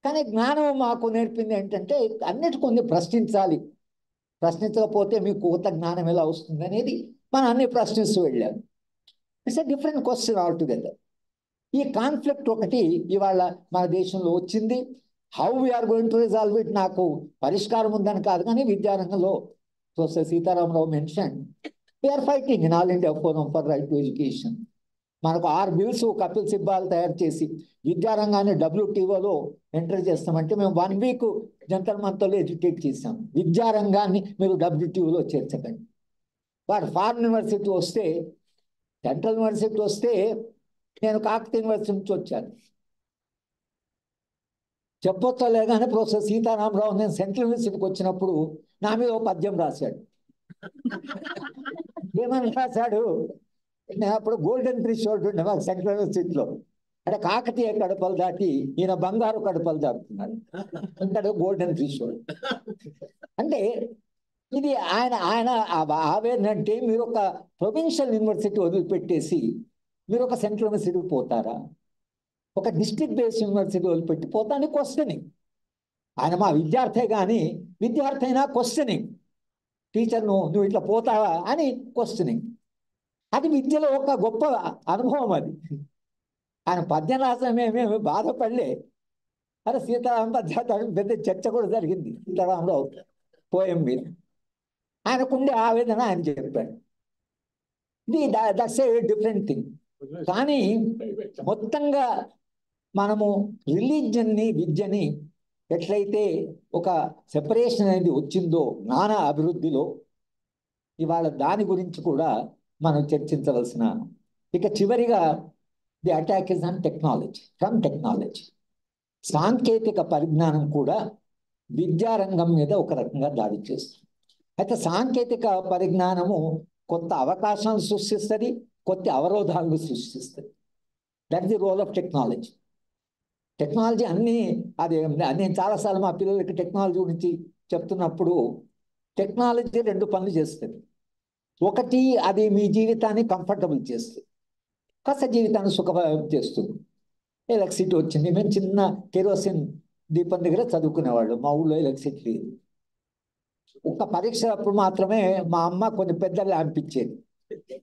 కానీ జ్ఞానం మాకు నేర్పింది ఏంటంటే అన్నిటి కొన్ని ప్రశ్నించాలి. ప్రశ్నించకపోతే మీకు కొత్త జ్ఞానం ఎలా వస్తుంది అనేది మనం అన్ని ప్రశ్నిస్తూ వెళ్ళాము. It's a different question all together. ఈ కాన్ఫ్లిక్ట్ ఒకటి ఇవాళ మన దేశంలో వచ్చింది. How we are going to resolve it నాకు పరిష్కారం ఉందని కాదు, కానీ విద్యారంగంలో professor Sitaramarao mention we are fighting in all India forum for right to education. మనకు 6 బిల్స్ కపిల్ సిబ్బాల్ తయారు చేసి విద్యారంగాన్ని WTOలో ఎంటర్ చేస్తామంటే మేము 1 వీక్ జంతర్ మంతర్లో ఎడ్యుకేట్ చేసాం. విద్యారంగాన్ని మీరు WTOలో చేర్చకండి. వాడు ఫారెన్ యూనివర్సిటీ వస్తే, సెంట్రల్ యూనివర్సిటీ వస్తే, నేను కాకతీయ యూనివర్సిటీ నుంచి వచ్చాను, చెప్పొచ్చలే కానీ ప్రొఫెసర్ సీతారామరావు నేను సెంట్రల్ యూనివర్సిటీకి వచ్చినప్పుడు నా మీద ఒక పద్యం రాశాడు. ఏమని రాశాడు? నేను అప్పుడు గోల్డెన్ థ్రెషోల్డ్ ఉండే మాకు సెంట్రల్ యూనివర్సిటీలో. అంటే కాకతీయ కడపలు దాటి ఈయన బంగారు కడపలు దాటుతున్నాడు, అంటే గోల్డెన్ థ్రెషోల్డ్. అంటే ఇది ఆయన ఆవేదన. అంటే మీరు ఒక ప్రొవిన్షియల్ యూనివర్సిటీ వదిలిపెట్టేసి మీరు ఒక సెంట్రల్ యూనివర్సిటీకి పోతారా? ఒక డిస్ట్రిక్ట్ బేస్డ్ యూనివర్సిటీ వదిలిపెట్టి పోతాని క్వశ్చనింగ్. ఆయన మా విద్యార్థే కానీ విద్యార్థి అయినా క్వశ్చనింగ్. టీచర్ నువ్వు ఇట్లా పోతావా అని క్వశ్చనింగ్. అది విద్యలో ఒక గొప్ప అనుభవం. అది ఆయన పద్యం రాసమేమేమి బాధపడలే. అరే సీతారామ పద్యాలు పెద్ద చర్చ కూడా జరిగింది సీతారామరావు పోయం మీద. ఆయనకుండే ఆవేదన ఆయన చెప్పాడు. ఇది దట్స్ ఏ డిఫరెంట్ థింగ్. కానీ మొత్తంగా మనము రిలీజియన్ని, విద్యని ఎట్లయితే ఒక సెపరేషన్ అనేది వచ్చిందో జ్ఞాన అభివృద్ధిలో, ఇవాళ దాని గురించి కూడా మనం చర్చించవలసిన. ఇక చివరిగా the attack is on technology, from technology. సాంకేతిక పరిజ్ఞానం కూడా విద్యారంగం మీద ఒక రకంగా దాడి చేస్తుంది. అయితే సాంకేతిక పరిజ్ఞానము కొత్త అవకాశాలను సృష్టిస్తుంది, కొత్త అవరోధాలను సృష్టిస్తుంది. That the role of technology. Technology అది నేను చాలాసార్లు మా పిల్లలకి టెక్నాలజీ గురించి చెప్తున్నప్పుడు, టెక్నాలజీ 2 పనులు చేస్తుంది. ఒకటి, అది మీ జీవితాన్ని కంఫర్టబుల్ చేస్తుంది, కాస్త జీవితాన్ని సుఖం చేస్తుంది. ఎలక్ట్రిసిటీ వచ్చింది. మేము చిన్న కెరోసిన్ దీపం దగ్గర చదువుకునేవాళ్ళు. మా ఊళ్ళో ఎలక్ట్రిసిటీ లేదు. ఒక పరీక్ష అప్పుడు మాత్రమే మా అమ్మ కొన్ని పెద్ద ల్యాంప్ ఇచ్చేది.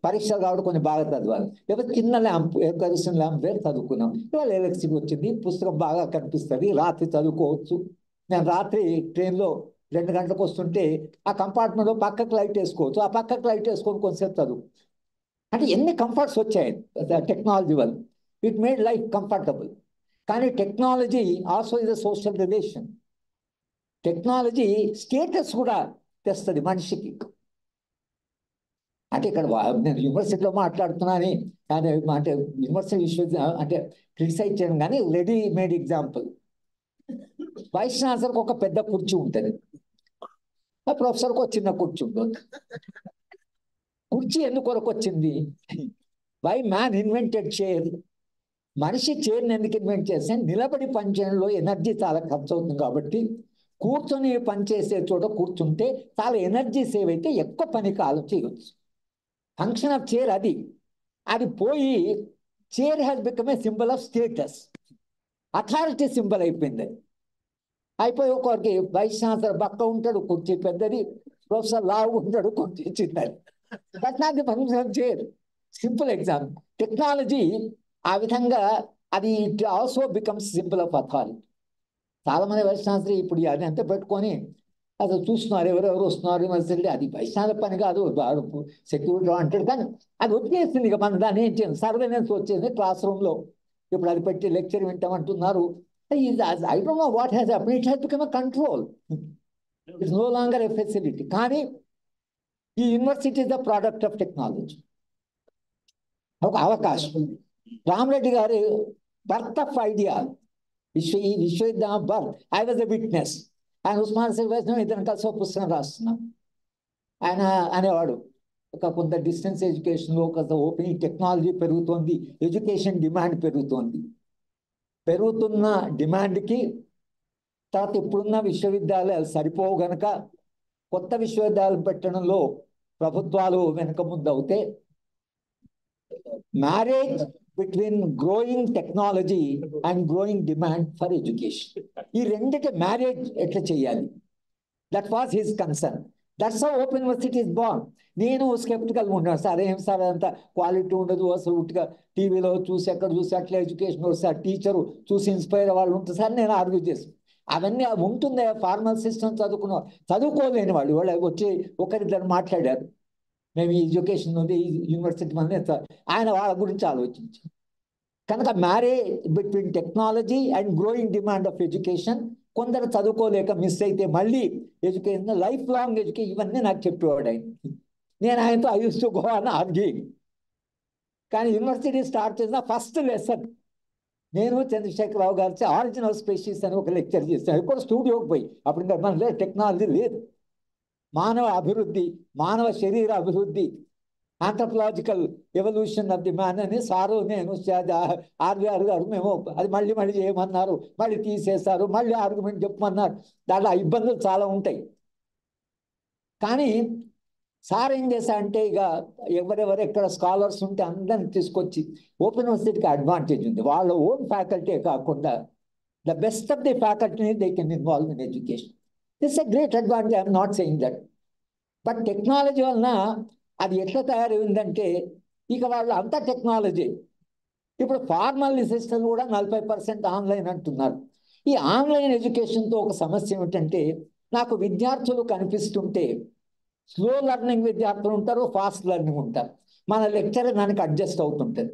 పరీక్షలు కాబట్టి కొన్ని బాగా చదవాలి. లేకపోతే చిన్న ల్యాంప్, కెరోసిన్ ల్యాంప్ వేరు చదువుకున్నాం. ఇవాళ ఎలక్ట్రిసిటీ వచ్చింది, పుస్తకం బాగా కనిపిస్తుంది, రాత్రి చదువుకోవచ్చు. నేను రాత్రి ట్రైన్లో 2 గంటలకు వస్తుంటే ఆ కంపార్ట్మెంట్లో పక్కకు లైట్ వేసుకోవచ్చు. ఆ పక్కకు లైట్ వేసుకొని కొంచెంసేపు చదువు. అంటే ఎన్ని కంఫర్ట్స్ వచ్చాయి టెక్నాలజీ వల్ల. It made life comfortable. కానీ technology also is a social relation. Technology status కూడా తెస్తుంది మనిషికి. అంటే ఇక్కడ నేను యూనివర్సిటీలో మాట్లాడుతున్నాను అంటే యూనివర్సిటీ అంటే క్రిటిసైజ్ చేయడం కానీ రెడీమేడ్ ఎగ్జాంపుల్. వైస్ ఛాన్సలర్కి ఒక పెద్ద కుర్చీ ఉంటుంది, ఆ ప్రొఫెసర్కి ఒక చిన్న కుర్చీ ఉంటుంది. కుర్చీ ఎందుకొరకు వచ్చింది? Why man invented chair. మనిషి చైర్ని ఎందుకు ఇన్వెంట్ చేస్తే నిలబడి పనిచేయడంలో ఎనర్జీ చాలా ఖర్చు అవుతుంది కాబట్టి కూర్చొని పనిచేసే చోట కూర్చుంటే చాలా ఎనర్జీ సేవ్ అయితే ఎక్కువ పని కాలం చేయవచ్చు. ఫంక్షన్ ఆఫ్ చైర్ అది. అది పోయి chair has become a symbol of status, authority symbol అయిపోయింది. అయిపోయి ఒకరికి వైస్ ఛాన్సలర్ బక్క ఉంటాడు, కుర్చీ పెద్దది, ప్రొఫెసర్ లావు ఉంటాడు, కుర్చీ చిన్నది. That not the function of chair. Simple example. Technology ఆ విధంగా అది it also becomes symbol of authority. చాలా మంది వైస్ ఛాన్సలర్ ఇప్పుడు అది అంతా పెట్టుకొని అసలు చూస్తున్నారు, ఎవరెవరు వస్తున్నారు యూనివర్సిటీ. అది వైస్ ఛాన్సలర్ పని కాదు, సెక్యూరిటీ అంటాడు. కానీ అది వచ్చేసింది. ఇక మనం దాన్ని ఏం చేయాలి? సర్వేలెన్స్ వచ్చేసింది క్లాస్ రూమ్లో. ఇప్పుడు అది పెట్టి lecture వింటామంటున్నారు. I don't know what has happened. It has become a control. It's no longer a facility. కానీ ఈ university is the product of technology. ఒక అవకాశం. రామరెడ్డి గారి బర్త్ ఆఫ్ ఐడియా, ఈ విశ్వవిద్యాలయం birth, I was a witness. ఆయన ఉస్మాన్ వైష్ణవ్ ఇద్దరు కలిసి ఒక పుస్తకం రాస్తున్నాం. ఆయన అనేవాడు కొంత డిస్టెన్స్ ఎడ్యుకేషన్లో కొంత ఓపెనింగ్, టెక్నాలజీ పెరుగుతోంది, ఎడ్యుకేషన్ డిమాండ్ పెరుగుతోంది. పెరుగుతున్న డిమాండ్కి తర్వాత ఇప్పుడున్న విశ్వవిద్యాలయాలు సరిపోవు గనక కొత్త విశ్వవిద్యాలయాలు పెట్టడంలో ప్రభుత్వాలు వెనుక ముందు అవుతే, marriage between growing technology and growing demand for education, ఈ రెండిటి మ్యారేజ్ ఎట్లా చేయాలి? That was his concern. That's how open university is బాన్. నేను స్కెప్టికల్గా ఉన్నాను సార్, ఏం సార్ అంత క్వాలిటీ ఉండదు అసలు, ఉట్టిగా టీవీలో చూసి ఎక్కడ చూసి అట్లా ఎడ్యుకేషన్ సార్, టీచరు చూసి ఇన్స్పైర్ వాళ్ళు ఉంటుంది సార్, నేను ఆర్గ్యూ చేస్తాను. అవన్నీ ఉంటుందే, ఫార్మల్ సిస్టమ్ చదువుకోలేని వాళ్ళు వచ్చి ఒకరిద్దరు మాట్లాడారు, మేము ఈ ఎడ్యుకేషన్ ఉంది ఈ యూనివర్సిటీ వల్లనే, ఆయన వాళ్ళ గురించి ఆలోచించాం. కనుక marriage between technology and growing demand of education, కొందరు చదువుకోలేక మిస్ అయితే మళ్ళీ ఎడ్యుకేషన్, లైఫ్ లాంగ్ ఎడ్యుకేషన్, ఇవన్నీ నాకు చెప్పేవాడు ఆయన. నేను ఆయనతో ఐ యూస్ టు గో అని ఆర్గ్యూయింగ్. కానీ యూనివర్సిటీ స్టార్ట్ చేసిన ఫస్ట్ లెసన్ నేను చంద్రశేఖరరావు గారి ఆరిజిన్ ఆఫ్ స్పీషీస్ అని ఒక లెక్చర్ చేస్తాను, కూడా స్టూడియోకి పోయి. అప్పుడు ఇంకా మన టెక్నాలజీ లేదు. మానవ అభివృద్ధి, మానవ శరీర అభివృద్ధి, ఆంథ్రపలాజికల్ ఎవల్యూషన్ ఆఫ్ ది మ్యాన్ అని సారు నేను ఆర్వీఆర్ గారు మేము అది మళ్ళీ మళ్ళీ చేయమన్నారు, మళ్ళీ తీసేశారు, మళ్ళీ ఆర్గ్యుమెంట్ చెప్పమన్నారు. దాంట్లో ఇబ్బందులు చాలా ఉంటాయి. కానీ సార్ ఏం చేశా అంటే, ఇక ఎవరెవరు ఎక్కడ స్కాలర్స్ ఉంటే అందరిని తీసుకొచ్చి, ఓపెన్ యూనివర్సిటీకి అడ్వాంటేజ్ ఉంది, వాళ్ళ ఓన్ ఫ్యాకల్టీ కాకుండా ద బెస్ట్ ఆఫ్ ది ఫ్యాకల్టీని they can involve in education. This a great advantage, I'm not saying that. But technology వలన అది ఎట్లా తయారైందంటే, ఇక వాళ్ళు అంతా టెక్నాలజీ. ఇప్పుడు ఫార్మల్ సిస్టమ్ కూడా 40% ఆన్లైన్ అంటున్నారు. ఈ ఆన్లైన్ ఎడ్యుకేషన్తో ఒక సమస్య ఏమిటంటే, నాకు విద్యార్థులు కనిపిస్తుంటే స్లో లెర్నింగ్ విద్యార్థులు ఉంటారు, ఫాస్ట్ లెర్నింగ్ ఉంటారు. మన లెక్చర్ దానికి అడ్జస్ట్ అవుతుంటుంది.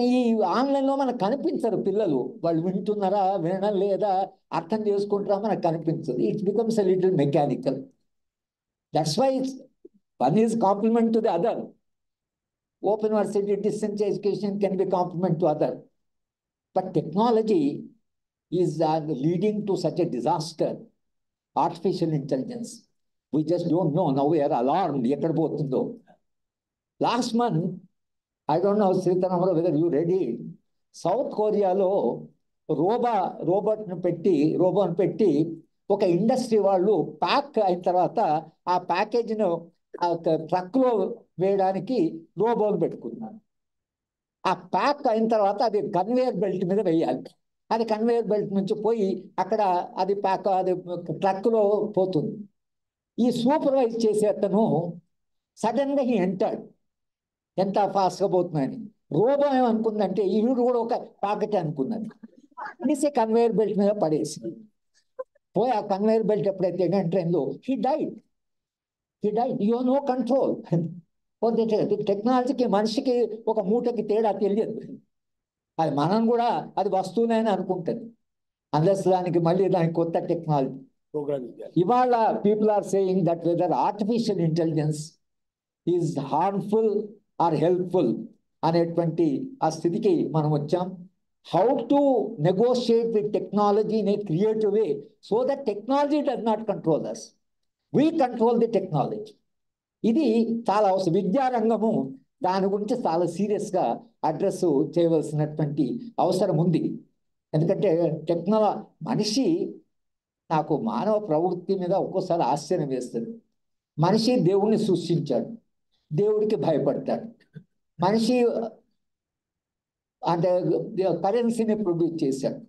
ఈ ఆన్లైన్లో మనకు కనిపించరు పిల్లలు, వాళ్ళు వింటున్నారా వినడం లేదా అర్థం చేసుకుంటారా మనకు కనిపించదు. It's becomes a little mechanical. That's why one is complement to the other. Open university distance education can be complement to other. But technology is leading to such a disaster. Artificial intelligence, we just don't know. Now we are alarmed. ఎక్కడ పోతుందో. Last month, I don't know Sridhara Rao whether you read it, south కొరియాలో రోబోట్ని పెట్టి ఒక industry వాళ్ళు pack అయిన తర్వాత ఆ ప్యాకేజీను ట్రక్లో వేయడానికి రోబోలు పెట్టుకున్నారు. ఆ ప్యాక్ అయిన తర్వాత అది కన్వేయర్ బెల్ట్ మీద వేయాలి. అది కన్వేయర్ బెల్ట్ నుంచి పోయి అక్కడ అది ట్రక్లో పోతుంది. ఈ సూపర్వైజ్ చేసే అతను సడన్గా హీ ఎంటర్డ్, ఎంత ఫాస్ట్గా పోతున్నాయని. రోబో ఏమనుకుందంటే ఈవిడు కూడా ఒక పాకెట్ అనుకున్నది, అనేసి కన్వేయర్ బెల్ట్ మీద పడేసి పోయి ఆ కన్వేయర్ బెల్ట్ ఎప్పుడైతే ఎంటర్ అయిందో he died. You know control. టెక్నాలజీకి మనిషికి ఒక మూటకి తేడా తెలియదు. అది మనం కూడా అది వస్తువునే అనుకుంటుంది, అన్లెస్ దానికి కొత్త టెక్నాలజీ. ఇవాళ people are saying that whether artificial intelligence is harmful or helpful అనేటువంటి ఆ స్థితికి మనం వచ్చాం. How to negotiate with technology in a creative way so that technology does not control us, we control the technology. ఇది చాలా అవసరం. విద్యారంగము దాని గురించి చాలా సీరియస్గా అడ్రస్ చేయవలసినటువంటి అవసరం ఉంది. ఎందుకంటే మనిషి, నాకు మానవ ప్రవృత్తి మీద ఒక్కోసారి ఆశ్చర్యం వేస్తుంది. మనిషి దేవుణ్ణి సృష్టించాడు, దేవుడికి భయపడతాడు. మనిషి అంటే కరెన్సీని ప్రొడ్యూస్ చేశాడు.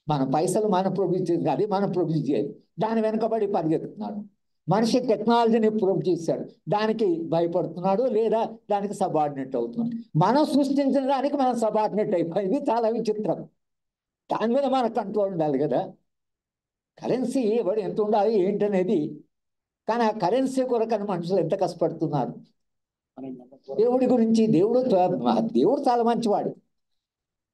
మన పైసలు మనం ప్రొడ్యూస్ చేసి అది మనం ప్రొడ్యూస్ చేయాలి, దాని వెనుకబడి పరిగెత్తుతున్నాడు. మనిషి టెక్నాలజీని ప్రొడ్యూస్ చేశాడు, దానికి భయపడుతున్నాడు లేదా దానికి సబార్డినేట్ అవుతున్నాడు. మనం సృష్టించిన దానికి మనం సబార్డినేట్ అయిపోయింది. చాలా విచిత్రం. దాని మీద మన కంట్రోల్ ఉండాలి కదా. కరెన్సీ ఎవడు ఎంత ఉండాలి ఏంటనేది, కానీ ఆ కరెన్సీ కొరకని మనుషులు ఎంత కష్టపడుతున్నారు. దేవుడి గురించి, దేవుడు చాలా మంచివాడు.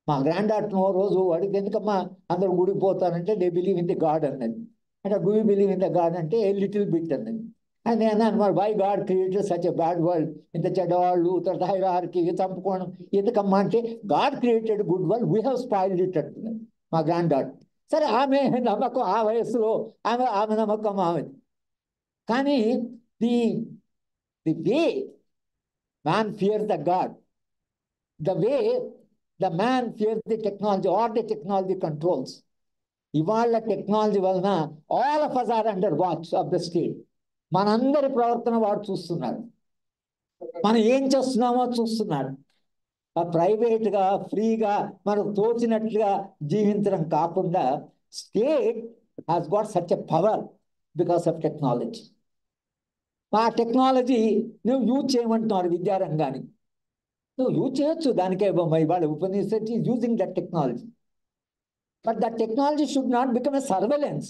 మా గ్రాండ్ డాక్టర్ రోజు వాడికి ఎందుకమ్మా అందరూ గుడికి పోతానంటే they believe in the God అన్నది. అంటే do you believe in the God అంటే ఏ లిటిల్ బిట్ అన్నది. అని నేను అన్నాను, why God created such a bad world, ఇంత చెడ్డవాళ్ళు తర్వాత హైరార్కీ చంపుకోవడం ఎందుకమ్మా అంటే God created good world, we have spoiled it అంటున్నది మా గ్రాండ్ డాక్టర్. సరే, ఆమె నమ్మకం ఆ వయస్సులో ఆమె నమ్మకం ఆమెది. కానీ the way man fear the god, the way the man fear the technology or the technology controls. ఇవాళ టెక్నాలజీ వలన all of us are under watch of the state. మనందరి ప్రవర్తన వాడు చూస్తున్నాడు, మనం ఏం చేస్తున్నామో చూస్తున్నాడు. ప్రైవేట్గా ఫ్రీగా మనకు తోచినట్లుగా జీవించడం కాకుండా state has got such a power because of technology. ఆ టెక్నాలజీ నువ్వు యూజ్ చేయమంటున్నారు విద్యారంగాన్ని. నువ్వు యూజ్ చేయొచ్చు, దానికే ఇవాళ Upanishad is using that technology, but that technology should not become a surveillance.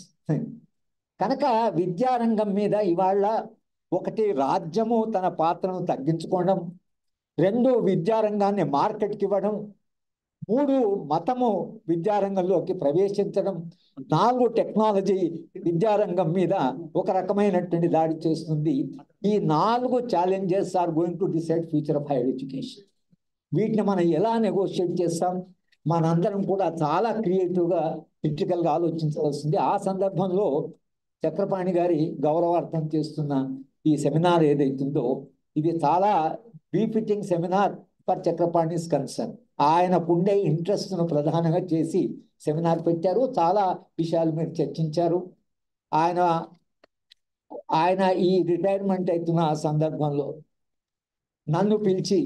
కనుక విద్యారంగం మీద ఇవాళ ఒకటి రాజ్యము తన పాత్రను తగ్గించుకోవడం, 2 విద్యారంగాన్ని మార్కెట్కి ఇవ్వడం, 3 మతము విద్యారంగంలోకి ప్రవేశించడం, 4 టెక్నాలజీ విద్యారంగం మీద ఒక రకమైనటువంటి దాడి చేస్తుంది. ఈ 4 challenges are going to decide future of higher education. వీటిని మనం ఎలా నెగోషియేట్ చేస్తాం? మనందరం కూడా చాలా క్రియేటివ్గా క్రిటికల్గా ఆలోచించవలసింది. ఆ సందర్భంలో చక్రపాణి గారి గౌరవార్థం చేస్తున్న ఈ సెమినార్ ఏదైతుందో ఇది చాలా బీఫిట్టింగ్ సెమినార్ ఫర్ చక్రపాణిస్ కన్సర్న్. ఆయనకుండే ఇంట్రెస్ట్ను ప్రధానంగా చేసి సెమినార్ పెట్టారు. చాలా విషయాలు మీరు చర్చించారు. ఆయన ఈ రిటైర్మెంట్ అవుతున్న సందర్భంలో నన్ను పిలిచి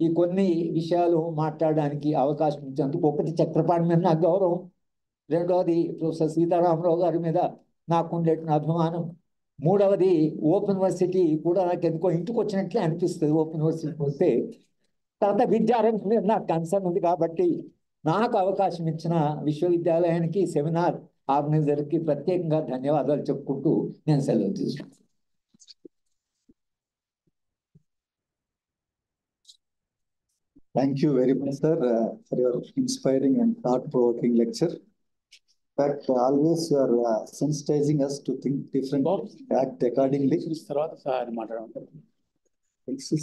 ఈ కొన్ని విషయాలు మాట్లాడడానికి అవకాశం ఇచ్చినందుకు, ఒకటి చక్రపాణి మీద నాకు గౌరవం, రెండవది ప్రొఫెసర్ సీతారామరావు గారి మీద నాకుండే అభిమానం, మూడవది ఓపెన్ యూనివర్సిటీ కూడా నాకు ఎందుకో ఇంటికి వచ్చినట్లే అనిపిస్తుంది ఓపెన్ యూనివర్సిటీకి వస్తే. తర్వాత విద్యారంగం మీద నాకు కన్సర్న్ ఉంది కాబట్టి నాకు అవకాశం ఇచ్చిన విశ్వవిద్యాలయానికి, సెమినార్ ఆర్గనైజర్కి ప్రత్యేకంగా ధన్యవాదాలు చెప్పుకుంటూ నేను సెలవు తీసుకుంటాను. Thank you very much, sir, for your inspiring and thought-provoking lecture. In fact, always you are sensitizing us to think differently, act accordingly. తర్వాత సార్ మాట్లాడడం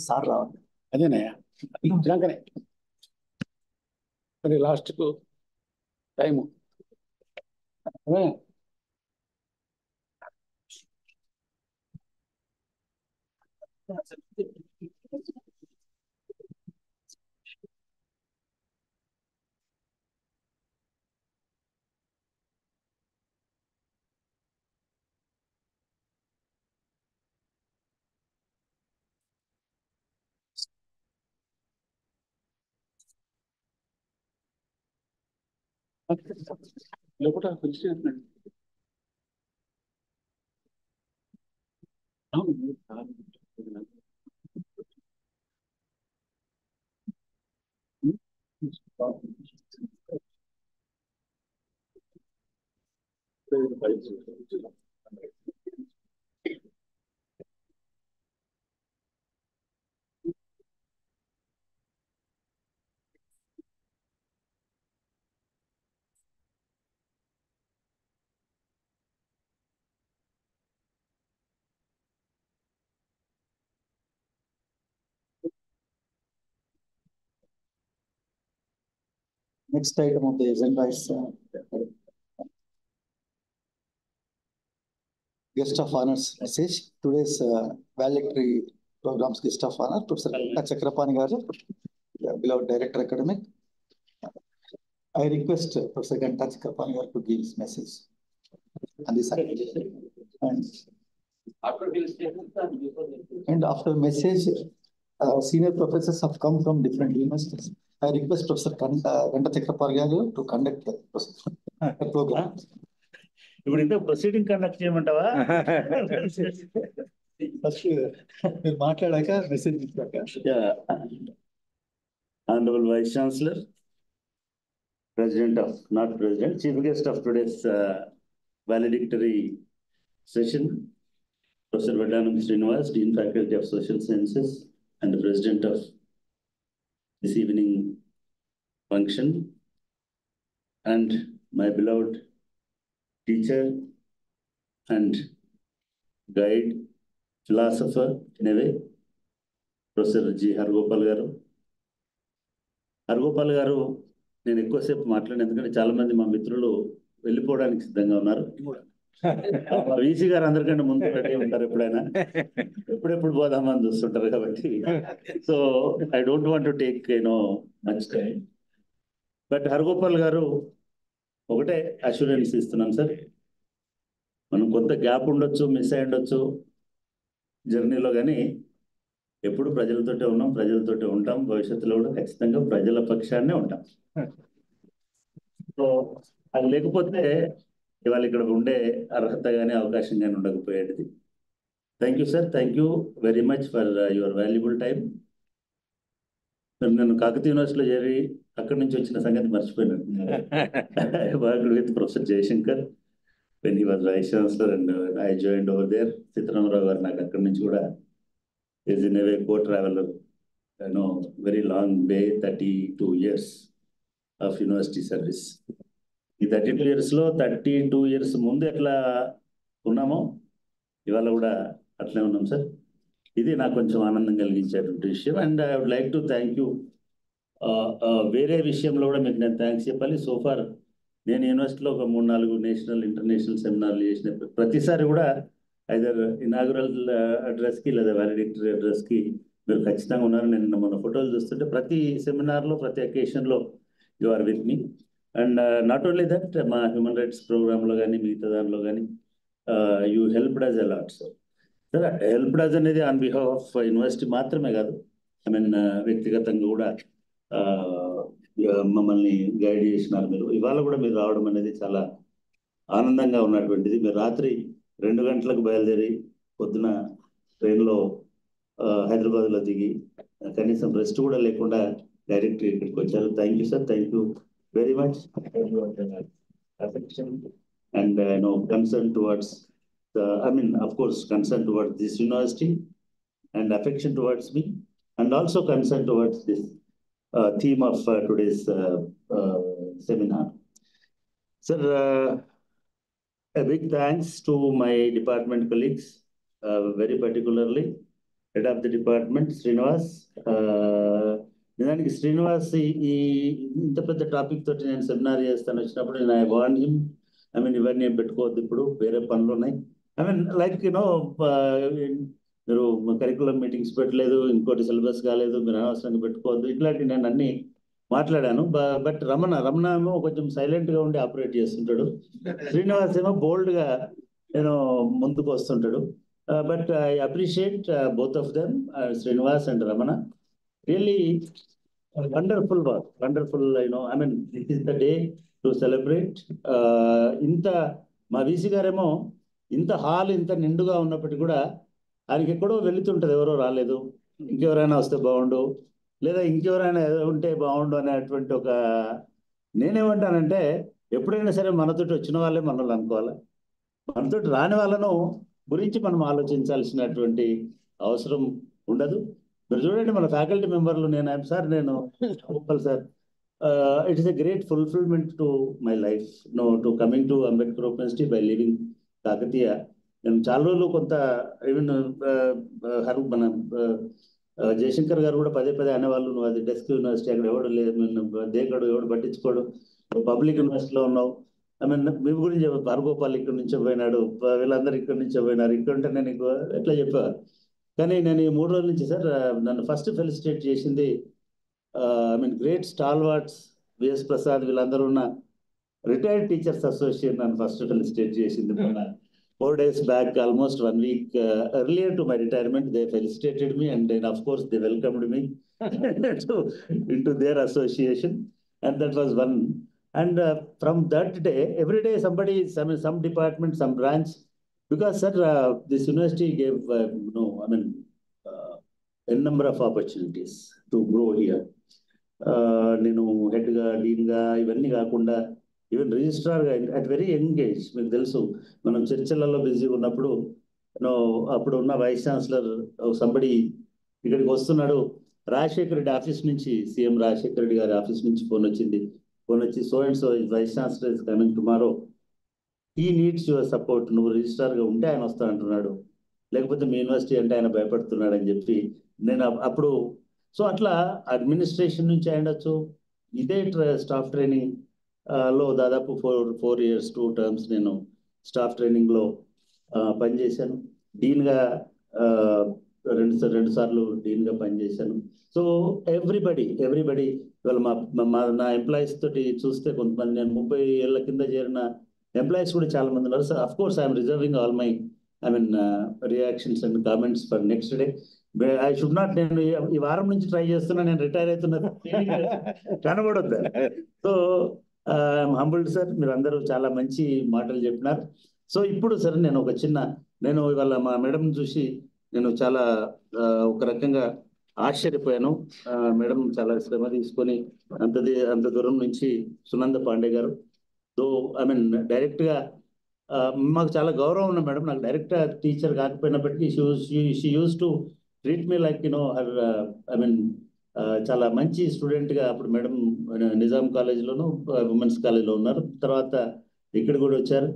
సార్ రావాలి. అదేనయ్యా ఇలాగనే మరి లాస్ట్కు టైము లోపల పిలిచేస్తున్నాడు. Next item of the agenda is guest of honors message. Today's valedictory programs guest of honor, Professor Chakrapani Garu, beloved Director Academic. I request Professor Ganta Chakrapani Garu to give his message on this side. And after message, senior professors have come from different universities. I request Professor Ganta Chakrapani Garu to conduct the program. ఇప్పుడు ఇంత proceeding conduct చేయమంటావా? First మీరు మాట్లాడాక message ఇచ్చాక. Honorable Vice Chancellor, Chief Guest of today's valedictory session, Professor Vadanam Srinivas, Dean Faculty of Social Sciences and the President of this evening function, and my beloved teacher and guide, philosopher in a way, Professor G. Hargopal Garu. Hargopal గారు నేను ఎక్కువసేపు మాట్లాడాను, ఎందుకంటే చాలా మంది మా మిత్రులు వెళ్ళిపోవడానికి సిద్ధంగా ఉన్నారు. వీసీ గారు అందరికంటే ముందు రెడీ ఉంటారు, ఎప్పుడెప్పుడు పోదామని చూస్తుంటారు కాబట్టి. So I don't want to take much time. But Hargopal గారు ఒకటే అష్యూరెన్స్ ఇస్తున్నాం సార్, మనం కొంత గ్యాప్ ఉండొచ్చు, మిస్ అయి ఉండొచ్చు జర్నీలో, కానీ ఎప్పుడు ప్రజలతోటే ఉన్నాం, ప్రజలతోటే ఉంటాం, భవిష్యత్తులో కూడా ఖచ్చితంగా ప్రజల పక్షాన్నే ఉంటాం. సో అది లేకపోతే ఇవాళ ఇక్కడ ఉండే అర్హత కానీ అవకాశం కానీ ఉండకపోయేది. Thank you sir, thank you very much for your valuable time. నేను కాకతీయ యూనివర్సిటీలో చేరి అక్కడి నుంచి వచ్చిన సంగతి మర్చిపోయినాను. Worked with professor Jayashankar when he was vice chancellor and I joined over there. Sitaramarao garu నాకు అక్కడి నుంచి కూడా is in a way co-traveler. Very long way, 32 years of university service. ఈ 32 years లో 32 years ముందు ఎట్లా ఉన్నామో ఇవాళ కూడా అట్లే ఉన్నాం సార్. ఇది నాకు కొంచెం ఆనందం కలిగించేటువంటి విషయం. And I would like to thank you. వేరే విషయంలో కూడా మీకు నేను థ్యాంక్స్ చెప్పాలి. సోఫార్ నేను యూనివర్సిటీలో ఒక 3-4 నేషనల్ ఇంటర్నేషనల్ సెమినార్లు చేసిన ప్రతిసారి కూడా ఐదర్ ఇనాగురల్ అడ్రస్కి లేదా వాలిడిక్టరీ అడ్రస్కి మీరు ఖచ్చితంగా ఉన్నారు. నేను మన ఫోటోలు చూస్తుంటే ప్రతి సెమినార్లో ప్రతి అకేషన్లో you are with me. And not only that, మా హ్యూమన్ రైట్స్ ప్రోగ్రాంలో కానీ మిగతా దానిలో కానీ you helped us a lot. Sir helped us అనేది ఆన్ బిహాఫ్ ఆఫ్ యూనివర్సిటీ మాత్రమే కాదు, ఐ మీన్ వ్యక్తిగతంగా కూడా మమ్మల్ని గైడ్ చేసినారు మీరు. ఇవాళ కూడా మీరు రావడం అనేది చాలా ఆనందంగా ఉన్నటువంటిది. మీరు రాత్రి 2 గంటలకు బయలుదేరి పొద్దున ట్రైన్లో హైదరాబాద్లో దిగి కనీసం రెస్ట్ కూడా లేకుండా డైరెక్ట్ ఇక్కడికి వచ్చారు. Thank you sir, thank you very much. And concern towards of course concern towards this university and affection towards me, and also concern towards this theme of today's seminar. Sir, a big thanks to my department colleagues, very particularly head of the department Srinivas. నిజానికి శ్రీనివాస్ ఈ ఇంత పెద్ద topic తోటి నేను seminar చేస్తాను వచ్చినప్పుడు నేను I want him, I mean ఇవన్నీ పెట్టుకోవద్దు, ఇప్పుడు వేరే పనులు ఉన్నాయి. ఐ మీన్ లైక్ మీరు కరికులం మీటింగ్స్ పెట్టలేదు, ఇంకోటి సిలబస్ కాలేదు, మీరు అనవసరంగా పెట్టుకోవద్దు, ఇట్లాంటి నేను అన్ని మాట్లాడాను. బట్ రమణ ఏమో కొంచెం సైలెంట్గా ఉండి ఆపరేట్ చేస్తుంటాడు, శ్రీనివాస్ ఏమో బోల్డ్గా ముందుకు వస్తుంటాడు. But I appreciate both of them, Srinivas and Ramana. Really wonderful work, wonderful. I mean this is the day to celebrate. ఇంత మా వీసీ గారేమో ఇంత హాల్ ఇంత నిండుగా ఉన్నప్పటికీ కూడా ఆయనకి ఎక్కడో వెళుతుంటుంది, ఎవరో రాలేదు, ఇంకెవరైనా వస్తే బాగుండు, లేదా ఇంకెవరైనా ఉంటే బాగుండు అనేటువంటి ఒక, నేనేమంటానంటే ఎప్పుడైనా సరే మనతోటి వచ్చిన వాళ్ళే మనల్ని అనుకోవాలి, మనతోటి రాని వాళ్ళను గురించి మనం ఆలోచించాల్సినటువంటి అవసరం ఉండదు. మీరు చూడండి మన ఫ్యాకల్టీ మెంబర్లు, నేను Gopal sir, it is a great fulfillment to my life, to coming to Ambedkar Open University by leaving Kakatiya. నేను చాలా రోజులు కొంత ఈవెన్ మన జయశంకర్ గారు కూడా పదే అనేవాళ్ళు, నువ్వు అది డెస్క్ యూనివర్సిటీ, అక్కడ ఎవడు లేదు, దేకడు, ఎవడు పట్టించుకోడు, పబ్లిక్ యూనివర్సిటీలో ఉన్నావు. ఐ మీన్ మీ గురించి హరగోపాల్ ఇక్కడి నుంచే పోయినాడు, వీళ్ళందరూ ఇక్కడి నుంచే పోయినారు, ఇక్కడ ఉంటే నేను ఎట్లా చెప్పేవారు. కానీ నేను ఈ 3 రోజుల నుంచి సార్ నన్ను ఫస్ట్ ఫెలిసిటేట్ చేసింది I mean great stalwarts VS Prasad, వీళ్ళందరూ ఉన్న రిటైర్డ్ టీచర్స్ అసోసియేషన్ నన్ను ఫస్ట్ ఫెలిసిటేట్ చేసింది. 4 days back, almost 1 week earlier to my retirement, they felicitated me, and then of course they welcomed me into their association, and that was one. And from that day, every day somebody, some department, some branch, because sir, this university gave a number of opportunities to grow here. నేను హెడ్గా, డీన్గా ఇవన్నీ కాకుండా even రిజిస్ట్రార్గా at very young age, మీకు తెలుసు మనం చర్చలలో బిజీగా ఉన్నప్పుడు అప్పుడు ఉన్న వైస్ ఛాన్సలర్ సంబడి ఇక్కడికి వస్తున్నాడు, రాజశేఖర రెడ్డి ఆఫీస్ నుంచి, సీఎం రాజశేఖర రెడ్డి గారి ఆఫీస్ నుంచి ఫోన్ వచ్చి so and so vice chancellor is coming tomorrow, he needs your support, నువ్వు రిజిస్ట్రార్గా ఉంటే ఆయన వస్తా అంటున్నాడు, లేకపోతే మీ యూనివర్సిటీ అంటే ఆయన భయపడుతున్నాడు అని చెప్పి నేను అప్పుడు, సో అట్లా అడ్మినిస్ట్రేషన్ నుంచి అయ్యొచ్చు, ఇదే స్టాఫ్ ట్రైనింగ్ లో దాదాపు 4 years 2 terms నేను స్టాఫ్ ట్రైనింగ్లో పనిచేశాను. డీన్గా 2 సార్లు డీన్గా పనిచేశాను. సో ఎవ్రీబడి ఇవాళ నా ఎంప్లాయీస్ తోటి చూస్తే కొంతమంది, నేను 30 ఏళ్ళ కింద చేరిన ఎంప్లాయీస్ కూడా చాలా మంది ఉన్నారు. So of course I'm reserving all my reactions and comments for next day. I should not, నేను ఈ వారం నుంచి ట్రై చేస్తున్నా, నేను రిటైర్ అవుతున్నా కనబడొద్దు. సో ఐఎమ్ హంబుల్డ్ సార్, మీరు అందరూ చాలా మంచి మాటలు చెప్పినారు. సో ఇప్పుడు సరే నేను ఇవాళ మా మేడం చూసి నేను చాలా ఒక రకంగా ఆశ్చర్యపోయాను. మేడం చాలా శ్రమ తీసుకొని అంత దూరం నుంచి సునంద పాండే గారు ఐ మీన్ డైరెక్ట్గా మాకు చాలా గౌరవం ఉంది మేడం. నాకు డైరెక్ట్ టీచర్ కాకపోయినప్పటికీ she used to treat me like I mean చాలా మంచి స్టూడెంట్గా అప్పుడు మేడం నిజాం కాలేజీలోను ఉమెన్స్ కాలేజీలో ఉన్నారు. తర్వాత ఇక్కడ కూడా వచ్చారు.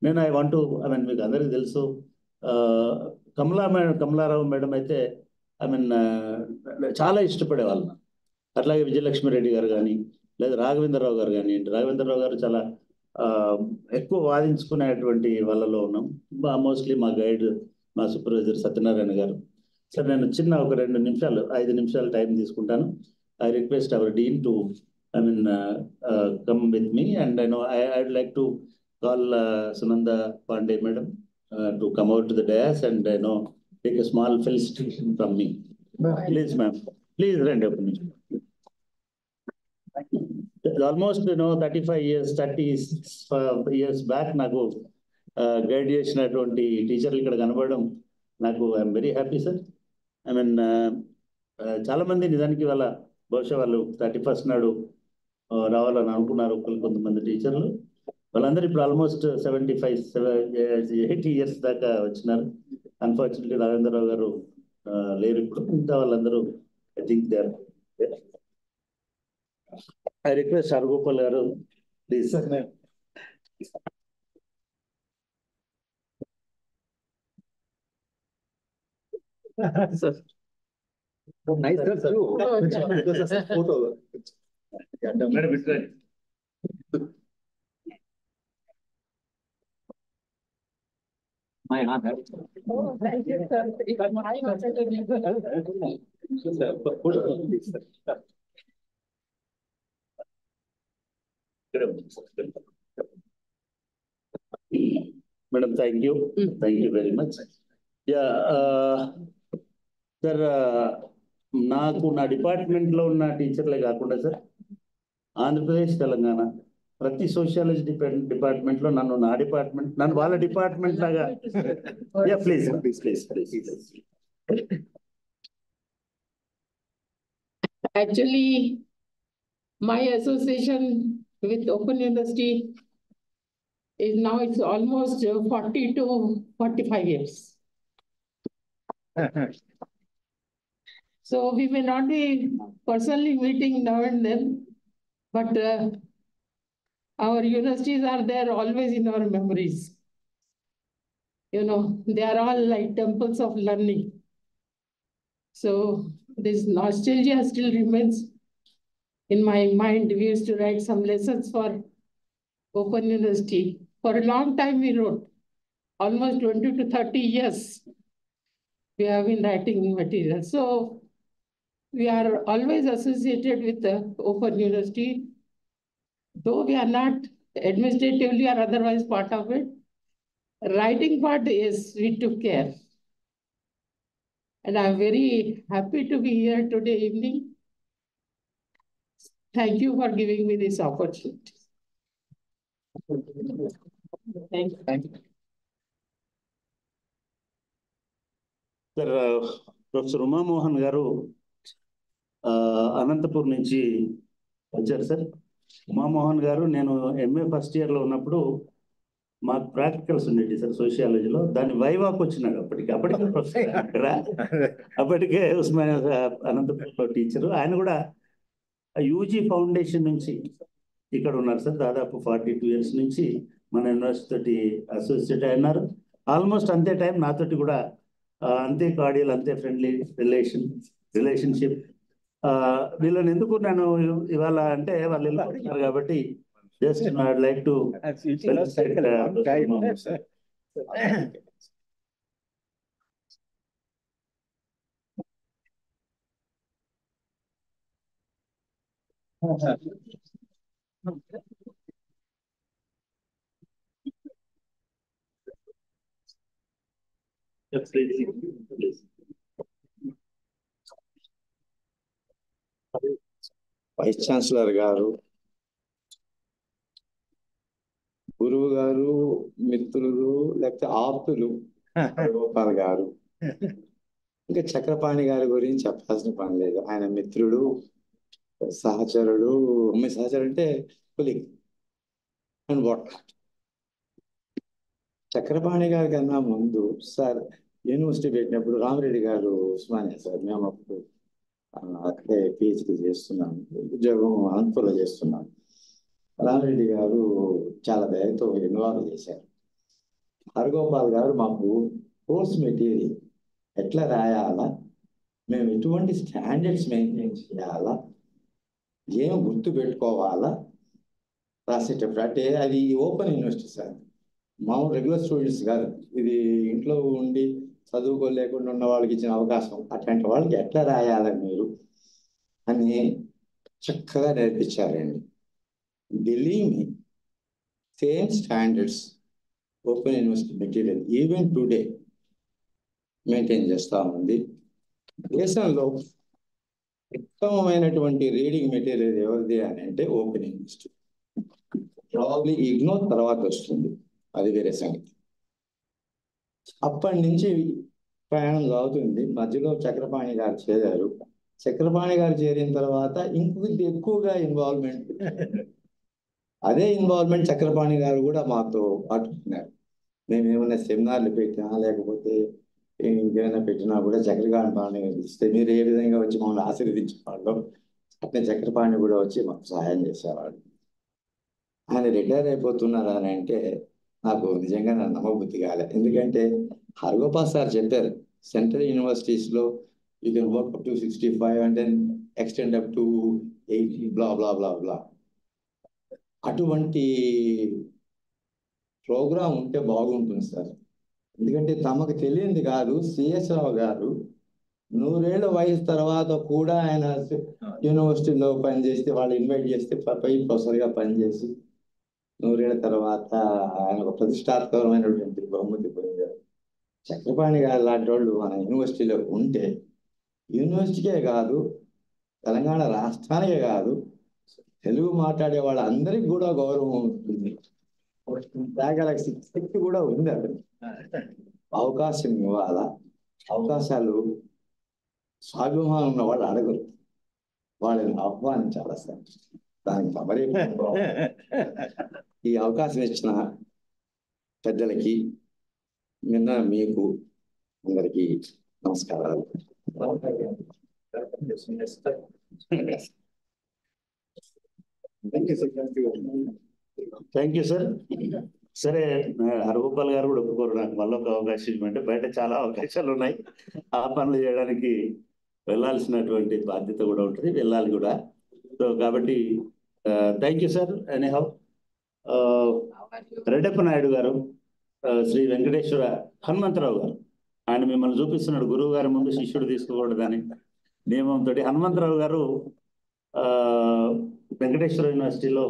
నేను ఐ మీన్ మీకు అందరికీ తెలుసు కమలారావు మేడం అయితే ఐ మీన్ చాలా ఇష్టపడేవాళ్ళం. అట్లాగే విజయలక్ష్మి రెడ్డి గారు కానీ లేదా రాఘవేంద్రరావు గారు కానివ్వండి. రాఘవేంద్రరావు గారు చాలా ఎక్కువ వాదించుకునేటువంటి వాళ్ళలో ఉన్నాం. మోస్ట్లీ మా గైడ్ మా సూపర్వైజర్ సత్యనారాయణ గారు. సార్ నేను ఒక 5 నిమిషాలు టైం తీసుకుంటాను. I request our dean to I mean come with me and I would like to call Sunanda Pandey madam to come out to the dais and take a small felicitation from me. Please ma'am, please రండి ఒక నిమిషం. Almost 30 years back నాకు guide చేసినటువంటి టీచర్లు ఇక్కడ కనబడడం నాకు I'm very happy sir. I mean చాలా మంది నిజానికి బహుశా వాళ్ళు 31st నాడు రావాలని అనుకున్నారు కొంతమంది టీచర్లు. వాళ్ళందరూ ఇప్పుడు ఆల్మోస్ట్ 75-80 years దాకా వచ్చినారు. అన్ఫార్చునేట్లీ రాఘవేంద్రరావు గారు లేరు ఇప్పుడు. ఇంకా వాళ్ళందరూ I think they are. I request Argopal garu, please. Sir. So nice sir. Photo. Madam, it's right. My honor. Oh, thank you, sir. Madam, thank you. Thank you very much. Yeah, sir నాకు నా డిపార్ట్మెంట్లో ఉన్న టీచర్లే కాకుండా sir Andhra Pradesh Telangana ప్రతి sociology డిపార్ట్మెంట్లో నన్ను వాళ్ళ department లాగా please. Actually, my association with Open University is now it's almost 40 to 45 years. So we may not be personally meeting now and then, but our universities are there always in our memories. They are all like temples of learning. So this nostalgia still remains in my mind. We used to write some lessons for Open University. For a long time we wrote, almost 20 to 30 years we have been writing material. So we are always associated with the Open University. Though we are not administratively or otherwise part of it, writing part, yes, we took care. And I'm very happy to be here today evening. Thank you for giving me this opportunity. Thank you. Sir professor Umamohan గారు అనంతపూర్ నుంచి వచ్చారు sir. ఉమామోహన్ గారు నేను MA first ఇయర్లో ఉన్నప్పుడు మాకు practicals ఉండేవి sir సోషియాలజీలో. దాని వైవాకు వచ్చినాడు అప్పటికే అప్పటికే ఉస్మానియా అనంతపూర్లో టీచరు. ఆయన కూడా UG ఫౌండేషన్ నుంచి ఇక్కడ ఉన్నారు సార్. దాదాపు 42 years నుంచి మన యూనివర్సిటీ తోటి అసోసియేట్ అయినారు. ఆల్మోస్ట్ అంతే టైం నాతోటి కూడా అంతే కార్డియల్, అంతే ఫ్రెండ్లీ రిలేషన్షిప్. వీళ్ళని ఎందుకు నేను ఇవాళ అంటే వాళ్ళు వెళ్ళిపోతున్నారు కాబట్టి just I'd like to vice chancellor గారు, గురువు గారు, మిత్రులు, లేకపోతే ఆప్తులు గోపాల్ గారు. ఇంకా చక్రపాణి గారి గురించి చెప్పాల్సిన పని లేదు. ఆయన మిత్రుడు, సహచరుడు. మీ సహచరుడు అంటే కొలీగ్ అండ్ వాట్. చక్రపాణి గారి కన్నా ముందు సార్ యూనివర్సిటీ పెట్టినప్పుడు రామిరెడ్డి గారు ఉస్మానియా సార్, మేము అప్పుడు అక్కడే పిహెచ్డి చేస్తున్నాను, ఉద్యోగం అనంతపురంలో చేస్తున్నాను. రామిరెడ్డి గారు చాలా దయతో ఇన్వాల్వ్ చేశారు. హరగోపాల్ గారు మాకు కోర్స్ మెటీరియల్ ఎట్లా రాయాలా, మేము ఎటువంటి స్టాండర్డ్స్ మెయింటైన్ చేయాలా, ఏం గుర్తు పెట్టుకోవాలా రాసేటప్పుడు. అంటే అది ఓపెన్ యూనివర్సిటీ సార్, మామూలు రెగ్యులర్ స్టూడెంట్స్ కాదు. ఇది ఇంట్లో ఉండి చదువుకోలేకుండా ఉన్న వాళ్ళకి ఇచ్చిన అవకాశం. అట్లాంటి వాళ్ళకి ఎట్లా రాయాలి మీరు అని చక్కగా నేర్పించారండి. Believe me, same standards open university material even today maintain చేస్తూ ఉంది. దేశంలో ఉత్తమమైనటువంటి రీడింగ్ మెటీరియల్ ఎవరిది అని అంటే ఓపెన్ యూనివర్సిటీ. ప్రాబ్లీ ఇగ్నోర్ తర్వాత వస్తుంది, అది వేరే సంగతి. అప్పటి నుంచి ప్రయాణం సాగుతుంది. మధ్యలో చక్రపాణి గారు చేరారు. చక్రపాణి గారు చేరిన తర్వాత ఇంకొద్ది ఎక్కువగా ఇన్వాల్వ్మెంట్. అదే ఇన్వాల్వ్మెంట్ చక్రపాణి గారు కూడా మాతో పాటున్నారు. మేము ఏమైనా సెమినార్లు పెట్టినా లేకపోతే ఇంకేమైనా పెట్టినా కూడా చక్రపాణి ఇస్తే మీరు ఏ విధంగా వచ్చి మమ్మల్ని ఆశీర్వదించేవాళ్ళు, అట్లా చక్రపాణి కూడా వచ్చి మాకు సహాయం చేసేవాడు. ఆయన రిటైర్ అయిపోతున్నారు అని అంటే నాకు నిజంగా నమ్మబుద్ధి కాలే. ఎందుకంటే హరగోపాల్ సార్ చెప్పారు, సెంట్రల్ యూనివర్సిటీస్లో you can work up to 65 and then extend up to 80 blah blah blah blah. అటువంటి ప్రోగ్రాం ఉంటే బాగుంటుంది సార్. ఎందుకంటే తమకు తెలియంది కాదు, సిఎస్ రావు గారు 100 ఏళ్ల వయసు తర్వాత కూడా ఆయన యూనివర్సిటీలో పనిచేస్తే వాళ్ళు ఇన్వైట్ చేస్తే పై ప్రొఫెసర్గా పనిచేసి 100 ఏళ్ల తర్వాత ఆయన ఒక ప్రతిష్టాత్మకమైనటువంటి బహుమతి పొందారు. చక్రపాణి గారు లాంటి వాళ్ళు మన యూనివర్సిటీలో ఉంటే యూనివర్సిటీకే కాదు, తెలంగాణ రాష్ట్రానికే కాదు, తెలుగు మాట్లాడే వాళ్ళందరికీ కూడా గౌరవం ఉంటుంది. శక్తి కూడా ఉంది. అక్కడ అవకాశం ఇవ్వాలా, అవకాశాలు స్వాభిమానం ఉన్న వాళ్ళు అడగరు, వాళ్ళని ఆహ్వానించాలి సార్. దానికి తమరే ఈ అవకాశం ఇచ్చిన పెద్దలకి, నిన్న మీకు అందరికీ నమస్కారాలు. Thank you sir. సరే, హరగోపాల్ గారు కూడా ఒప్పుకోరు నాకు మళ్ళీ ఒక అవకాశం ఇవ్వమంటే. బయట చాలా అవకాశాలు ఉన్నాయి, ఆ పనులు చేయడానికి వెళ్ళాల్సినటువంటి బాధ్యత కూడా ఉంటుంది, వెళ్ళాలి కూడా. సో కాబట్టి thank you sir. Anyhow, Reddappa Naidu గారు, శ్రీ వెంకటేశ్వర హనుమంతరావు గారు, ఆయన మిమ్మల్ని చూపిస్తున్నాడు. గురువు గారి ముందు శిష్యుడు తీసుకోకూడదని నియమంతో. హనుమంతరావు గారు వెంకటేశ్వర యూనివర్సిటీలో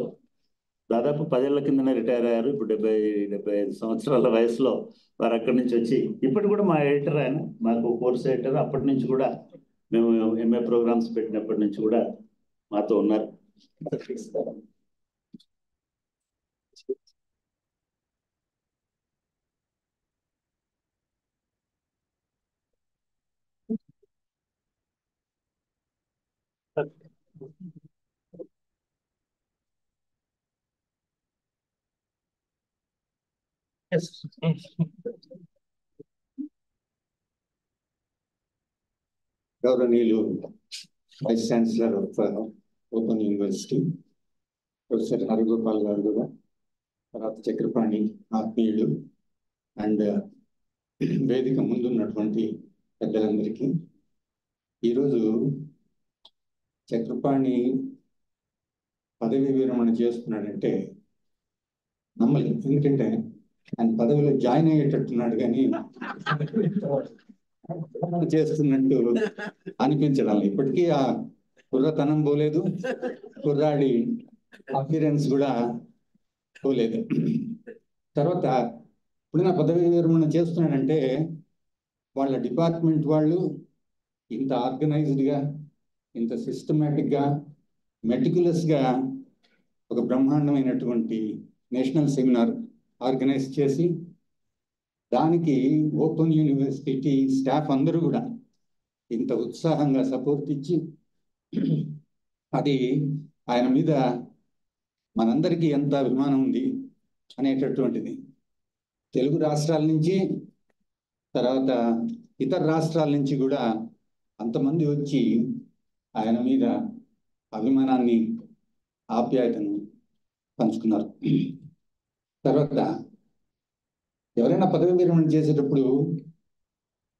దాదాపు 10 ఏళ్ల కిందనే రిటైర్ అయ్యారు. ఇప్పుడు 70-75 సంవత్సరాల వయసులో వారు అక్కడి నుంచి వచ్చి ఇప్పటి కూడా మా ఎడిటర్, ఆయన మాకు కోర్స్ ఎడిటర్. అప్పటి నుంచి కూడా మేము ఎంఏ ప్రోగ్రామ్స్ పెట్టినప్పటి నుంచి కూడా మాతో ఉన్నారు. గౌరవనీయులు vice chancellor of open university professor Haragopal garu కూడా, తర్వాత చక్రపాణి ఆత్మీయులు అండ్ వేదిక ముందున్నటువంటి పెద్దలందరికీ, ఈరోజు చక్రపాణి పదవి విరమణ చేస్తున్నాడంటే నమ్మలేదు. ఎందుకంటే ఆయన పదవిలో జాయిన్ అయ్యేటట్టున్నాడు కానీ చేస్తున్నట్టు అనిపించడం. ఇప్పటికీ ఆ కుర్రతనం పోలేదు, కుర్రాడి అపిరెన్స్ కూడా పోలేదు. తర్వాత ఇప్పుడు నా పదవి విరమణ చేస్తున్నాడంటే వాళ్ళ డిపార్ట్మెంట్ వాళ్ళు ఇంత ఆర్గనైజ్డ్గా, ఇంత సిస్టమేటిక్గా, మెటిక్యులస్గా ఒక బ్రహ్మాండమైనటువంటి నేషనల్ సెమినార్ ఆర్గనైజ్ చేసి దానికి ఓపెన్ యూనివర్సిటీ స్టాఫ్ అందరూ కూడా ఇంత ఉత్సాహంగా సపోర్ట్ ఇచ్చి అది ఆయన మీద మనందరికీ ఎంత అభిమానం ఉంది అనేటటువంటిది తెలుగు రాష్ట్రాల నుంచి తర్వాత ఇతర రాష్ట్రాల నుంచి కూడా అంతమంది వచ్చి ఆయన మీద అభిమానాన్ని ఆప్యాయతను పంచుకున్నారు. తర్వాత ఎవరైనా పదవి విరమణ చేసేటప్పుడు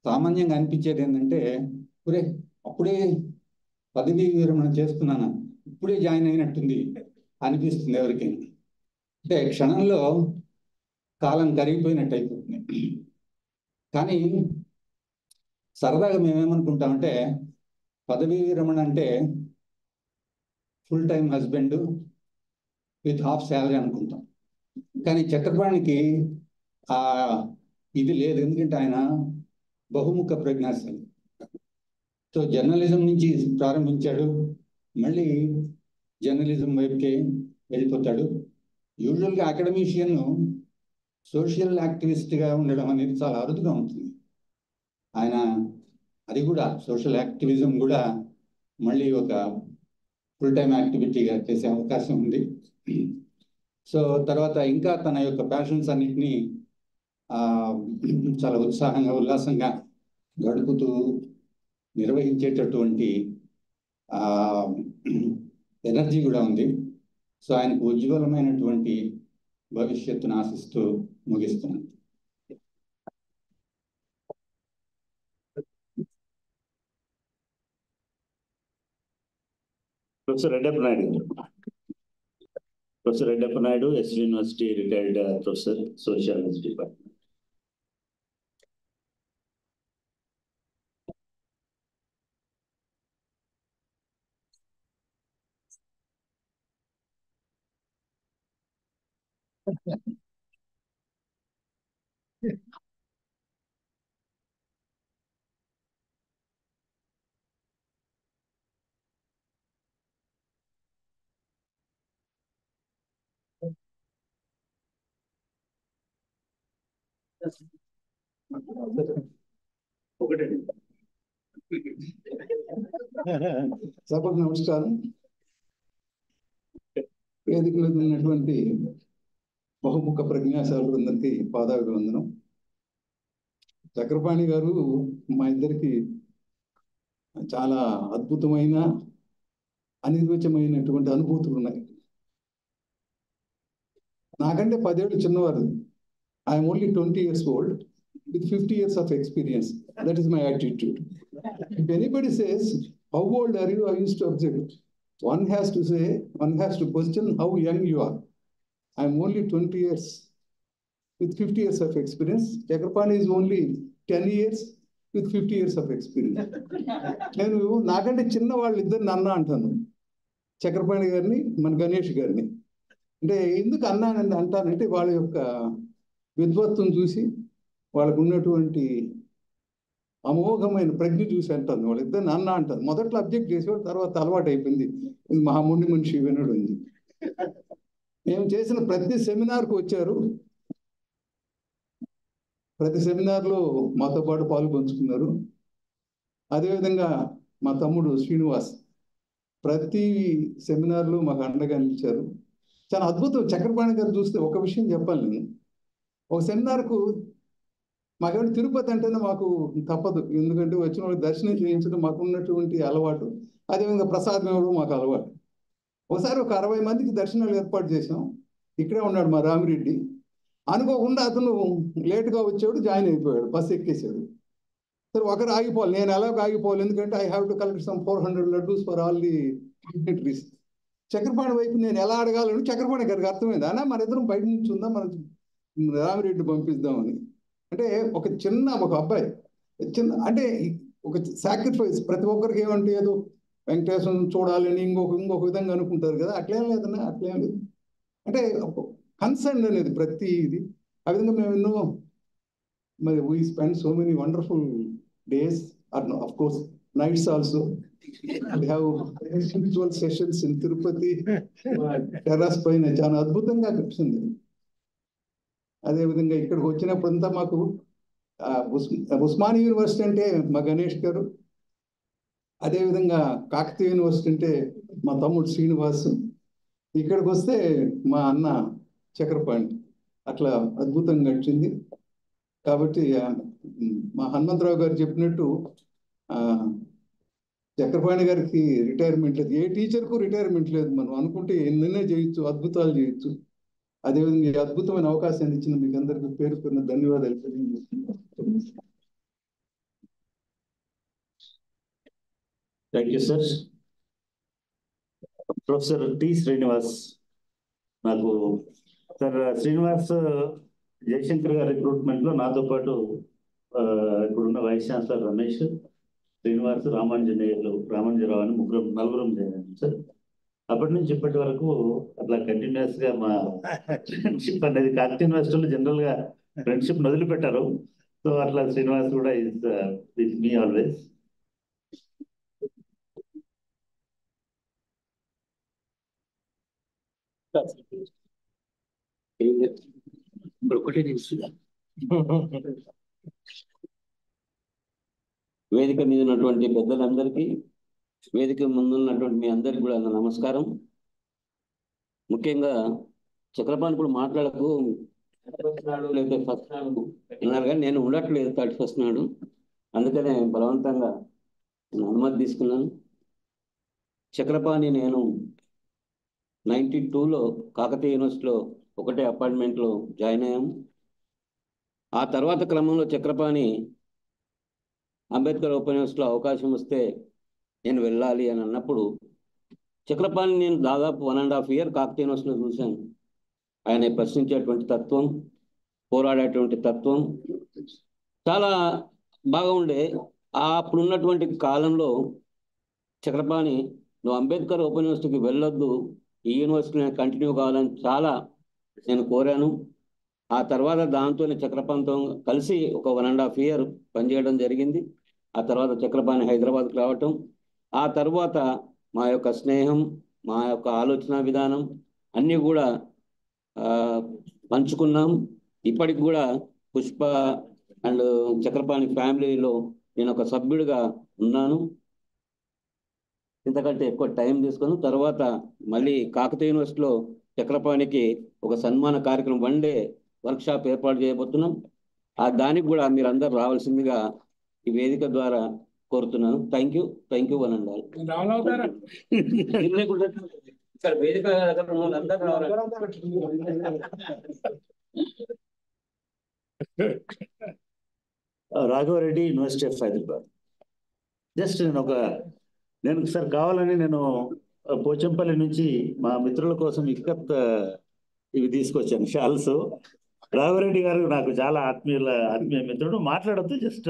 సామాన్యంగా అనిపించేది ఏంటంటే అప్పుడే పదవి విరమణ చేస్తున్నాను, ఇప్పుడే జాయిన్ అయినట్టుంది అనిపిస్తుంది ఎవరికైనా. అంటే క్షణంలో కాలం కరిగిపోయినట్టు అయిపోతుంది. కానీ సరదాగా మేమేమనుకుంటామంటే పదవీ విరమణ అంటే full time husband with half salary అనుకుంటాం. కానీ చక్రపాణికి ఇది లేదు, ఎందుకంటే ఆయన బహుముఖ ప్రజ్ఞాశాలి. సో జర్నలిజం నుంచి ప్రారంభించాడు, మళ్ళీ జర్నలిజం వైపుకే వెళ్ళిపోతాడు. యూజువల్గా అకాడమిషియన్ సోషల్ యాక్టివిస్ట్గా ఉండడం అనేది చాలా అరుదుగా ఉంటుంది. ఆయన అది కూడా సోషల్ యాక్టివిజం కూడా మళ్ళీ ఒక ఫుల్ టైం యాక్టివిటీగా చేసే అవకాశం ఉంది. సో తర్వాత ఇంకా తన యొక్క ప్యాషన్స్ అన్నిటినీ చాలా ఉత్సాహంగా ఉల్లాసంగా గడుపుతూ నిర్వహించేటటువంటి ఎనర్జీ కూడా ఉంది. సో ఆయనకు ఉజ్వలమైనటువంటి భవిష్యత్తును ఆశిస్తూ ముగిస్తున్నాను. Professor Reddappa Naidu garu. Professor Reddappa Naidu, S university retired professor, sociology department. సభకు నమస్కారం. వేదిక మీద ఉన్నటువంటి బహుముఖ ప్రజ్ఞాశాలులందరికీ పాదాభివందనం. చక్రపాణి గారు మా ఇద్దరికి చాలా అద్భుతమైన అనిర్వచమైనటువంటి అనుభూతులు ఉన్నాయి. నాకంటే 10 ఏళ్ళు చిన్నవారు. I'm only 20 years old with 50 years of experience. That is my attitude. If anybody says, how old are you? I used to observe. One has to question how young you are. I'm only 20 years with 50 years of experience. Chakrapani is only 10 years with 50 years of experience. నేను నాకంటే చిన్న వాళ్ళు ఇద్దరిని అన్న అంటాను, చక్రపాణి గారిని, మన గణేష్ గారిని. అంటే ఎందుకు అన్నానని అంటానంటే వాళ్ళ యొక్క విద్వత్తును చూసి, వాళ్ళకు ఉన్నటువంటి అమోఘమైన ప్రజ్ఞ చూసి అంటాను. వాళ్ళిద్దరిని అన్న అంటారు. మొదట్లో అబ్జెక్ట్ చేసేవాడు, తర్వాత అలవాటు అయిపోయింది. మహాముండి మనిషి వినడు ఉంది. మేము చేసిన ప్రతి సెమినార్కు వచ్చారు. ప్రతి సెమినార్లో మాతో పాటు పాలు పంచుకున్నారు. అదేవిధంగా మా తమ్ముడు శ్రీనివాస్ ప్రతి సెమినార్లో మాకు అండగా నిలిచారు. చాలా అద్భుతం. చక్రపాణి గారు చూస్తే ఒక విషయం చెప్పాలి నేను. ఒక సెమినార్కు మాకేమైనా తిరుపతి అంటేనే మాకు తప్పదు, ఎందుకంటే వచ్చిన వాళ్ళకి దర్శనం చేయించడం మాకు ఉన్నటువంటి అలవాటు. అదేవిధంగా ప్రసాదం ఇవ్వడం మాకు అలవాటు. ఒకసారి ఒక 60 మందికి దర్శనాలు ఏర్పాటు చేసాం. ఇక్కడే ఉన్నాడు మా రామిరెడ్డి. అనుకోకుండా అతను లేట్గా వచ్చాడు, జాయిన్ అయిపోయాడు, బస్సు ఎక్కేసాడు. సరే ఒకరు ఆగిపోవాలి, నేను ఎలాగో ఆగిపోవాలి, ఎందుకంటే I have to collect some 400 laddus for all the dignitaries. Chakrapani వైపు నేను ఎలా అడగాలని చక్రపాణి గారికి అర్థమైంది. అన్నా మన ఇద్దరం బయట నుంచి ఉందాం, మనం రామిరెడ్డి పంపిద్దామని. అంటే ఒక అబ్బాయి అంటే ఒక సాక్రిఫైస్. ప్రతి ఒక్కరికి ఏమంటే ఏదో వెంకటేశ్వరం చూడాలని ఇంకొక విధంగా అనుకుంటారు కదా, అట్లేం లేదన్నా, అట్లేం లేదు. అంటే కన్సర్న్ అనేది ప్రతి ఇది. ఆ విధంగా మేము ఎన్నో మరి we spend so many wonderful days, of course nights also. We have spiritual sessions in Tirupati, terrace పైన చాలా అద్భుతంగా గడిచింది. అదేవిధంగా ఇక్కడికి వచ్చినప్పుడంతా మాకు ఉస్మానియా యూనివర్సిటీ అంటే మా గణేష్ గారు, అదేవిధంగా కాకతీయ యూనివర్సిటీ అంటే మా తమ్ముడు శ్రీనివాస్, ఇక్కడికి వస్తే మా అన్న చక్రపాణి. అట్లా అద్భుతంగా గడిచింది. కాబట్టి మా హనుమంతరావు గారు చెప్పినట్టు చక్రపాణి గారికి రిటైర్మెంట్ లేదు, ఏ టీచర్కు రిటైర్మెంట్ లేదు. మనం అనుకుంటే ఎన్నైనా చేయొచ్చు, అద్భుతాలు చేయొచ్చు. అదేవిధంగా ఈ అద్భుతమైన అవకాశాన్ని ఇచ్చిన మీకు అందరికీ పేరు పేరున ధన్యవాదాలు తెలియజేస్తున్నాను. Thank you sir. Professor T Srinivas. నాకు సార్ శ్రీనివాస్ జయశంకర్ గారి రిక్రూట్మెంట్లో నాతో పాటు ఇప్పుడున్న వైస్ ఛాన్సలర్ రమేష్, శ్రీనివాస్, రామాంజరావు అని నలుగురం చేయాలి సార్. అప్పటి నుంచి ఇప్పటి వరకు అట్లా కంటిన్యూస్గా మా ఫ్రెండ్షిప్ అనేది కాకతీయ యూనివర్సిటీలో జనరల్గా ఫ్రెండ్షిప్ వదిలిపెట్టారు. సో అట్లా శ్రీనివాస్ కూడా ఇస్ విత్ మీ ఆల్వేస్. వేదిక మీద ఉన్నటువంటి పెద్దలందరికీ, వేదిక ముందున్నటువంటి మీ అందరికి కూడా నమస్కారం. ముఖ్యంగా చక్రపాణి కూడా మాట్లాడకు లేకపోతే ఫస్ట్ నాడు అన్నారు, కానీ నేను ఉండట్లేదు 31st నాడు, అందుకనే బలవంతంగా అనుమతి తీసుకున్నాను. చక్రపాణి నేను 92లో కాకతీయ యూనివర్సిటీలో ఒకటే అపార్ట్మెంట్లో జాయిన్ అయ్యాము. ఆ తర్వాత క్రమంలో చక్రపాణి అంబేద్కర్ ఓపెన్ యూనివర్సిటీలో అవకాశం వస్తే నేను వెళ్ళాలి అని అన్నప్పుడు చక్రపాణి నేను దాదాపు 1.5 year కాకతీయ యూనివర్సిటీలో చూశాను. ఆయన ప్రశ్నించేటువంటి తత్వం, పోరాడేటువంటి తత్వం చాలా బాగా ఉండే. అప్పుడున్నటువంటి కాలంలో చక్రపాణి నువ్వు అంబేద్కర్ ఓపెన్ యూనివర్సిటీకి వెళ్ళొద్దు, ఈ యూనివర్సిటీ కంటిన్యూ కావాలని చాలా నేను కోరాను. ఆ తర్వాత దాంతోనే చక్రపాణితో కలిసి ఒక 1.5 year పనిచేయడం జరిగింది. ఆ తర్వాత చక్రపాణి హైదరాబాద్కి రావటం, ఆ తర్వాత మా యొక్క స్నేహం, మా యొక్క ఆలోచన విధానం అన్నీ కూడా పంచుకున్నాం. ఇప్పటికి కూడా పుష్ప అండ్ చక్రపాణి ఫ్యామిలీలో నేను ఒక సభ్యుడిగా ఉన్నాను. ఇంతకంటే ఎక్కువ టైం తీసుకొని తర్వాత మళ్ళీ కాకతీయ యూనివర్సిటీలో చక్రపాణికి ఒక సన్మాన కార్యక్రమం 1 day వర్క్షాప్ ఏర్పాటు చేయబోతున్నాం. దానికి కూడా మీరు అందరు రావాల్సిందిగా ఈ వేదిక ద్వారా కోరుతున్నాను. Thank you one and all. Raghavareddy, university of Hyderabad. Just నేను సార్ కావాలని నేను పోచంపల్లి నుంచి మా మిత్రుల కోసం ఇవి తీసుకొచ్చాను షాల్స్. రాఘవరెడ్డి గారు నాకు చాలా ఆత్మీయ మిత్రుడు. మాట్లాడద్దు, just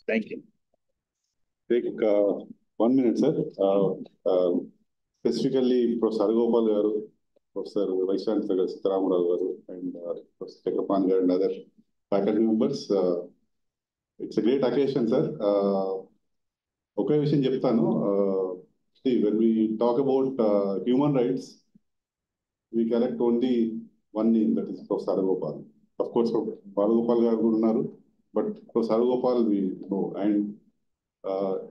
thank you. Take 1 minute, sir. Specifically, Professor Gopal garu, Professor Vice Chancellor Sitaramarao garu, and Professor Chakrapani garu and other faculty members. It's a great occasion, sir. Okay, vishayam cheptanu. See, when we talk about human rights, we collect only one name, that is Professor Gopal. Of course, Professor Gopal garu unnaru, but Professor Gopal we know. And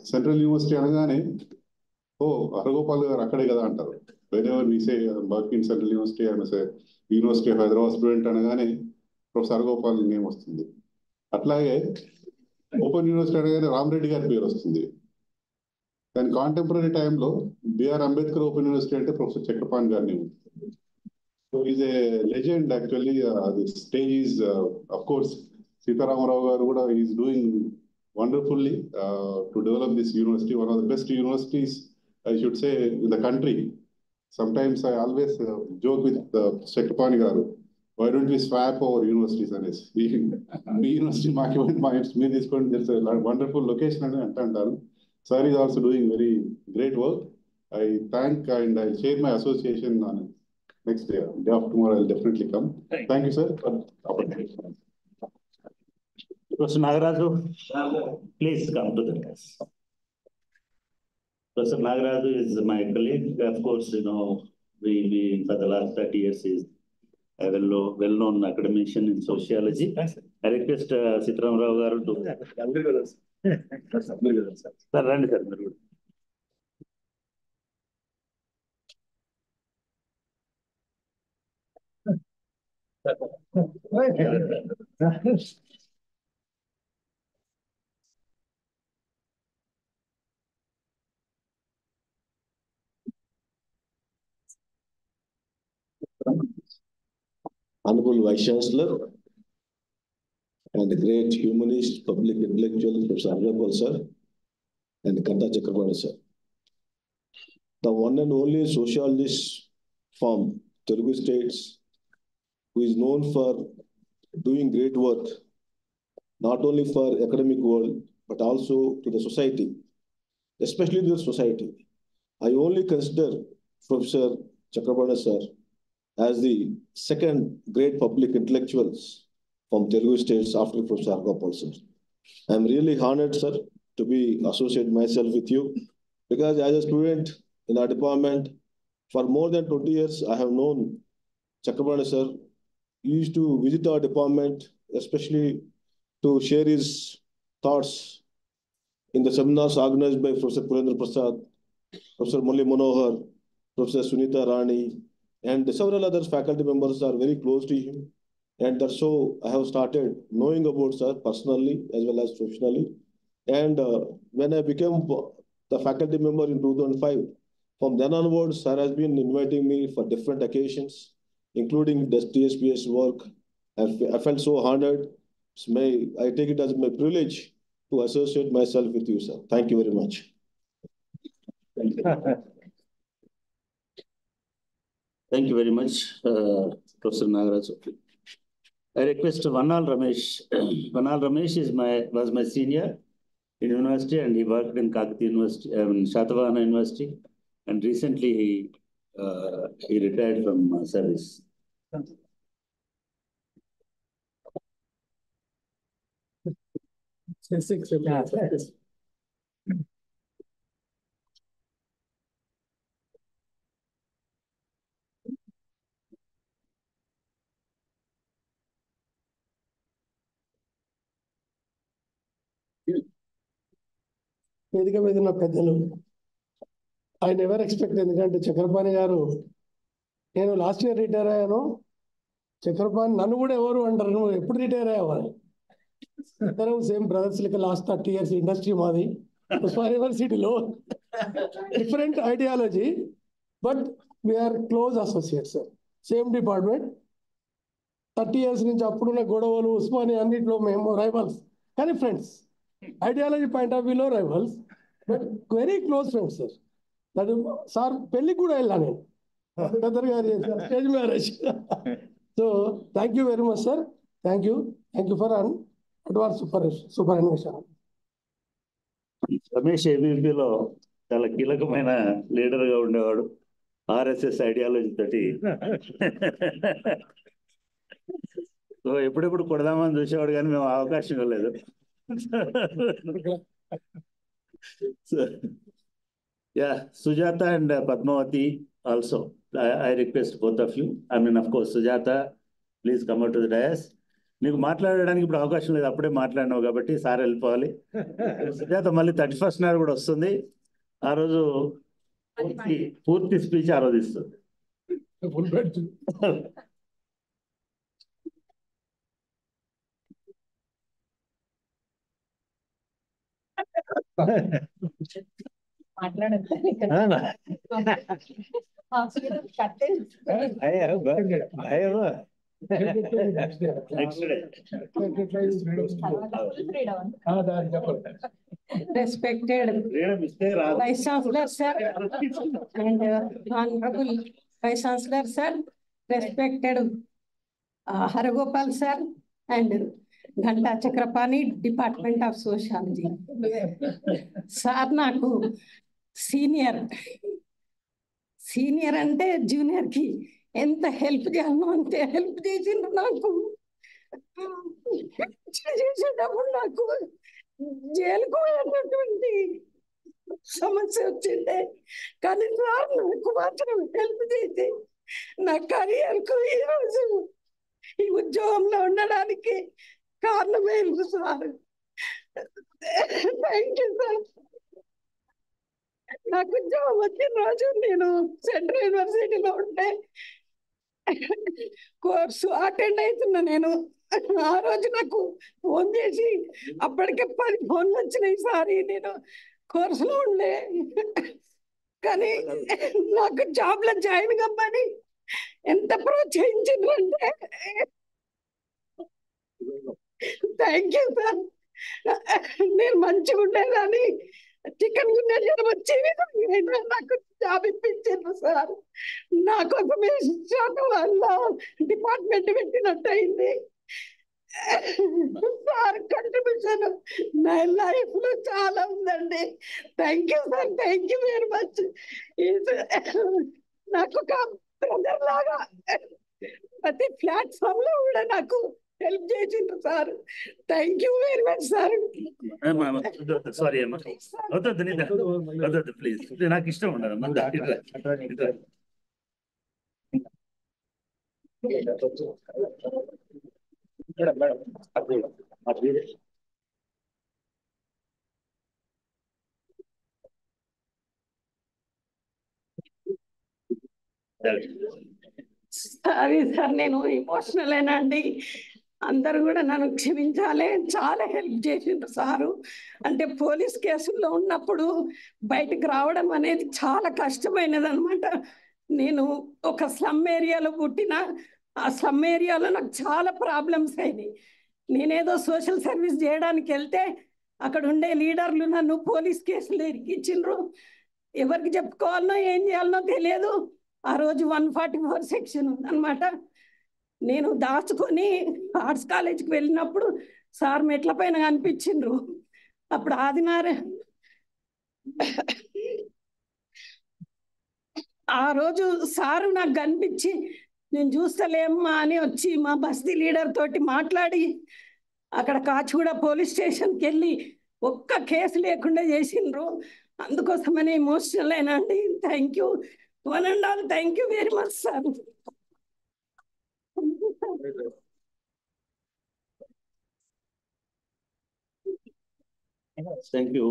central university అనగానే హరగోపాల్ గారు అక్కడే కదా అంటారు. whenever we say work in Central University and say University of Hyderabad student అనగానే professor Haragopal name వస్తుంది. అట్లాగే open university అనగానే రామరెడ్డి గారి పేరు వస్తుంది. కానీ కాంటెంపరీ టైంలో బిఆర్ అంబేద్కర్ ఓపెన్ యూనివర్సిటీ అంటే ప్రొఫెసర్ చక్రపాణి గారి name. So is a legend actually. This stage is of course Sitarama Rao గారు కూడా is doing wonderfully to develop this university, one of the best universities, I should say, in the country. Sometimes I always joke with Chakrapani garu, why don't we swap our universities? And the university market me this point, there's a wonderful location and antaru. Sir is also doing very great work. I thank and I share my association on next day of tomorrow. I'll definitely come. Thank you, sir, for the opportunity. Professor Nagaraju, please come to the desk. Professor Nagaraju is my colleague. Of course, we for the last 30 years is a well-known academician in sociology. I request Sitaram Rao garu to. Sir, randi sir. Honorable Vice Chancellor and the great humanist, public intellectual, Professor Agrawal sir, and Ganta Chakrabarti sir. The one and only socialist from Telugu states who is known for doing great work, not only for academic world, but also to the society, especially to the society. I only consider Professor Chakrabarti sir as the second great public intellectuals from Telugu states after Professor Agrawal sir. I am really honored, sir, to be associated myself with you, because as a student in our department, for more than 20 years, I have known Chakrabarti sir. He used to visit our department, especially to share his thoughts in the seminars organized by Professor Purendra Prasad, Professor Mulli Manohar, Professor Sunita Rani, and several other faculty members are very close to him. And that's so I have started knowing about sir personally as well as professionally. And when I became the faculty member in 2005, from then onwards, sir has been inviting me for different occasions, including the TSPS work. I felt so honored. I take it as my privilege to associate myself with you, sir. Thank you very much. Thank you. Thank you very much, Professor Nagaraj. I request Vanal Ramesh. Vanal Ramesh was my senior in university, and he worked in Kakati University, Shatavahana University, and recently he retired from service. వేదిక మీద ఉన్న పెద్దలు, I never expect, ఎందుకంటే చక్రపాణి గారు, నేను last year retire అయ్యాను. చక్రపాణి నన్ను కూడా ఎవరు అంటారు, నువ్వు ఎప్పుడు రిటైర్ అయ్యావని. ఇద్దరం సేమ్ బ్రదర్స్ లెక్క లాస్ట్ 30 years ఇండస్ట్రీ మాది ఉస్మానియా యూనివర్సిటీలో. Different ideology, but we are close associates, same department. 30 years నుంచి అప్పుడున్న గొడవలు ఉస్మానియా అన్నింటిలో మేము రైవల్స్, కానీ ఫ్రెండ్స్. ఐడియాలజీ పాయింట్ ఆఫ్ వ్యూలో rivals, but very close friends sir. That sir పెళ్ళికి కూడా వెళ్ళా నేను, గద్దర్ గారి stage marriage. So thank you very much sir. Thank you for advance super అన్వేషణ. రమేష్ ఏబీపీలో చాలా కీలకమైన లీడర్గా ఉండేవాడు, ఆర్ఎస్ఎస్ ఐడియాలజీ తోటి. సో ఎప్పుడెప్పుడు కొడదామని చూసేవాడు, కానీ మేము అవకాశం ఇవ్వలేదు. Yeah, Sujata and Padmavati also. I request both of you. I mean, of course, Sujata, please come out to the dais. నీకు మాట్లాడడానికి ఇప్పుడు అవకాశం లేదు, అప్పుడే మాట్లాడినావు కాబట్టి సార్ వెళ్ళిపోవాలి. సుజాత మళ్ళీ 31st నాడు కూడా వస్తుంది. ఆ రోజు పూర్తి స్పీచ్ ఆ రోజు ఇస్తుంది. Respected Vice Chancellor sir and Honorable Vice Chancellor sir, respected Haragopal sir and Ganta Chakrabarti, Department of Sociology. Sir నాకు సీనియర్ అంటే జూనియర్ కి ఎంత హెల్ప్ చేయాలనో అంతే హెల్ప్ చేసిండ్రు నాకు. చేసేటప్పుడు నాకు జైలుకు వెళ్ళినటువంటి సమస్య వచ్చిండే, కానీ సార్ నాకు మాత్రం హెల్ప్ చేసి నా కెరియర్కు ఈరోజు ఈ ఉద్యోగంలో ఉండడానికి కారణమైంది సార్. Thank you sir. నాకు ఉద్యోగం వచ్చిన రోజు నేను సెంట్రల్ యూనివర్సిటీలో ఉంటే కోర్సు అటెండ్ అవుతున్నా. నేను ఆ రోజు నాకు ఫోన్ చేసి అప్పటికే 10 ఫోన్లు వచ్చినాయి. సారీ నేను కోర్సులో ఉండే, కానీ నాకు జాబ్లో జాయిన్ కమ్మని ఎంత ప్రోత్సహించిండ్రంటే థ్యాంక్ యూ సార్. నేను మంచిగా ఉండేదాన్ని, చికెన్ గుండె జ్వరం వచ్చే విధంగా నాకు జాబ్ ఇప్పించారు సార్. నా కోసమే శాతం వల్ల డిపార్ట్మెంట్ పెట్టినట్టు అయింది సార్. కంట్రిబ్యూషన్ నా లైఫ్ లో చాలా ఉందండి. Thank you sir, thank you very much. నాకు ఒక బ్రదర్ లాగా ప్రతి ప్లాట్ఫామ్ లో కూడా నాకు హెల్ప్ చేసిండ్రు sir. Thank you very much sir. Sorry అమ్మా, వద్దు ప్లీజ్, నాకు ఇష్టం ఉండదు. సారీ సార్, నేను ఎమోషనల్ అండి. అందరూ కూడా నన్ను క్షమించాలి. చాలా హెల్ప్ చేసిండ్రు సారు. అంటే పోలీస్ కేసుల్లో ఉన్నప్పుడు బయటకు రావడం అనేది చాలా కష్టమైనది అనమాట. నేను ఒక స్లమ్ ఏరియాలో పుట్టిన, ఆ స్లమ్ ఏరియాలో నాకు చాలా ప్రాబ్లమ్స్ అయినాయి. నేనేదో సోషల్ సర్వీస్ చేయడానికి వెళ్తే అక్కడ ఉండే లీడర్లు నన్ను పోలీస్ కేసులు ఇరికించిండ్రు. ఎవరికి చెప్పుకోవాలనో ఏం చేయాలనో తెలియదు. ఆ రోజు 144 సెక్షన్ ఉందన్నమాట. నేను దాచుకొని ఆర్ట్స్ కాలేజీకి వెళ్ళినప్పుడు సార్ మెట్ల పైన కనిపించిండ్రు. అప్పుడు ఆ రోజు సారు నాకు కనిపించి నేను చూస్తలేమ్మా అని వచ్చి మా బస్తీ లీడర్ తోటి మాట్లాడి అక్కడ కాచిగూడ పోలీస్ స్టేషన్కి వెళ్ళి ఒక్క కేసు లేకుండా చేసిండ్రు. అందుకోసమని ఎమోషనల్ అయినా అండి. Thank you one and all. Thank you very much sir. Thank you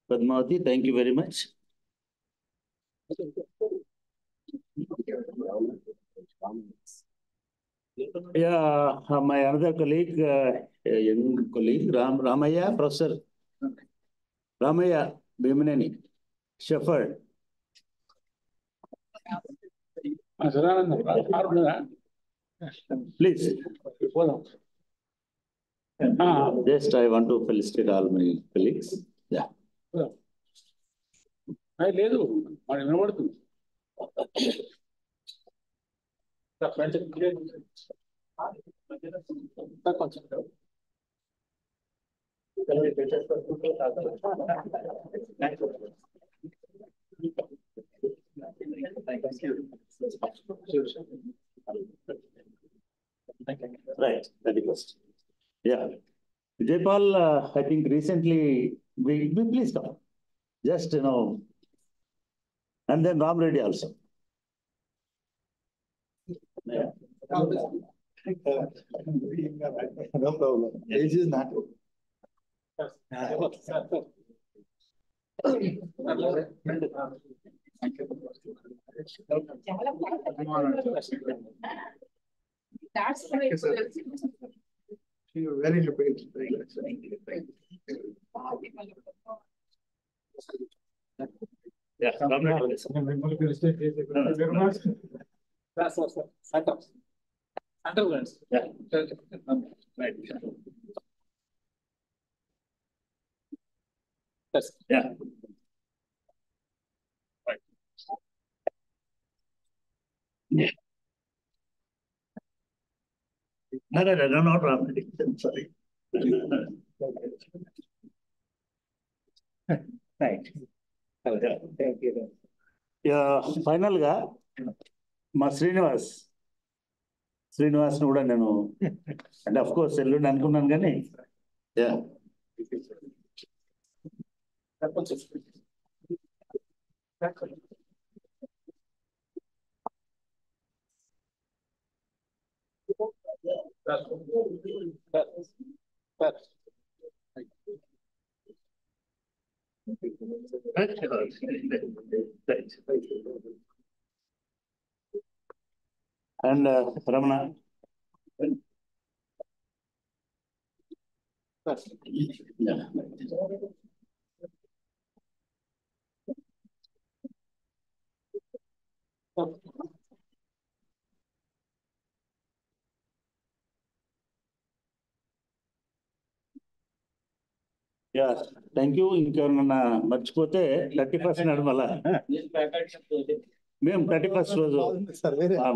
Padmavathi, thank you very much. Yeah, my another colleague, young colleague, Ramaya, Professor Ramaya Bhimaneni, Shepherd. Please. Just I want to felicitate all my colleagues. Yeah. లేదు మరి వినబడుతుంది. Right, very good. Yeah. Jaypal, I think recently we please come. Just, and then Ram Reddy also. Yeah. No problem. Age is not. That's very happy. Yeah, Ram Reddy. Yeah. Right. Yes. Yeah. Right. Yeah. No, not Ram Reddy. Sorry. Right. Thank you. Yeah, final ga, ma Srinivas. శ్రీనివాస్ని కూడా నేను అంటే of course ఎల్లుండి అనుకున్నాను కానీ yeah and Ramana yeah thank you. ఇంకేమన్నా మర్చిపోతే 31st నాడు మళ్ళా మేము 31st రోజు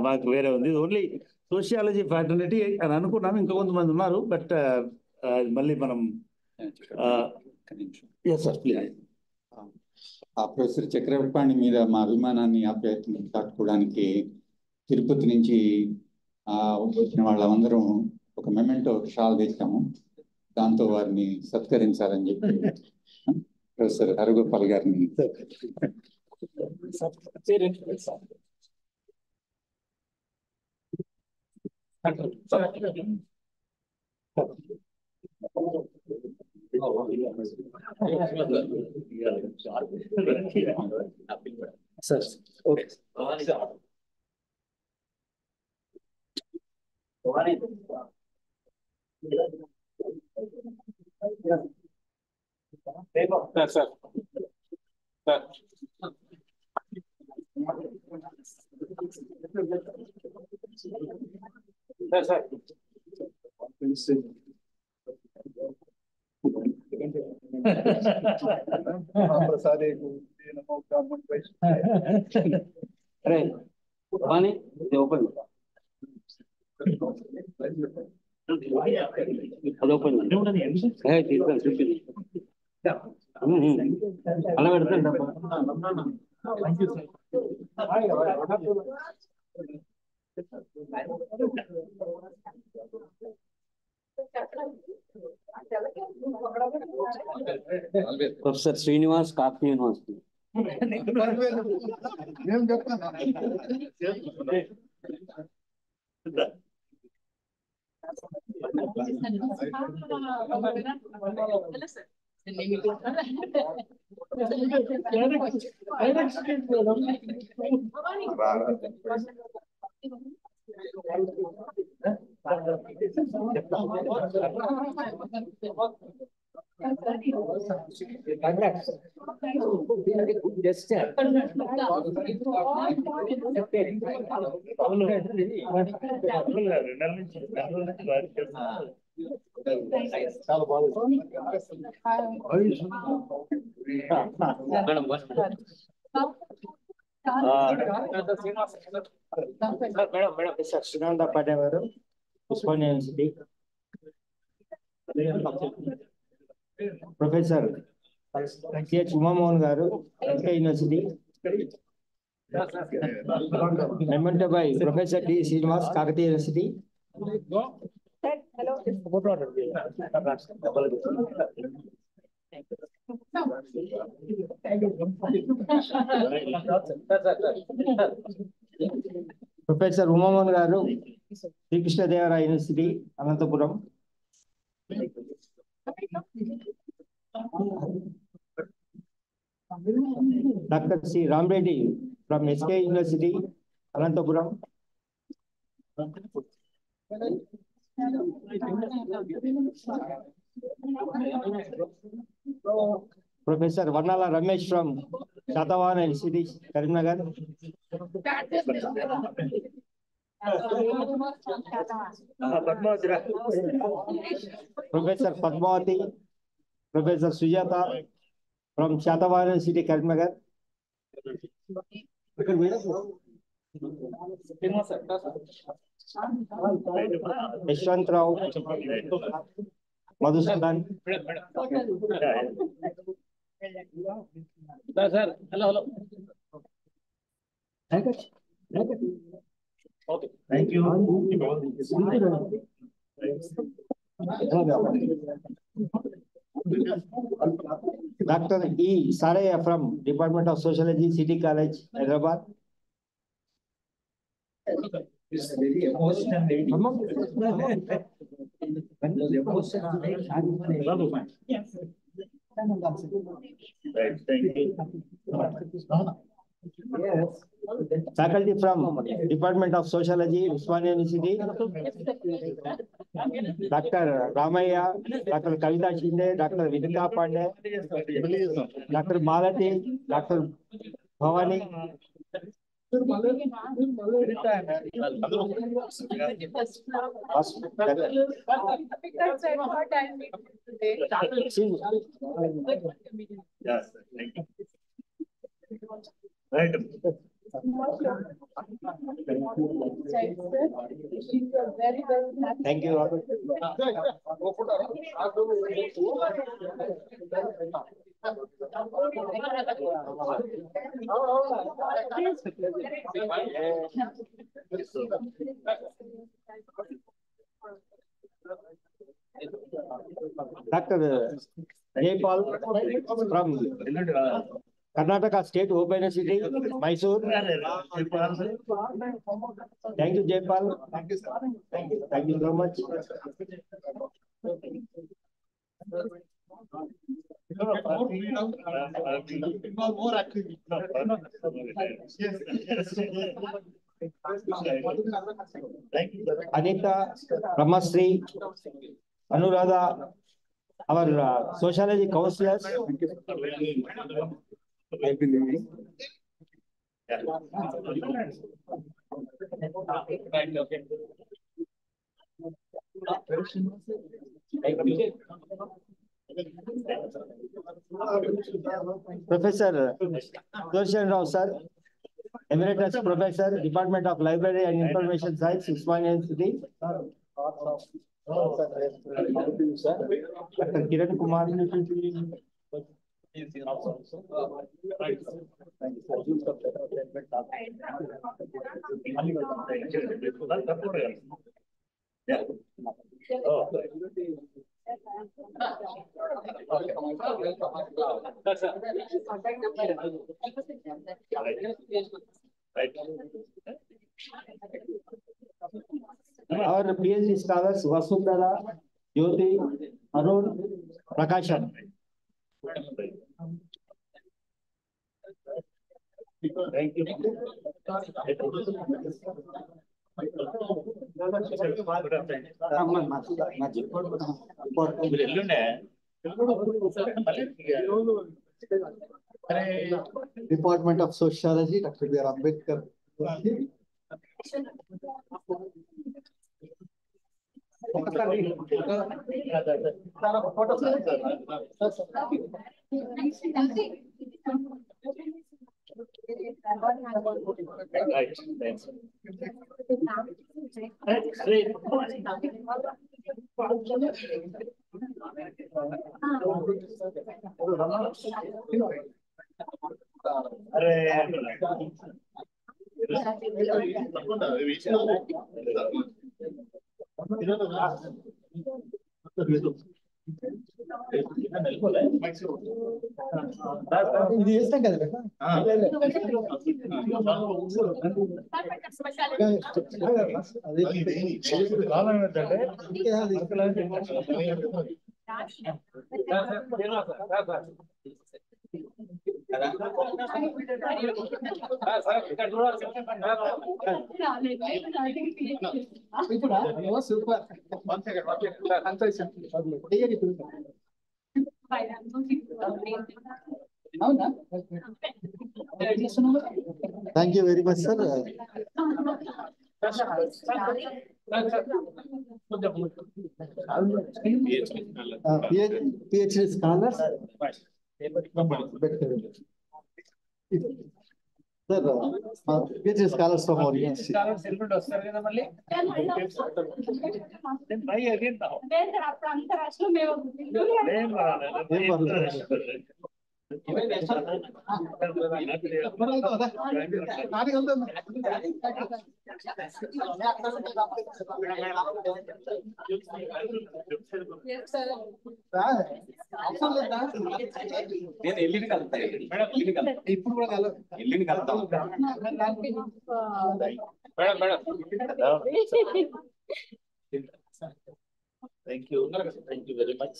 మాకు వేరే ఉంది. ఓన్లీ సోషియాలజీ ఫ్యాటర్నిటీ అని అనుకున్నాం. ఇంకా కొంతమంది ఉన్నారు బట్ మళ్ళీ మనం సార్ ప్లీజ్. ఆ ప్రొఫెసర్ చక్రపాణి మీద మా అభిమానాన్ని ఆప్యాయతను చాటుకోవడానికి తిరుపతి నుంచి వచ్చిన వాళ్ళందరం ఒక మెమెంటో షాల్ తెచ్చాము. దాంతో వారిని సత్కరించాలని చెప్పి ప్రొఫెసర్ హరగోపాల్ గారిని సార్ ఓకే అలా పెడతాను. Professor Srinivas Kakatiya university. చాలా బాగుంది. శ్రీనాథ పాండే గారు Osmania university. Professor CH Umamohan గారు SK university. Memento by professor D Srinivas Kakatiya university. Professor Umamohan గారు Srikrishnadevaraya university Anantapuram. Doctor C Ramareddy from SK university Anantapuram. Professor Varnala Ramesh from Shatavana Institute, Karimnagar. Professor Padmavati, Professor Sujata from Shatavana Institute, Karimnagar. Yashwant Rao, Madhusudan. Sir, hello. Okay. Thank you. Dr. E. Saraya from Department of Sociology, City College, Hyderabad. It's very emotional lady. Yes. Right, thank you. Yes. Faculty from Department of Sociology, Usmania University. Dr. Ramaya, Dr. Kavita Shinde, Dr. Vidika Pandey, Dr. Malati, Dr. Bhavani. Yes, thank you. Right. Thank you, Robert. Dr. Jaypal from Karnataka State Open University, Mysore. Thank you, Jaypal. Thank you so much. More activity. Anita, Ramasri, Anuradha, our sociology counselors. I've been leaving. Professor Sudarshan Rao, sir, Emeritus Professor, Department of Library and Information Science, Usmania University. Dr. Kiran Kumar. Yeah. Oh. Right. Our PhD scholars, Vasundhara, Jyoti, Arun, Prakashan. Thank you. Department of Sociology, Dr. B.R. Ambedkar. ఇది చేస్తాం కదా super Thank you very much, sir. PhD scholars. Sir, PhD scholars from our university. ఇప్పుడు కూడా Thank you very much.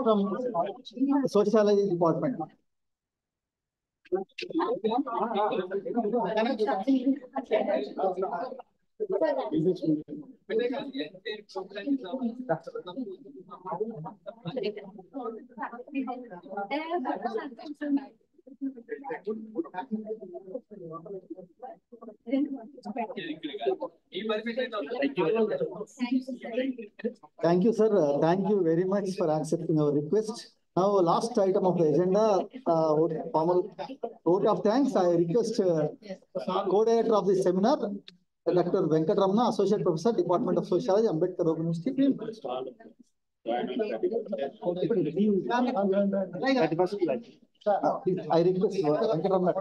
From Sociology Department. Thank you, sir. Thank you very much for accepting our request. Now, last item of the agenda, formal vote of thanks. I request co-director of the seminar, Dr. Venkatramana, Associate Professor, Department of Sociology, Ambedkar Open University. I request Venkatramana.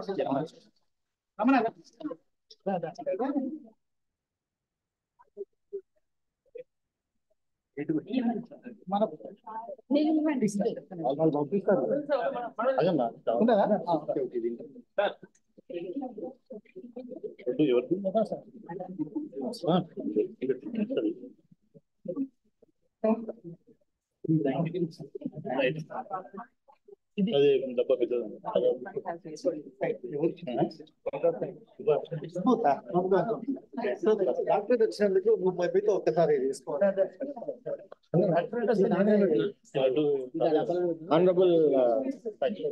Honorable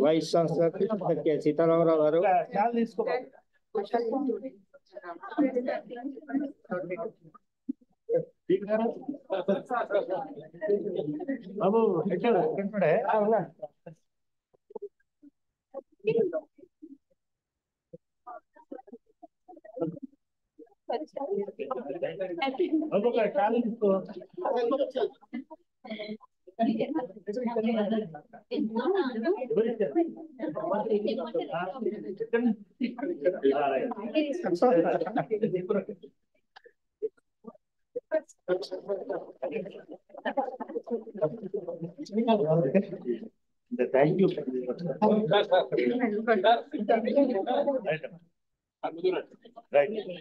Vice Chancellor Sitaramrao garu. Thank you. Right. Thank you.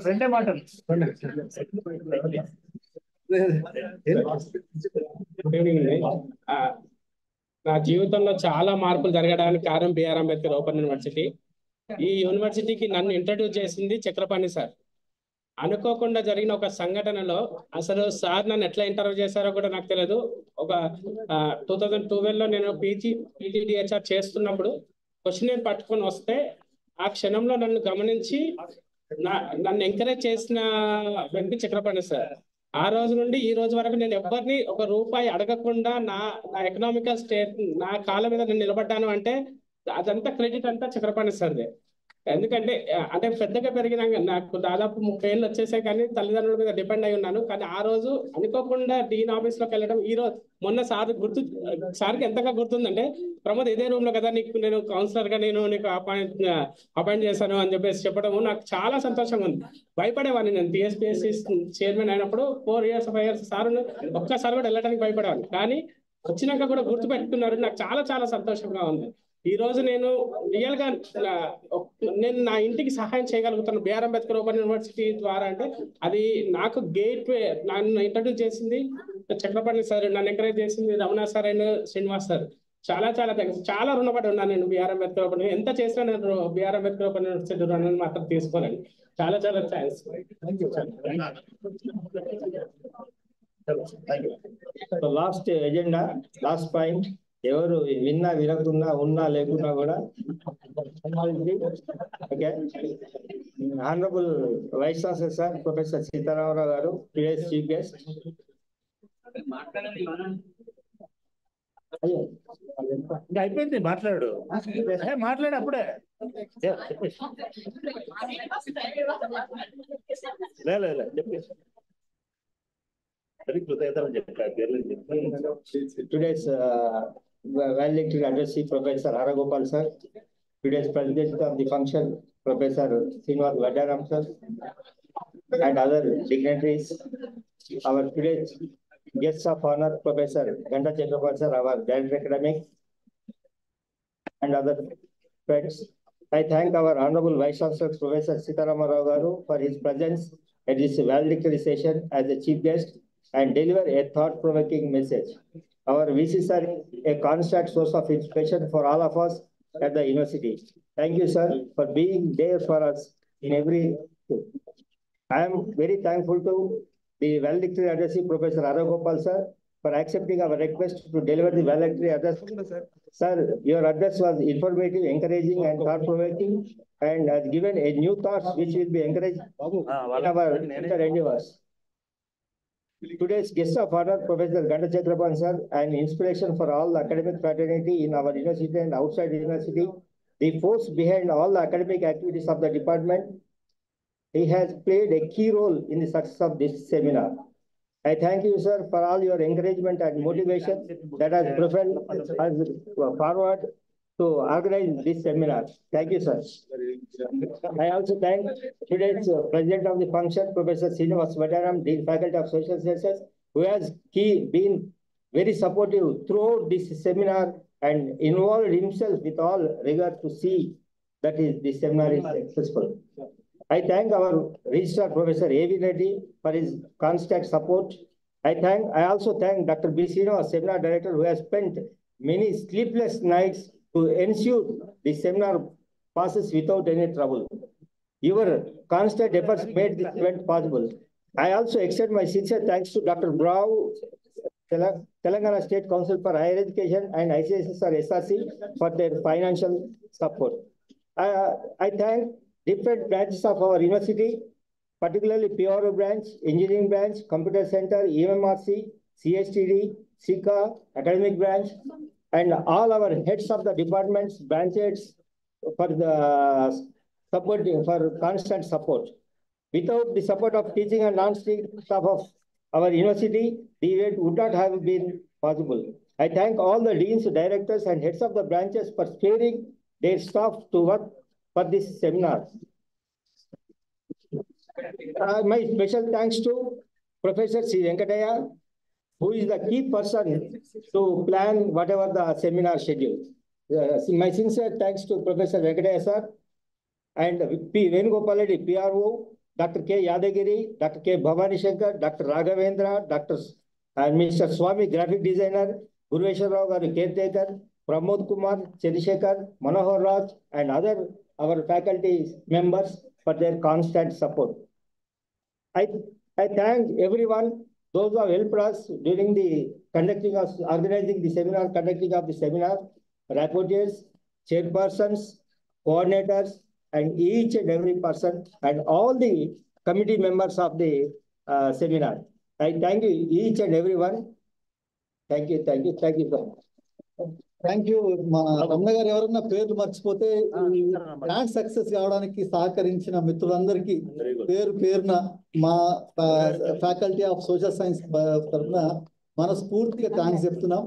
రెండే మాటలు నా జీవితంలో చాలా మార్పులు జరగడానికి కారణం BR Ambedkar open university. ఈ యూనివర్సిటీకి నన్ను ఇంట్రడ్యూస్ చేసింది చక్రపాణి సార్. అనుకోకుండా జరిగిన ఒక సంఘటనలో అసలు సార్ నన్ను ఎట్లా ఇంటర్వ్యూ చేశారో కూడా నాకు తెలియదు. ఒక 2012లో నేను పీజీడిహెచ్ఆర్ చేస్తున్నప్పుడు క్వశ్చన్ పట్టుకొని వస్తే ఆ క్షణంలో నన్ను గమనించి నన్ను ఎంకరేజ్ చేసిన వ్యక్తి చక్రపాణి సార్. ఆ రోజు నుండి ఈ రోజు వరకు నేను ఎవరిని ఒక రూపాయి అడగకుండా నా ఎకనామికల్ స్టేట్ నా కాళ్ళ మీద నేను నిలబడ్డాను అంటే అదంతా క్రెడిట్ అంతా చక్రపాణి సార్దే. ఎందుకంటే అంటే పెద్దగా పెరిగినా నాకు దాదాపు 30 ఏళ్ళు వచ్చేసాయి, కానీ తల్లిదండ్రుల మీద డిపెండ్ అయి ఉన్నాను. కానీ ఆ రోజు అనుకోకుండా డీన్ ఆఫీస్లోకి వెళ్ళడం, ఈ రోజు మొన్న సార్కి ఎంతగా గుర్తుందంటే, ప్రమోద్ ఇదే రూమ్ లో కదా నేను కౌన్సిలర్ గా నీకు అపాయింట్ చేశాను అని చెప్పేసి చెప్పడము నాకు చాలా సంతోషంగా ఉంది. భయపడేవాడిని నేను టీఎస్పీఎస్సీ చైర్మన్ అయినప్పుడు 4 years 5 years సార్ ఒక్కసారి కూడా వెళ్ళడానికి భయపడేవాడిని. కానీ వచ్చినాక కూడా గుర్తు పెట్టుకున్నారు, నాకు చాలా చాలా సంతోషంగా ఉంది. ఈ రోజు నేను రియల్ గా నేను నా ఇంటికి సహాయం చేయగలుగుతాను బిఆర్ అంబేద్కర్ ఓపెన్ యూనివర్సిటీ ద్వారా. అంటే అది నాకు గేట్ వే. నన్ను ఇంట్రడ్యూస్ చేసింది చక్రపాణి సార్, నన్ను ఎంకరేజ్ చేసింది Ramana sir and Srinivas sir. చాలా చాలా థ్యాంక్స్. చాలా రుణపడి ఉన్నాను నేను బిఆర్ అంబేద్కర్ ఓపెన్. ఎంత చేసినా నేను బిఆర్ అంబేద్కర్ ఓపెన్ యూనివర్సిటీ రుణాన్ని మాత్రం తీసుకోలేను. చాలా చాలా thanks. Last agenda, last point, ఎవరు విన్నా వినకున్నా ఉన్నా లేకున్నా కూడా okay. Honourable vice chancellor sir professor Sitaramarao garu, today's chief guest. ఇంకా అయిపోయింది, మాట్లాడు మాట్లాడు అప్పుడే. చెప్పేసి Today's valedictory address Professor Haragopal sir. Today's president of the function Professor Srinivas Vadaram sir and other dignitaries. Our today's guests of honor Professor Ganda Chakrabarty sir, our director academic, and other friends. I thank our honorable Vice Chancellor Professor Sitaramarao Garu for his presence at this valedictory session as a chief guest and deliver a thought-provoking message. Our VC sir is a constant source of inspiration for all of us at the university. Thank you, sir, for being there for us in every. I am very thankful to the valedictory address Professor Haragopal sir for accepting our request to deliver the valedictory address. Sir, your address was informative, encouraging, and thought-provoking, and has given a new thoughts which will be encouraged in our future endeavors. Today's guest of honor, Professor Ganda Chakrabarty sir, an inspiration for all the academic fraternity in our university and outside the university, the force behind all the academic activities of the department. He has played a key role in the success of this seminar. I thank you, sir, for all your encouragement and motivation that has propelled us forward to organize this seminar. Thank you, sir. I also thank today's president of the function, Professor Srinivas Vadaram, Dean Faculty of Social Sciences, who has been very supportive throughout this seminar and involved himself with all regard to see that this seminar is successful. I thank our Registrar Professor A.V. Reddy for his constant support. I also thank Dr. B. Srinivas, Seminar Director, who has spent many sleepless nights to ensure the seminar passes without any trouble. Your constant efforts made this event possible. I also extend my sincere thanks to Dr. BRAOU, Telangana State Council for Higher Education, and ICSSR SRC for their financial support. I thank different branches of our university, particularly PRO branch, engineering branch, computer center, EMRC, CSTD, SICA, academic branch, and all our heads of the departments, branch heads for the support, for constant support. Without the support of teaching and non-teaching staff of our university, the event would not have been possible. I thank all the deans, directors, and heads of the branches for sparing their staff to work for this seminar. My special thanks to Professor C. Venkataya, who is the key person to plan whatever the seminar schedule. My sincere thanks to Professor Venkataya sir and P. Venugopal Reddy, PRO, Dr. K. Yadagiri, Dr. K. Bhavani Shankar, Dr. Raghavendra, Dr. and Mr. Swami, graphic designer, Gurveshwar Rao Garu, caretaker, Pramod Kumar, Chandrasekhar, Manohar Raj, and other our faculty members for their constant support. I thank everyone, those who have helped us during the organizing the seminar, conducting of the seminar, rapporteurs, chairpersons, coordinators, and each and every person, and all the committee members of the seminar. I thank you, each and everyone. Thank you, thank you, thank you so much. Thank you. మా రమణ గారు ఎవరన్నా పేర్లు మర్చిపోతే grand success కావడానికి సహకరించిన మిత్రులందరికీ పేరు పేరున మా ఫ్యాకల్టీ ఆఫ్ సోషల్ సైన్స్ తరఫున మనస్ఫూర్తిగా థ్యాంక్స్ చెప్తున్నాం.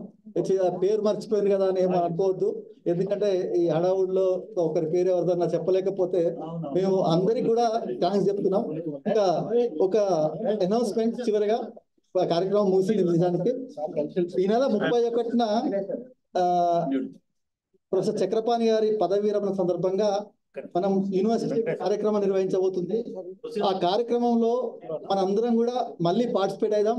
పేరు మర్చిపోయింది కదా అని ఏమో అనుకోవద్దు, ఎందుకంటే ఈ హడావుడిలో ఒకరి పేరు ఎవరిదన్నా చెప్పలేకపోతే మేము అందరికి కూడా థ్యాంక్స్ చెప్తున్నాం. ఇంకా ఒక అనౌన్స్మెంట్ చివరిగా కార్యక్రమం ముగిసింది నిజానికి. ఈ నెల 31న ప్రొఫెసర్ చక్రపాణి గారి పదవి విరమణ సందర్భంగా మనం యూనివర్సిటీ కార్యక్రమం నిర్వహించబోతుంది. ఆ కార్యక్రమంలో మనందరం కూడా మళ్ళీ పార్టిసిపేట్ అయిదాం.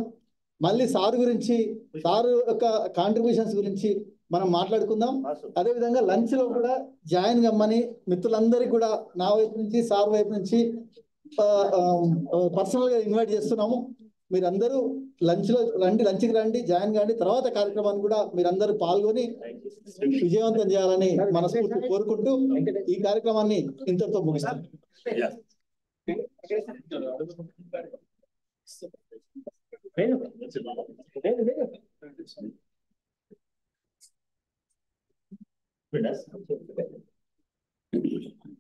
మళ్ళీ సార్ గురించి, సార్ యొక్క కాంట్రిబ్యూషన్స్ గురించి మనం మాట్లాడుకుందాం. అదేవిధంగా లంచ్ లో కూడా జాయిన్ కమ్మని మిత్రులందరికీ కూడా నా వైపు నుంచి సార్ వైపు నుంచి పర్సనల్ గా ఇన్వైట్ చేస్తున్నాము. మీరందరూ లంచ్కి రండి, జాయిన్ కాండి. తర్వాత కార్యక్రమాన్ని కూడా మీరందరూ పాల్గొని విజయవంతం చేయాలని మనస్ఫూర్తి కోరుకుంటూ ఈ కార్యక్రమాన్ని ఇంతటితో ముగిస్తాం.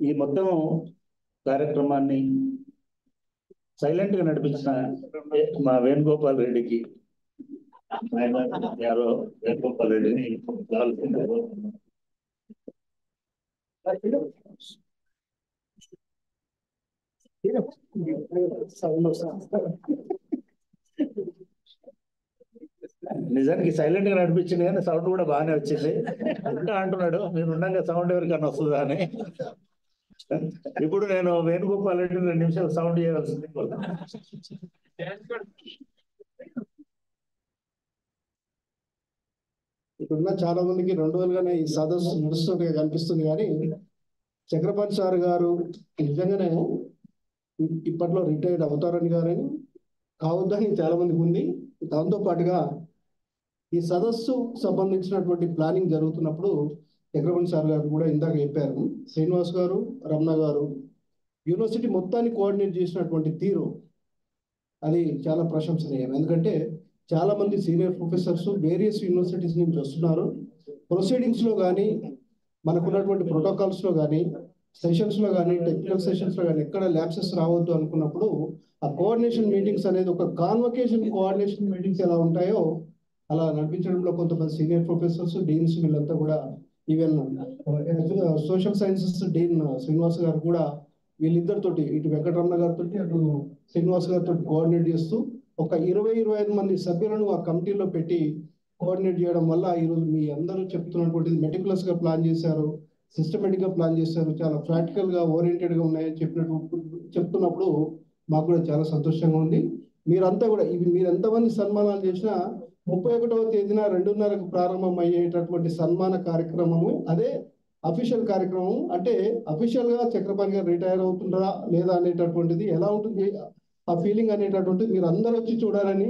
ఈ మొత్తం కార్యక్రమాన్ని సైలెంట్ గా నడిపించిన మా వేణుగోపాల్ రెడ్డికి, యారో వేణుగోపాల్ రెడ్డిని నిజానికి సైలెంట్ గా నడిపించింది కానీ సౌండ్ కూడా బాగానే వచ్చింది. ఇంకా అంటున్నాడు మీరు ఉండగా సౌండ్ ఎవరికన్నా వస్తుందా అని. ఇప్పుడు నేను వేణుగోపాల్ రెడ్డి 2 నిమిషాలు సౌండ్ చేయవలసింది. ఇప్పుడున్న చాలా మందికి 2 రోజులుగానే ఈ సదస్సు నడుస్తుంటే కనిపిస్తుంది. కానీ చక్రపాణి సార్ గారు నిజంగానే ఇప్పట్లో రిటైర్డ్ అవుతారని గారని కావద్దని చాలా మందికి ఉంది. దాంతో పాటుగా ఈ సదస్సు సంబంధించినటువంటి ప్లానింగ్ జరుగుతున్నప్పుడు చక్రపాణి సార్ గారు కూడా ఇందాక చెప్పారు. శ్రీనివాస్ గారు, రమణ గారు యూనివర్సిటీ మొత్తాన్ని కోఆర్డినేట్ చేసినటువంటి తీరు అది చాలా ప్రశంసనీయం. ఎందుకంటే చాలా మంది సీనియర్ ప్రొఫెసర్స్ వేరియస్ యూనివర్సిటీస్ నుంచి వస్తున్నారు. ప్రొసీడింగ్స్ లో కానీ మనకున్నటువంటి ప్రోటోకాల్స్ లో కానీ సెషన్స్ లో కానీ టెక్నికల్ సెషన్స్ లో కానీ ఎక్కడ ల్యాప్సెస్ రావద్దు అనుకున్నప్పుడు ఆ కోఆర్డినేషన్ మీటింగ్స్ అనేది ఒక కాన్వకేషన్ కోఆర్డినేషన్ మీటింగ్స్ ఎలా ఉంటాయో అలా నడిపించడంలో కొంతమంది సీనియర్ ప్రొఫెసర్స్, డీన్స్ వీళ్ళంతా కూడా, even social sciences dean Srinivas garu కూడా వీళ్ళిద్దరితోటి, ఇటు వెంకటరమణ గారితో అటు శ్రీనివాస్ గారితో కోఆర్డినేట్ చేస్తూ ఒక 20-25 మంది సభ్యులను ఆ కమిటీలో పెట్టి కోఆర్డినేట్ చేయడం వల్ల ఈరోజు మీ అందరూ చెప్తున్నటువంటిది మెటిక్యులస్ గా ప్లాన్ చేశారు, సిస్టమేటిక్ గా ప్లాన్ చేశారు, చాలా ప్రాక్టికల్ గా ఓరియంటెడ్ గా ఉన్నాయని చెప్తున్నప్పుడు మాకు కూడా చాలా సంతోషంగా ఉంది. మీరంతా కూడా మీరు ఎంతమంది సన్మానాలు చేసినా 31వ తేదీన 2:30కు ప్రారంభం అయ్యేటటువంటి సన్మాన కార్యక్రమము అదే అఫీషియల్ కార్యక్రమం. అంటే అఫీషియల్ గా చక్రపాణి గారు రిటైర్ అవుతుంటారా లేదా అనేటటువంటిది ఎలా ఉంటుంది ఆ ఫీలింగ్ అనేటటువంటిది మీరు అందరూ వచ్చి చూడాలని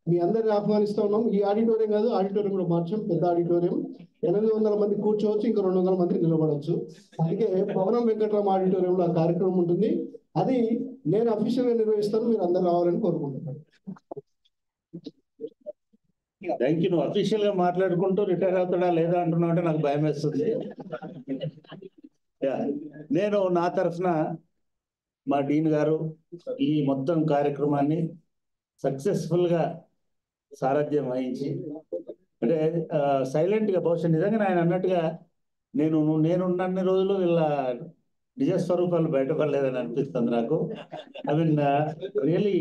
మీ అందరిని ఆహ్వానిస్తూ ఉన్నాం. ఈ ఆడిటోరియం కాదు, ఆడిటోరియం కూడా మార్చాం, పెద్ద ఆడిటోరియం. 800 మంది కూర్చోవచ్చు, ఇంకా 200 మంది నిలబడవచ్చు. అందుకే భవనం వెంకటరామ ఆడిటోరియంలో ఆ కార్యక్రమం ఉంటుంది. అది నేను అఫీషియల్ గా నిర్వహిస్తాను, మీరు అందరూ రావాలని కోరుకుంటున్నాను. Thank you. నువ్వు అఫీషియల్ గా మాట్లాడుకుంటూ రిటైర్ అవుతాడా లేదా అంటున్నావు అంటే నాకు భయం వేస్తుంది. నేను నా తరఫున మా డీన్ గారు ఈ మొత్తం కార్యక్రమాన్ని సక్సెస్ఫుల్ గా సారథ్యం వహించి, అంటే సైలెంట్ గా, బహుశా నిజంగా ఆయన అన్నట్టుగా నేనున్నన్ని రోజులు వీళ్ళ నిజ స్వరూపాలు బయటపడలేదని అనిపిస్తుంది నాకు. I mean really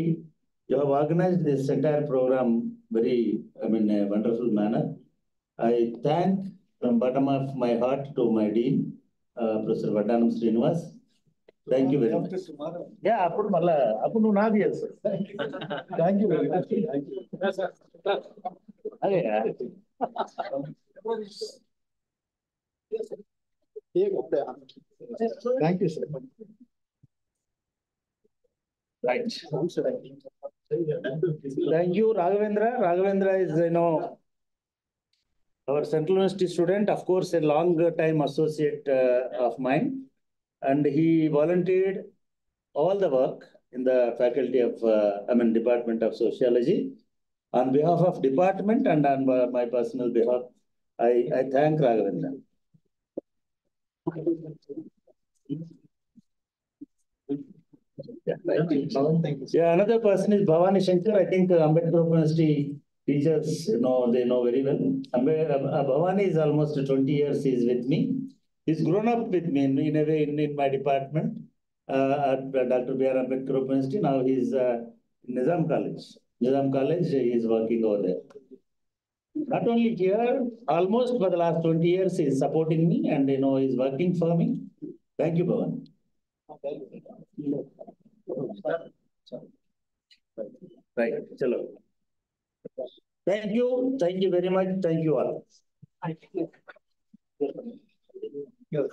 you have organised this entire programme very, a wonderful manner. I thank from bottom of my heart to my dean, Professor Vaddanam Srinivas. Thank you very much. Yeah, appudu నువ్వు నాకు తెలుసు. Thank you very much. అదే thank you sir. Right. Thank you, Raghavendra. Raghavendra is, our Central University student, of course, a long time associate of mine, and he volunteered all the work in the faculty of, Department of Sociology. On behalf of department and on my personal behalf, I thank Raghavendra. Yeah, thank you. Yeah, another person is Bhavani Shankar. I think Ambedkar University teachers, they know very well. Bhavani is almost 20 years he is with me. He's grown up with me in a way in my department at Dr. B.R. Ambedkar University. Now he's in Nizam College. He is working over there. Not only here, almost for the last 20 years he is supporting me and he is working for me. Thank you, Bhavani. Right, chalo. Thank you very much. Thank you all. Yes.